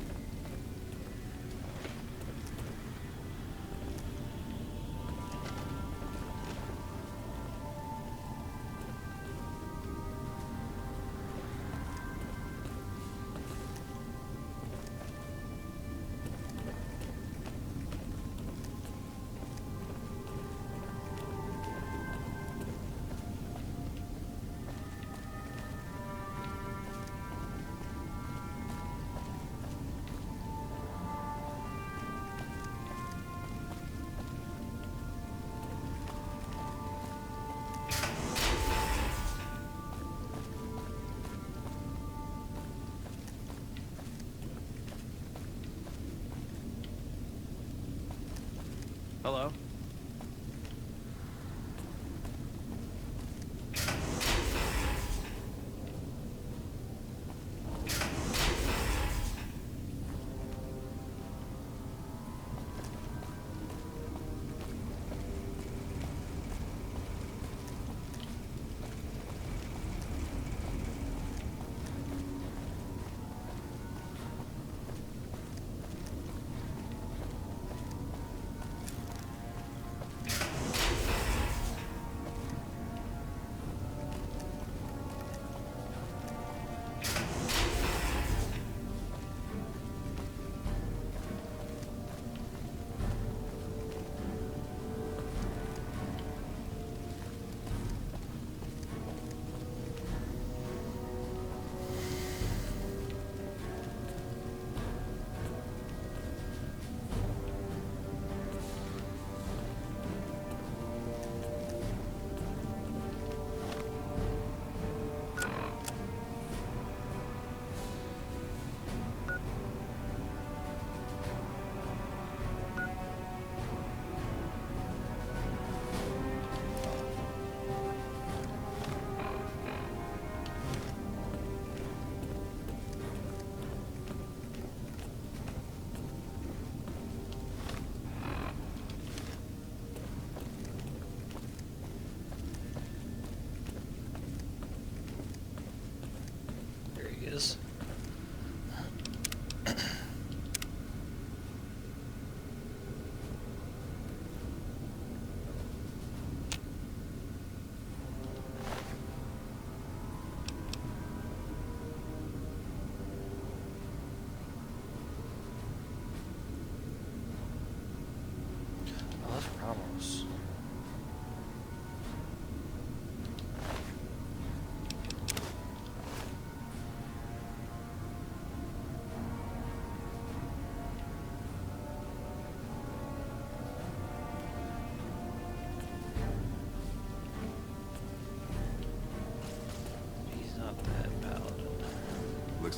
Hello?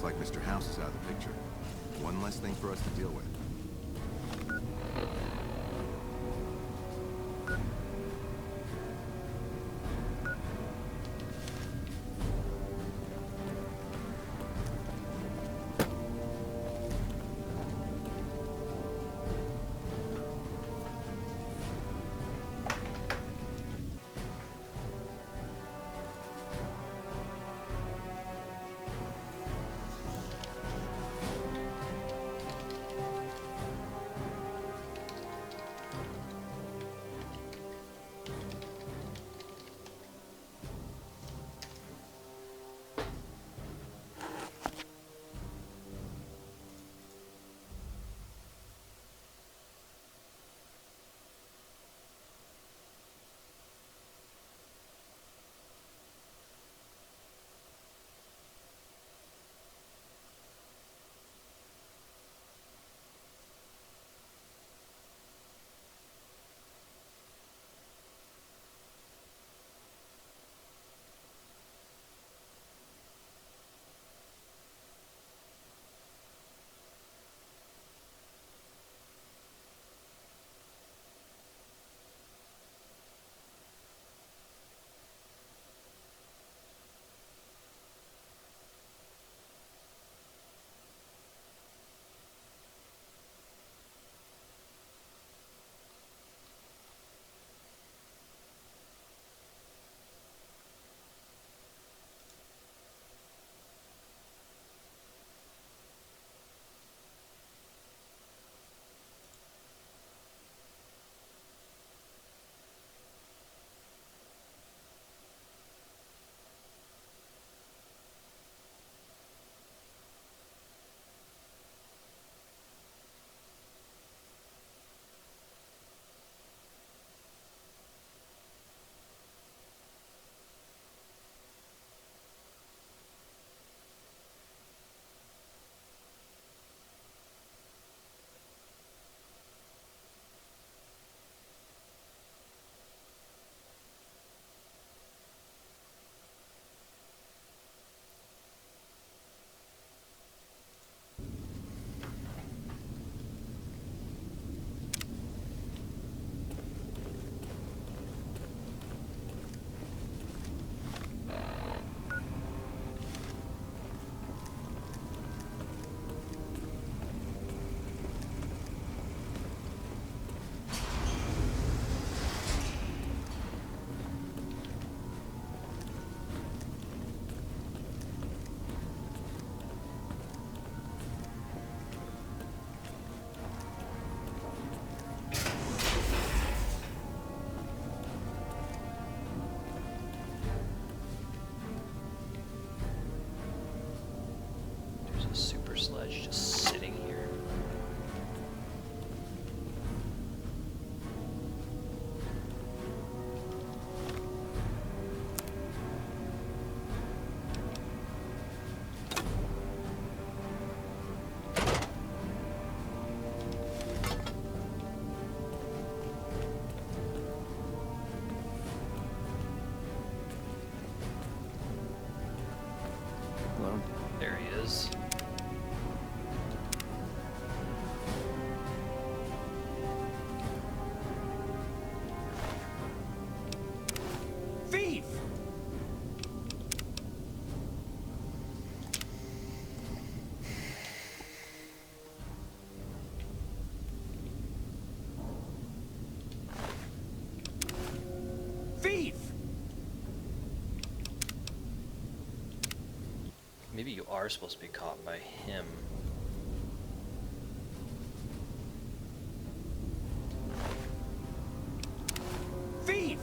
Looks like Mr. House is out of the picture. One less thing for us to deal with.
Super Sledge just sitting here.
Hello?
There he is.
Thief! Thief!
Maybe you are supposed to be caught by him.
Thief!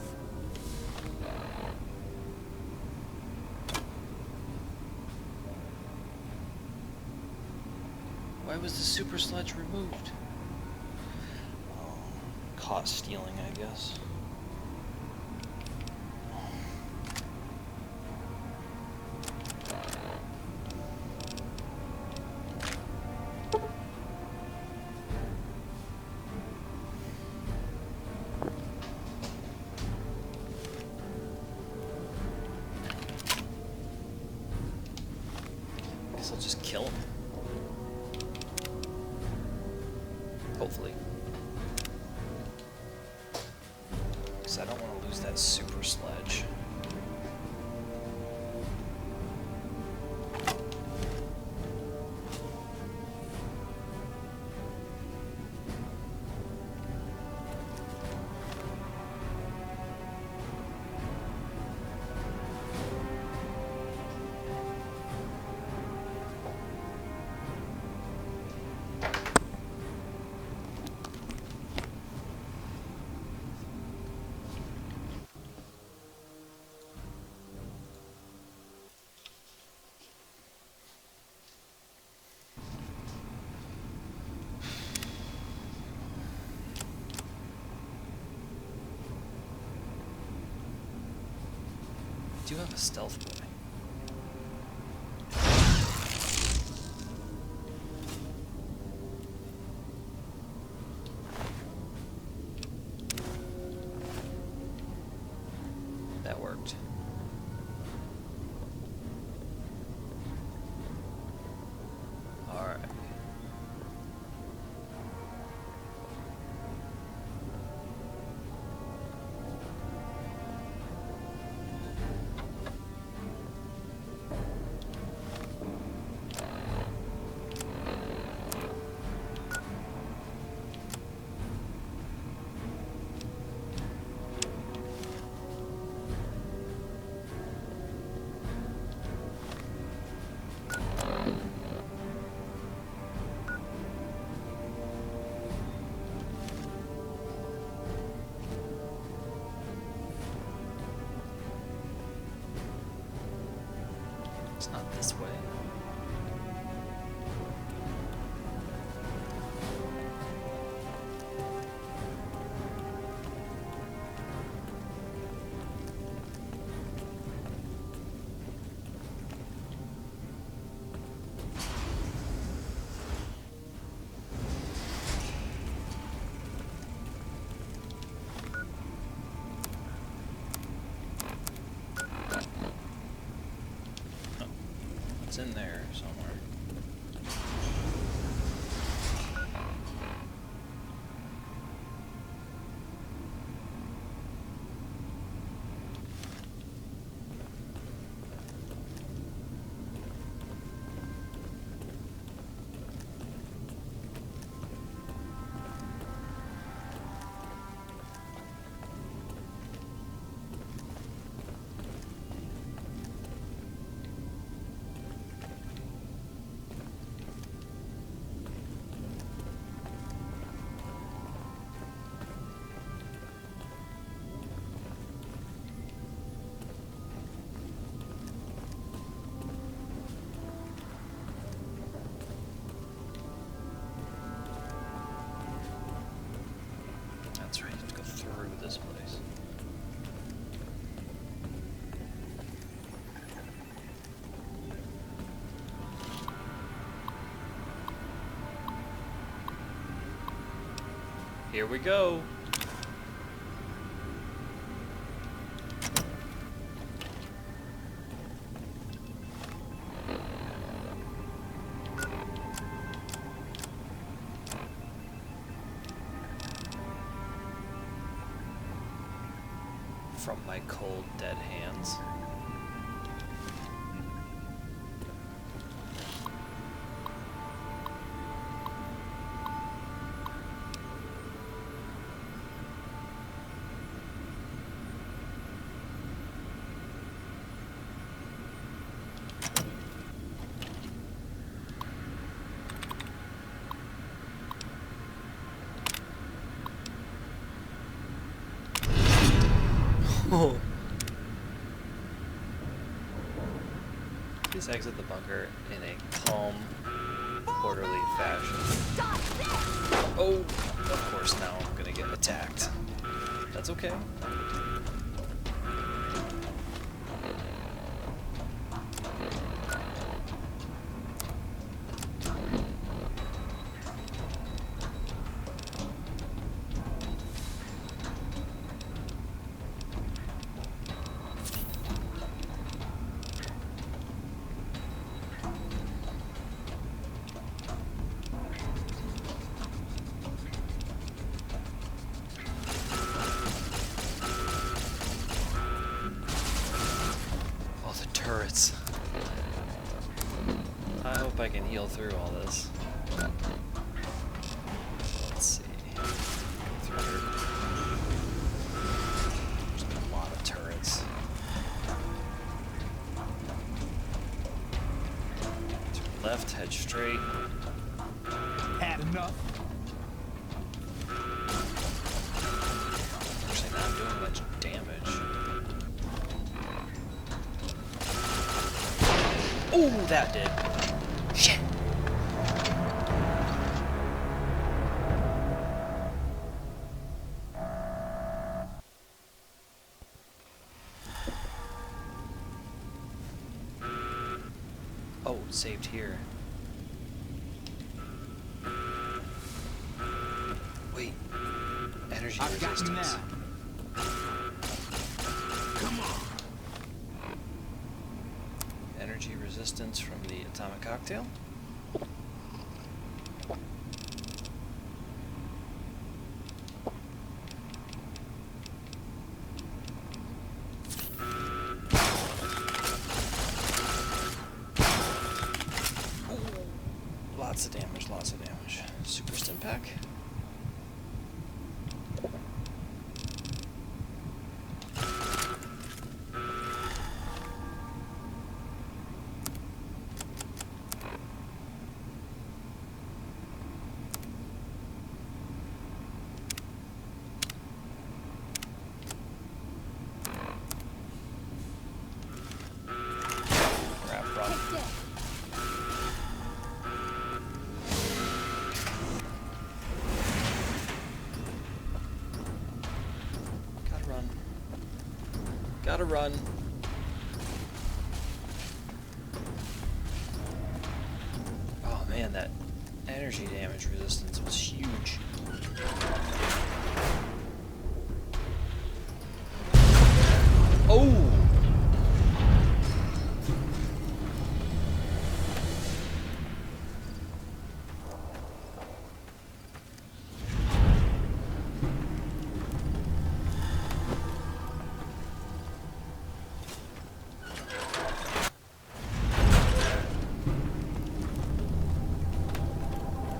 Why was the Super Sledge removed? Oh, caught stealing, I guess. guess I'll just kill him. Hopefully. Because I don't want to lose that super sledge. I do have a stealth boy. That worked. All right. It's not this way. It's in there somewhere. That's right, let's go through this place. Here we go. From my cold, dead hands. Oh. Please exit the bunker in a calm, orderly fashion. Oh, of course now I'm gonna get attacked. That's okay. turrets. I hope I can heal through all this. Let's see. Through here. There's a lot of turrets. Turn left, head straight.
Had enough.
Actually, not doing much damage. Ooh, that did. Shit. Oh, saved here. Wait. Energy
I've got you
resistance.
now.
Come on. Energy resistance from the atomic cocktail. Lots of damage, lots of damage. Super stim pack. Crap, run. Gotta run. Gotta run. Oh man, that energy damage resistance was huge. Oh!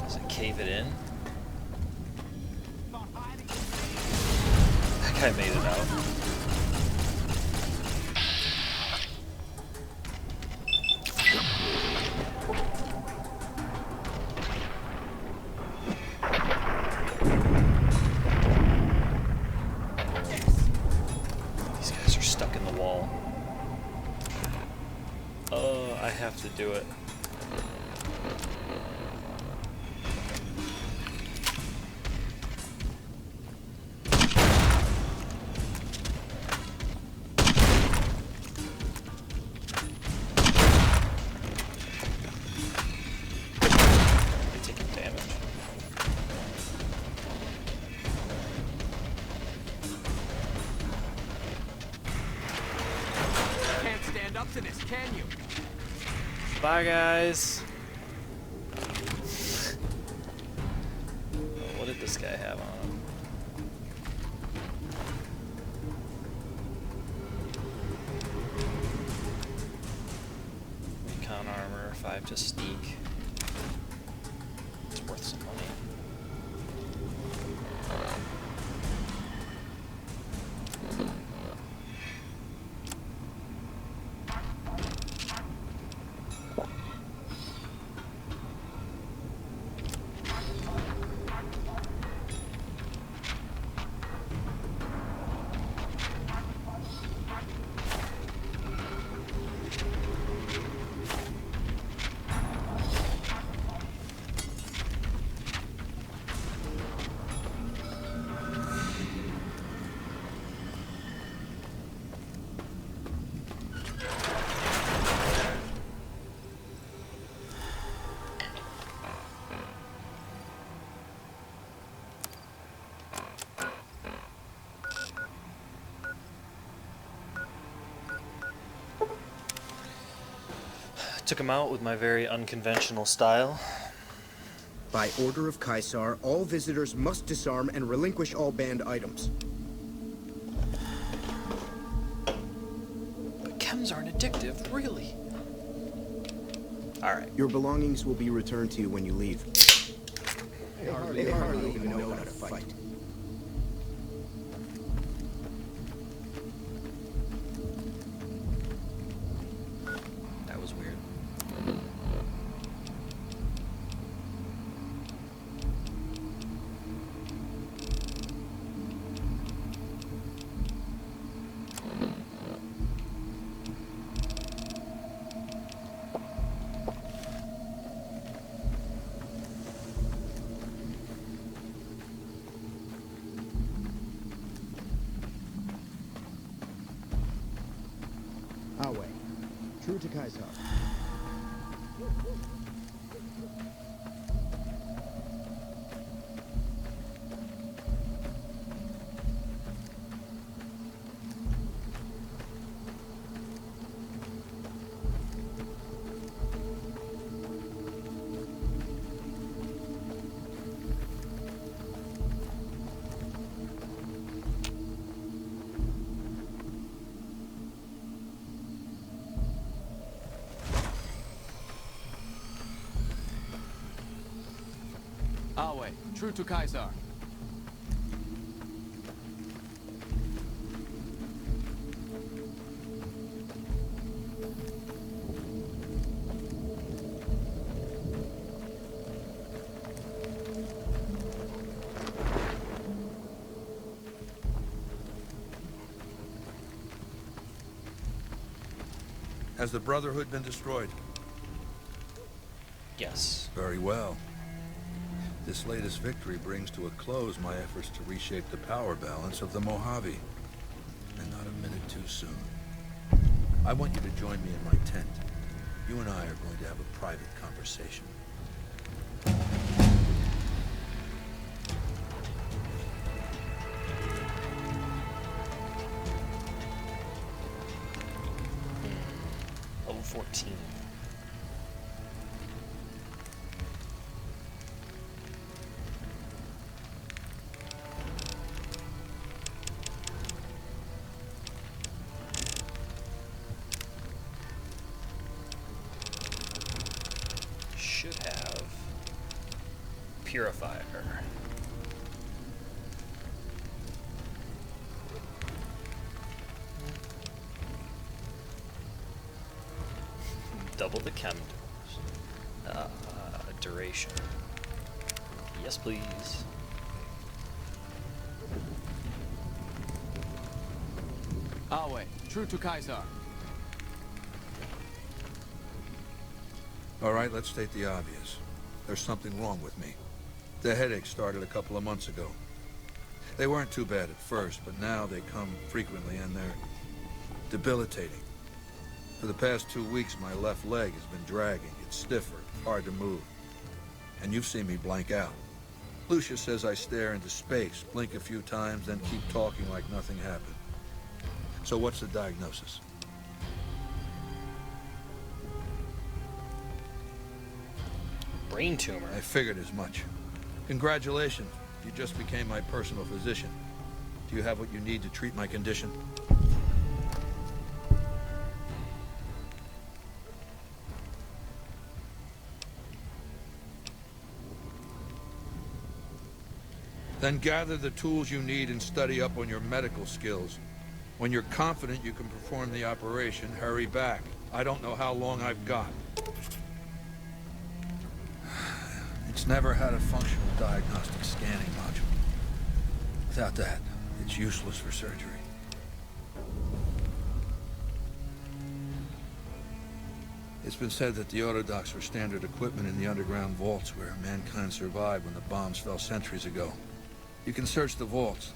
Does it cave it in? That guy made it out. These guys are stuck in the wall. Oh, I have to do it. They're taking damage.
Can't stand up to this, can you?
Bye, guys. What did this guy have on him? Recon armor, 5 to sneak. It's worth some money. Took him out with my very unconventional style.
By order of Caesar, all visitors must disarm and relinquish all banned items.
But chems Drugs aren't addictive, really. Alright.
Your belongings will be returned to you when you leave. They hardly even know how to fight.
That was weird.
Our way. True to Caesar.
Our way. True to Caesar.
Has the Brotherhood been destroyed?
Yes.
Very well. This latest victory brings to a close my efforts to reshape the power balance of the Mojave. And not a minute too soon. I want you to join me in my tent. You and I are going to have a private conversation.
Level 14. Should have purifier. Double the chem duration. Yes, please.
Our way. True to Caesar.
All right, let's state the obvious. There's something wrong with me. The headaches started a couple of months ago. They weren't too bad at first, but now they come frequently and they're debilitating. For the past 2 weeks, my left leg has been dragging. It's stiffer, hard to move. And you've seen me blank out. Lucia says I stare into space, blink a few times, then keep talking like nothing happened. So what's the diagnosis?
Brain tumor.
I figured as much. Congratulations. You just became my personal physician. Do you have what you need to treat my condition? Then gather the tools you need and study up on your medical skills. When you're confident you can perform the operation, hurry back. I don't know how long I've got. It's never had a functional diagnostic scanning module. Without that, it's useless for surgery. It's been said that the autodocs were standard equipment in the underground vaults where mankind survived when the bombs fell centuries ago. You can search the vaults,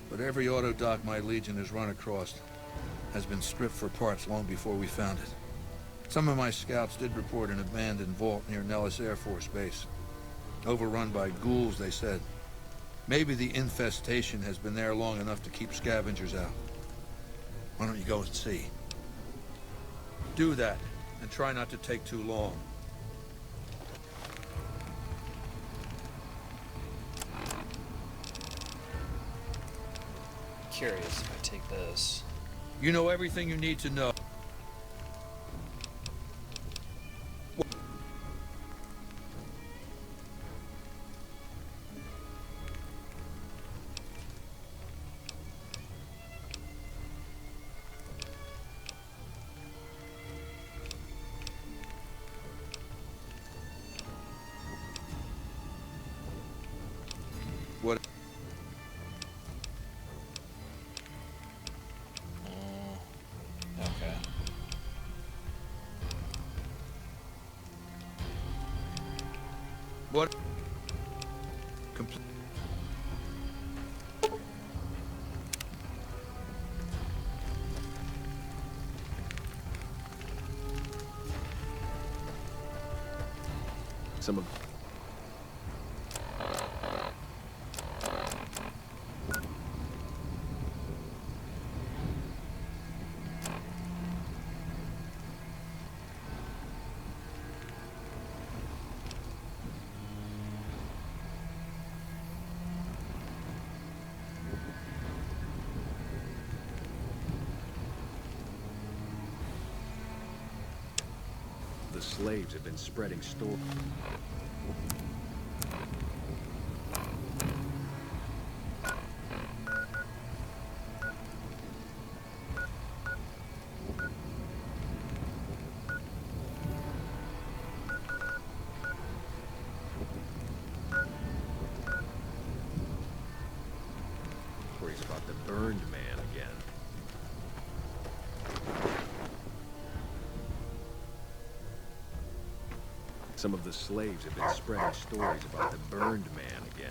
but every autodoc my Legion has run across has been stripped for parts long before we found it. Some of my scouts did report an abandoned vault near Nellis Air Force Base. Overrun by ghouls, they said. Maybe the infestation has been there long enough to keep scavengers out. Why don't you go and see? Do that, and try not to take too long.
Curious if I take this.
You know everything you need to know. What? Complete.
Some of... The slaves have been spreading stories. Stories about the burned man again. Some of the slaves have been spreading stories about the burned man again.